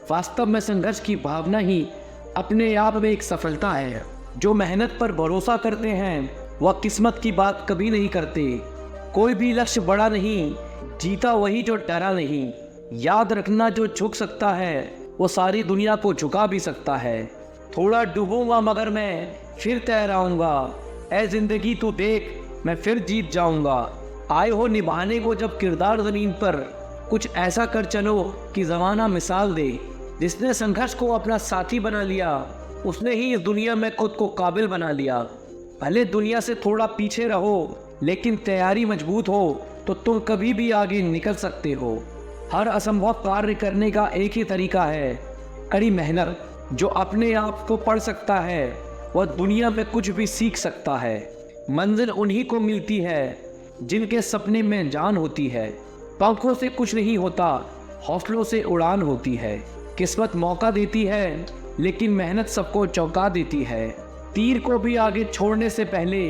वास्तव में संघर्ष की भावना ही अपने आप में एक सफलता है। जो मेहनत पर भरोसा करते हैं वह किस्मत की बात कभी नहीं करते। कोई भी लक्ष्य बड़ा नहीं, जीता वही जो डरा नहीं। याद रखना, जो झुक सकता है वो सारी दुनिया को झुका भी सकता है। थोड़ा डूबूंगा मगर मैं फिर तैराऊंगा, ऐ जिंदगी तू देख मैं फिर जीत जाऊंगा। आए हो निभाने को जब किरदार जमीन पर, कुछ ऐसा कर चलो कि जमाना मिसाल दे। जिसने संघर्ष को अपना साथी बना लिया उसने ही इस दुनिया में खुद को काबिल बना लिया। भले दुनिया से थोड़ा पीछे रहो, लेकिन तैयारी मजबूत हो तो तुम कभी भी आगे निकल सकते हो। हर असंभव कार्य करने का एक ही तरीका है, कड़ी मेहनत। जो अपने आप को पढ़ सकता है वह दुनिया में कुछ भी सीख सकता है। मंजिल उन्हीं को मिलती है जिनके सपने में जान होती है। पंखों से कुछ नहीं होता, हौसलों से उड़ान होती है। किस्मत मौका देती है, लेकिन मेहनत सबको चौंका देती है। तीर को भी आगे छोड़ने से पहले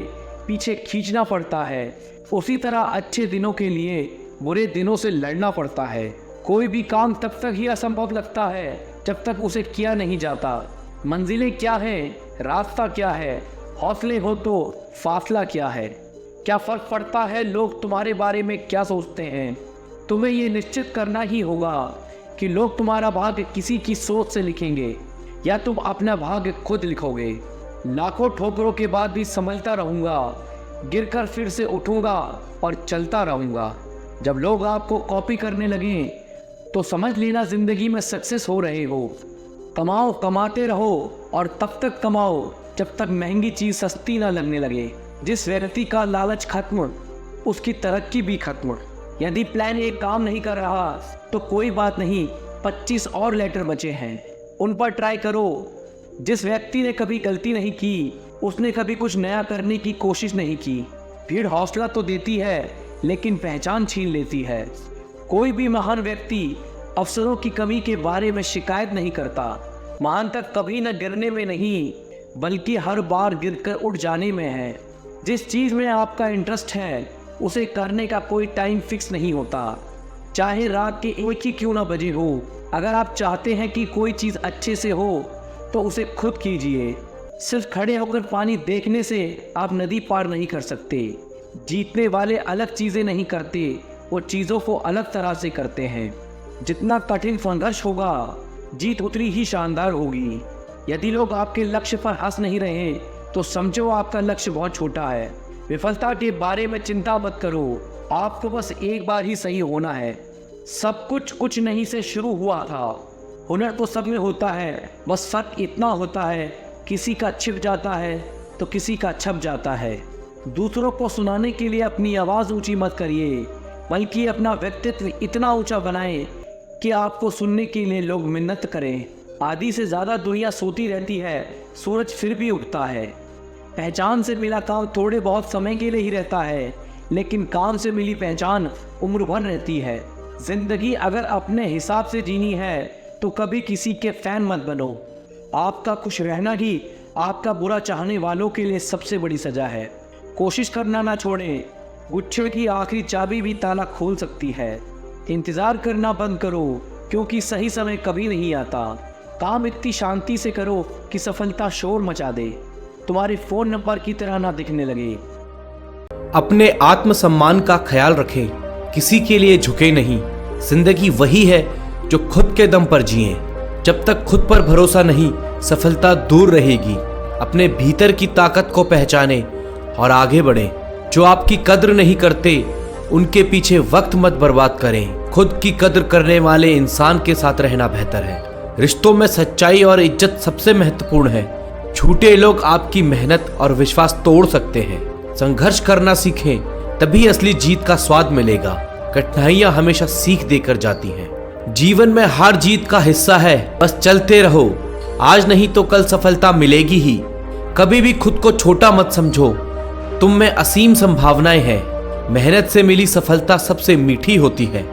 पीछे खींचना पड़ता है। उसी तरह अच्छे दिनों के लिए बुरे दिनों से लड़ना पड़ता है। कोई भी काम तब तक ही असंभव लगता है जब तक उसे किया नहीं जाता। मंजिलें क्या है, रास्ता क्या है, हौसले हो तो फासला क्या है। क्या फर्क पड़ता है लोग तुम्हारे बारे में क्या सोचते हैं। तुम्हें ये निश्चित करना ही होगा कि लोग तुम्हारा भाग्य किसी की सोच से लिखेंगे या तुम अपना भाग्य खुद लिखोगे। लाखों ठोकरों के बाद भी संभलता रहूंगा, गिरकर फिर से उठूंगा और चलता रहूंगा। जब लोग आपको कॉपी करने लगे तो समझ लेना जिंदगी में सक्सेस हो रहे हो। कमाओ, कमाते रहो और तब तक कमाओ जब तक महंगी चीज सस्ती ना लगने लगे। जिस व्यक्ति का लालच खत्म, उसकी तरक्की भी खत्म। यदि प्लान ए काम नहीं कर रहा तो कोई बात नहीं, 25 और लेटर बचे हैं, उन पर ट्राई करो। जिस व्यक्ति ने कभी गलती नहीं की, उसने कभी कुछ नया करने की कोशिश नहीं की। भीड़ हौसला तो देती है लेकिन पहचान छीन लेती है। कोई भी महान व्यक्ति अवसरों की कमी के बारे में शिकायत नहीं करता। महान तक कभी न गिरने में नहीं, बल्कि हर बार गिरकर उठ जाने में है। जिस चीज़ में आपका इंटरेस्ट है उसे करने का कोई टाइम फिक्स नहीं होता, चाहे रात के 1 ही क्यों ना बजे हो। अगर आप चाहते हैं कि कोई चीज़ अच्छे से हो तो उसे खुद कीजिए। सिर्फ खड़े होकर पानी देखने से आप नदी पार नहीं कर सकते। जीतने वाले अलग चीज़ें नहीं करते, वो चीज़ों को अलग तरह से करते हैं। जितना कठिन संघर्ष होगा, जीत उतनी ही शानदार होगी। यदि लोग आपके लक्ष्य पर हंस नहीं रहे तो समझो आपका लक्ष्य बहुत छोटा है। विफलता के बारे में चिंता मत करो, आपको बस एक बार ही सही होना है। सब कुछ नहीं से शुरू हुआ था। हुनर तो सब में होता है, बस फर्क इतना होता है किसी का छिप जाता है तो किसी का छप जाता है। दूसरों को सुनाने के लिए अपनी आवाज़ ऊंची मत करिए, बल्कि अपना व्यक्तित्व इतना ऊंचा बनाएं कि आपको सुनने के लिए लोग मिन्नत करें। आधी से ज़्यादा दुनिया सोती रहती है, सूरज फिर भी उगता है। पहचान से मिला काम थोड़े बहुत समय के लिए ही रहता है, लेकिन काम से मिली पहचान उम्र भर रहती है। जिंदगी अगर अपने हिसाब से जीनी है तो कभी किसी के फैन मत बनो। आपका खुश रहना ही आपका बुरा चाहने वालों के लिए सबसे बड़ी सजा है। कोशिश करना ना छोड़ें, गुच्छे की आखिरी चाबी भी ताला खोल सकती है। इंतज़ार करना बंद करो, क्योंकि सही समय कभी नहीं आता। काम इतनी शांति से करो कि सफलता शोर मचा दे, तुम्हारे फ़ोन नंबर की तरह ना दिखने लगे। अपने आत्मसम्मान का ख्याल रखें, किसी के लिए झुके नहीं। जिंदगी वही है जो खुद के दम पर जिए। जब तक खुद पर भरोसा नहीं, सफलता दूर रहेगी। अपने भीतर की ताकत को पहचाने और आगे बढ़ें। जो आपकी कद्र नहीं करते, उनके पीछे वक्त मत बर्बाद करें। खुद की कद्र करने वाले इंसान के साथ रहना बेहतर है। रिश्तों में सच्चाई और इज्जत सबसे महत्वपूर्ण है। झूठे लोग आपकी मेहनत और विश्वास तोड़ सकते हैं। संघर्ष करना सीखें, तभी असली जीत का स्वाद मिलेगा। कठिनाइयां हमेशा सीख देकर जाती हैं। जीवन में हार जीत का हिस्सा है, बस चलते रहो। आज नहीं तो कल सफलता मिलेगी ही। कभी भी खुद को छोटा मत समझो, तुम में असीम संभावनाएं हैं। मेहनत से मिली सफलता सबसे मीठी होती है।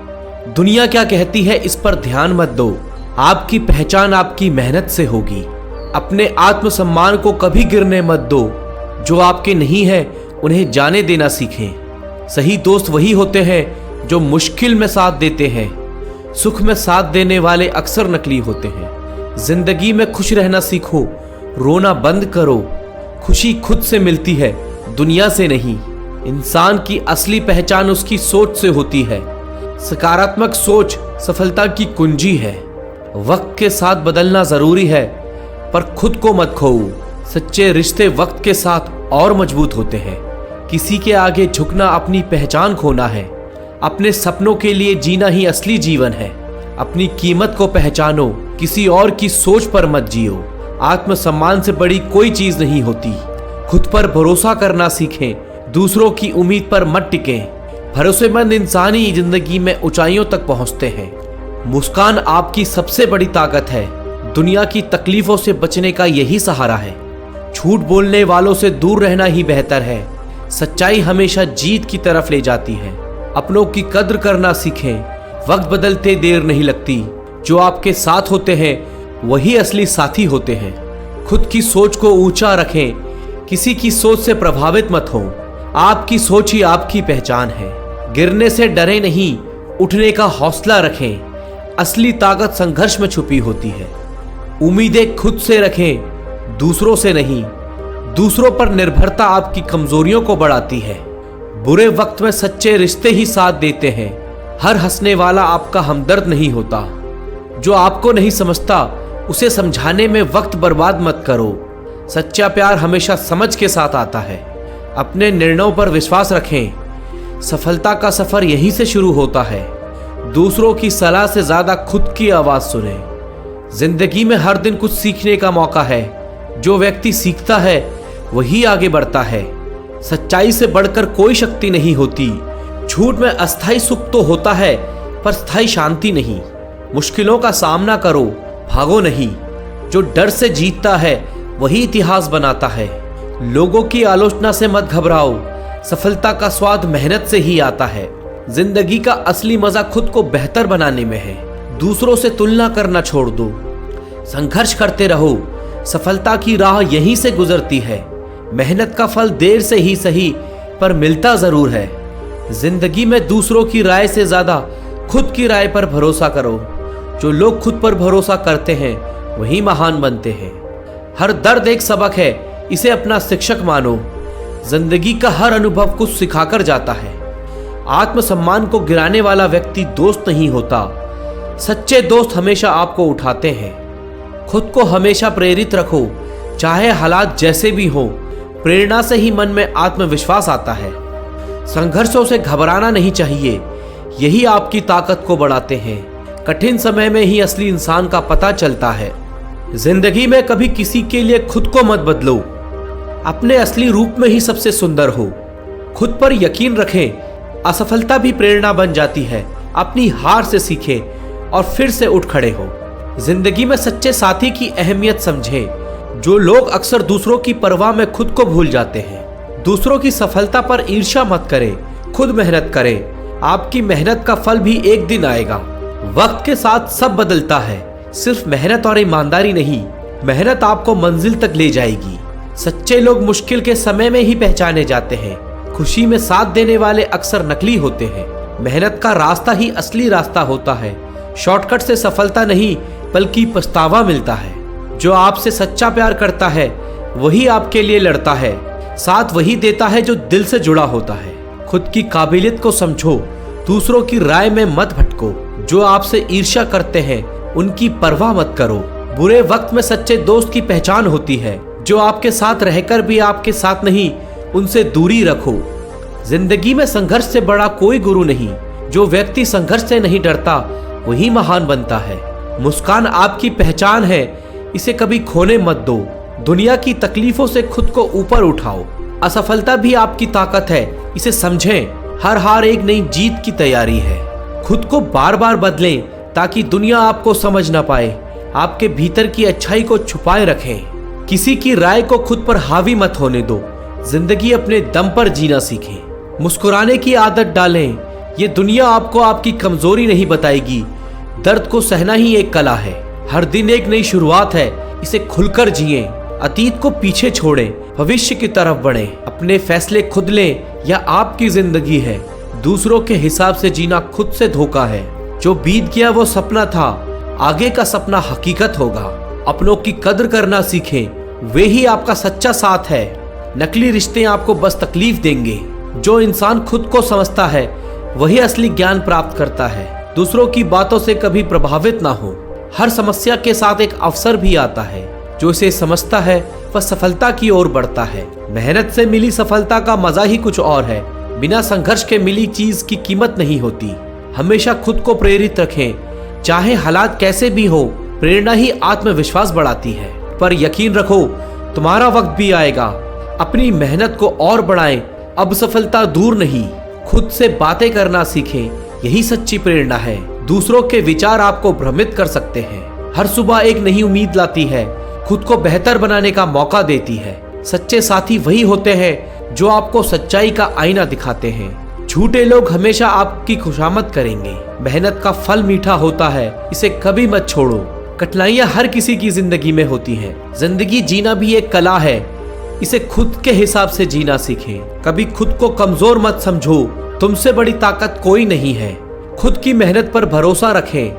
दुनिया क्या कहती है इस पर ध्यान मत दो, आपकी पहचान आपकी मेहनत से होगी। अपने आत्मसम्मान को कभी गिरने मत दो। जो आपके नहीं है उन्हें जाने देना सीखें। सही दोस्त वही होते हैं जो मुश्किल में साथ देते हैं। सुख में साथ देने वाले अक्सर नकली होते हैं। जिंदगी में खुश रहना सीखो, रोना बंद करो। खुशी खुद से मिलती है, दुनिया से नहीं। इंसान की असली पहचान उसकी सोच से होती है। सकारात्मक सोच सफलता की कुंजी है। वक्त के साथ बदलना जरूरी है, पर खुद को मत खोओ। सच्चे रिश्ते वक्त के साथ और मजबूत होते हैं। किसी के आगे झुकना अपनी पहचान खोना है। अपने सपनों के लिए जीना ही असली जीवन है। अपनी कीमत को पहचानो, किसी और की सोच पर मत जियो। आत्मसम्मान से बड़ी कोई चीज नहीं होती। खुद पर भरोसा करना सीखें, दूसरों की उम्मीद पर मत टिकें। भरोसेमंद इंसान ही जिंदगी में ऊंचाइयों तक पहुंचते हैं। मुस्कान आपकी सबसे बड़ी ताकत है। दुनिया की तकलीफों से बचने का यही सहारा है। झूठ बोलने वालों से दूर रहना ही बेहतर है। सच्चाई हमेशा जीत की तरफ ले जाती है। अपनों की कद्र करना सीखें। वक्त बदलते देर नहीं लगती। जो आपके साथ होते हैं वही असली साथी होते हैं। खुद की सोच को ऊंचा रखें, किसी की सोच से प्रभावित मत हो। आपकी सोच ही आपकी पहचान है। गिरने से डरे नहीं, उठने का हौसला रखें। असली ताकत संघर्ष में छुपी होती है। उम्मीदें खुद से रखें, दूसरों से नहीं। दूसरों पर निर्भरता आपकी कमजोरियों को बढ़ाती है। बुरे वक्त में सच्चे रिश्ते ही साथ देते हैं। हर हंसने वाला आपका हमदर्द नहीं होता। जो आपको नहीं समझता उसे समझाने में वक्त बर्बाद मत करो। सच्चा प्यार हमेशा समझ के साथ आता है। अपने निर्णयों पर विश्वास रखें। सफलता का सफर यहीं से शुरू होता है। दूसरों की सलाह से ज्यादा खुद की आवाज सुने। जिंदगी में हर दिन कुछ सीखने का मौका है। जो व्यक्ति सीखता है वही आगे बढ़ता है। सच्चाई से बढ़कर कोई शक्ति नहीं होती। झूठ में अस्थायी सुख तो होता है पर स्थायी शांति नहीं। मुश्किलों का सामना करो, भागो नहीं। जो डर से जीतता है वही इतिहास बनाता है। लोगों की आलोचना से मत घबराओ। सफलता का स्वाद मेहनत से ही आता है। जिंदगी का असली मजा खुद को बेहतर बनाने में है। दूसरों से तुलना करना छोड़ दो। संघर्ष करते रहो। सफलता की राह यहीं से गुजरती है। मेहनत का फल देर से ही सही पर मिलता जरूर है। जिंदगी में दूसरों की राय से ज्यादा खुद की राय पर भरोसा करो। जो लोग खुद पर भरोसा करते हैं वही महान बनते हैं। हर दर्द एक सबक है, इसे अपना शिक्षक मानो। जिंदगी का हर अनुभव कुछ सिखाकर जाता है। आत्मसम्मान को गिराने वाला व्यक्ति दोस्त नहीं होता। सच्चे दोस्त हमेशा आपको उठाते हैं। खुद को हमेशा प्रेरित रखो, चाहे हालात जैसे भी हो। प्रेरणा से ही मन में आत्मविश्वास आता है। संघर्षों से घबराना नहीं चाहिए, यही आपकी ताकत को बढ़ाते हैं। कठिन समय में ही असली इंसान का पता चलता है। जिंदगी में कभी किसी के लिए खुद को मत बदलो। अपने असली रूप में ही सबसे सुंदर हो। खुद पर यकीन रखें। असफलता भी प्रेरणा बन जाती है। अपनी हार से सीखें और फिर से उठ खड़े हो। जिंदगी में सच्चे साथी की अहमियत समझें। जो लोग अक्सर दूसरों की परवाह में खुद को भूल जाते हैं। दूसरों की सफलता पर ईर्ष्या मत करें, खुद मेहनत करें। आपकी मेहनत का फल भी एक दिन आएगा। वक्त के साथ सब बदलता है, सिर्फ मेहनत और ईमानदारी नहीं। मेहनत आपको मंजिल तक ले जाएगी। सच्चे लोग मुश्किल के समय में ही पहचाने जाते हैं। खुशी में साथ देने वाले अक्सर नकली होते हैं। मेहनत का रास्ता ही असली रास्ता होता है। शॉर्टकट से सफलता नहीं बल्कि पछतावा मिलता है। जो आपसे सच्चा प्यार करता है वही आपके लिए लड़ता है। साथ वही देता है जो दिल से जुड़ा होता है। खुद की काबिलियत को समझो, दूसरों की राय में मत भटको। जो आपसे ईर्ष्या करते हैं उनकी परवाह मत करो। बुरे वक्त में सच्चे दोस्त की पहचान होती है। जो आपके साथ रहकर भी आपके साथ नहीं, उनसे दूरी रखो। जिंदगी में संघर्ष से बड़ा कोई गुरु नहीं। जो व्यक्ति संघर्ष से नहीं डरता वही महान बनता है। मुस्कान आपकी पहचान है, इसे कभी खोने मत दो। दुनिया की तकलीफों से खुद को ऊपर उठाओ। असफलता भी आपकी ताकत है, इसे समझें। हर हार एक नई जीत की तैयारी है। खुद को बार बार बदलें ताकि दुनिया आपको समझ ना पाए। आपके भीतर की अच्छाई को छुपाए रखें। किसी की राय को खुद पर हावी मत होने दो। जिंदगी अपने दम पर जीना सीखें। मुस्कुराने की आदत डालें। ये दुनिया आपको आपकी कमजोरी नहीं बताएगी। दर्द को सहना ही एक कला है। हर दिन एक नई शुरुआत है, इसे खुलकर जिएं। अतीत को पीछे छोड़ें, भविष्य की तरफ बढ़ें। अपने फैसले खुद लें, यह आपकी जिंदगी है। दूसरों के हिसाब से जीना खुद से धोखा है। जो बीत गया वो सपना था, आगे का सपना हकीकत होगा। अपनों की कद्र करना सीखें, वे ही आपका सच्चा साथ है। नकली रिश्ते आपको बस तकलीफ देंगे। जो इंसान खुद को समझता है वही असली ज्ञान प्राप्त करता है। दूसरों की बातों से कभी प्रभावित ना हो। हर समस्या के साथ एक अवसर भी आता है। जो इसे समझता है वह सफलता की ओर बढ़ता है। मेहनत से मिली सफलता का मजा ही कुछ और है। बिना संघर्ष के मिली चीज की कीमत नहीं होती। हमेशा खुद को प्रेरित रखें, चाहे हालात कैसे भी हो। प्रेरणा ही आत्मविश्वास बढ़ाती है। पर यकीन रखो, तुम्हारा वक्त भी आएगा। अपनी मेहनत को और बढ़ाएं। अब सफलता दूर नहीं। खुद से बातें करना सीखें, यही सच्ची प्रेरणा है। दूसरों के विचार आपको भ्रमित कर सकते हैं। हर सुबह एक नई उम्मीद लाती है, खुद को बेहतर बनाने का मौका देती है। सच्चे साथी वही होते हैं जो आपको सच्चाई का आईना दिखाते हैं। झूठे लोग हमेशा आपकी खुशामद करेंगे। मेहनत का फल मीठा होता है, इसे कभी मत छोड़ो। कठिनाइयां हर किसी की जिंदगी में होती हैं। जिंदगी जीना भी एक कला है, इसे खुद के हिसाब से जीना सीखें। कभी खुद को कमजोर मत समझो, तुमसे बड़ी ताकत कोई नहीं है। खुद की मेहनत पर भरोसा रखें,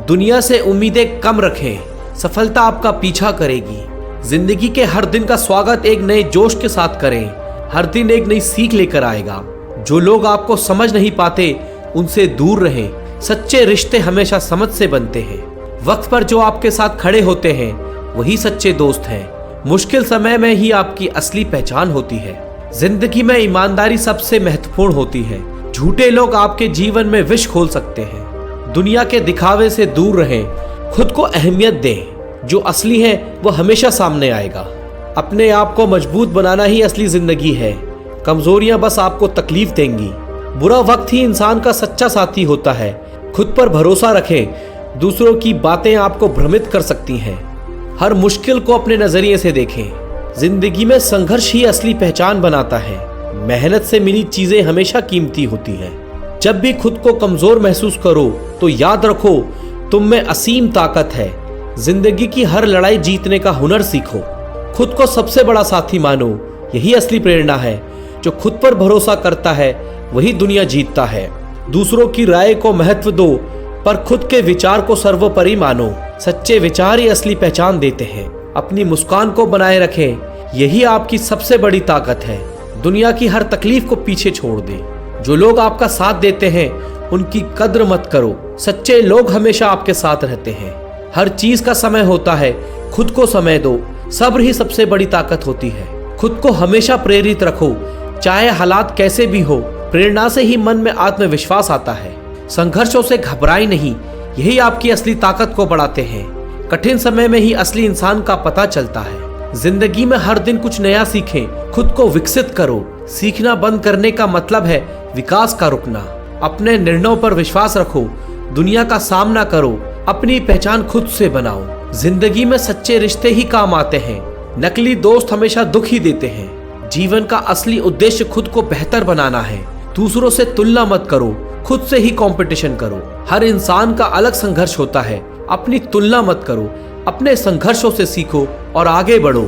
दुनिया से उम्मीदें कम रखें। सफलता आपका पीछा करेगी। जिंदगी के हर दिन का स्वागत एक नए जोश के साथ करें। हर दिन एक नई सीख लेकर आएगा। जो लोग आपको समझ नहीं पाते उनसे दूर रहें। सच्चे रिश्ते हमेशा समझ से बनते हैं। वक्त पर जो आपके साथ खड़े होते हैं वही सच्चे दोस्त हैं। मुश्किल समय में ही आपकी असली पहचान होती है। जिंदगी में ईमानदारी सबसे महत्वपूर्ण होती है। झूठे लोग आपके जीवन में विष खोल सकते हैं। दुनिया के दिखावे से दूर रहें, खुद को अहमियत दें। जो असली है वो हमेशा सामने आएगा। अपने आप को मजबूत बनाना ही असली जिंदगी है। कमजोरियां बस आपको तकलीफ देंगी। बुरा वक्त ही इंसान का सच्चा साथी होता है। खुद पर भरोसा रखें। दूसरों की बातें आपको भ्रमित कर सकती हैं। हर मुश्किल को अपने नजरिए से देखें। जिंदगी में संघर्ष ही असली पहचान बनाता है। मेहनत से मिली चीजें हमेशा कीमती होती हैं। जब भी खुद को कमजोर महसूस करो तो याद रखो, तुम में असीम ताकत है। जिंदगी की हर लड़ाई जीतने का हुनर सीखो। खुद को सबसे बड़ा साथी मानो। यही असली प्रेरणा है। जो खुद पर भरोसा करता है वही दुनिया जीतता है। दूसरों की राय को महत्व दो, पर खुद के विचार को सर्वोपरि मानो। सच्चे विचार ही असली पहचान देते हैं। अपनी मुस्कान को बनाए रखें, यही आपकी सबसे बड़ी ताकत है। दुनिया की हर तकलीफ को पीछे छोड़ दें। जो लोग आपका साथ देते हैं उनकी कद्र मत करो। सच्चे लोग हमेशा आपके साथ रहते हैं। हर चीज का समय होता है, खुद को समय दो। सब्र ही सबसे बड़ी ताकत होती है। खुद को हमेशा प्रेरित रखो, चाहे हालात कैसे भी हो। प्रेरणा से ही मन में आत्मविश्वास आता है। संघर्षों से घबराए नहीं, यही आपकी असली ताकत को बढ़ाते हैं। कठिन समय में ही असली इंसान का पता चलता है। जिंदगी में हर दिन कुछ नया सीखें, खुद को विकसित करो। सीखना बंद करने का मतलब है विकास का रुकना। अपने निर्णयों पर विश्वास रखो। दुनिया का सामना करो। अपनी पहचान खुद से बनाओ। जिंदगी में सच्चे रिश्ते ही काम आते हैं। नकली दोस्त हमेशा दुख ही देते हैं। जीवन का असली उद्देश्य खुद को बेहतर बनाना है। दूसरों से तुलना मत करो, खुद से ही कंपटीशन करो। हर इंसान का अलग संघर्ष होता है। अपनी तुलना मत करो, अपने संघर्षों से सीखो और आगे बढ़ो।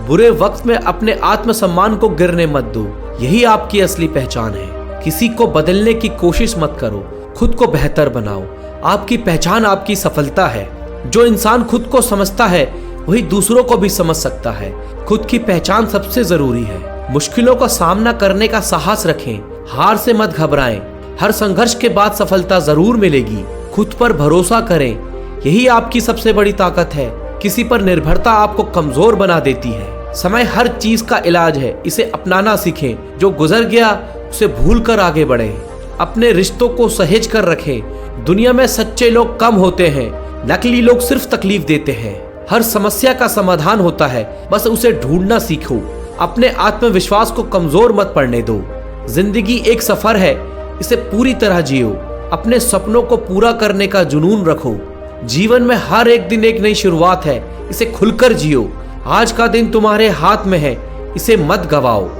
बुरे वक्त में अपने आत्मसम्मान को गिरने मत दो, यही आपकी असली पहचान है। किसी को बदलने की कोशिश मत करो, खुद को बेहतर बनाओ। आपकी पहचान आपकी सफलता है। जो इंसान खुद को समझता है वही दूसरों को भी समझ सकता है। खुद की पहचान सबसे जरूरी है। मुश्किलों का सामना करने का साहस रखें, हार से मत घबराएं। हर संघर्ष के बाद सफलता जरूर मिलेगी। खुद पर भरोसा करें, यही आपकी सबसे बड़ी ताकत है। किसी पर निर्भरता आपको कमजोर बना देती है। समय हर चीज का इलाज है, इसे अपनाना सीखें। जो गुजर गया उसे भूल कर आगे बढ़ें। अपने रिश्तों को सहेज कर रखें। दुनिया में सच्चे लोग कम होते हैं, नकली लोग सिर्फ तकलीफ देते हैं। हर समस्या का समाधान होता है, बस उसे ढूंढना सीखो। अपने आत्मविश्वास को कमजोर मत पड़ने दो। जिंदगी एक सफर है, इसे पूरी तरह जियो। अपने सपनों को पूरा करने का जुनून रखो। जीवन में हर एक दिन एक नई शुरुआत है, इसे खुलकर जियो। आज का दिन तुम्हारे हाथ में है, इसे मत गवाओ।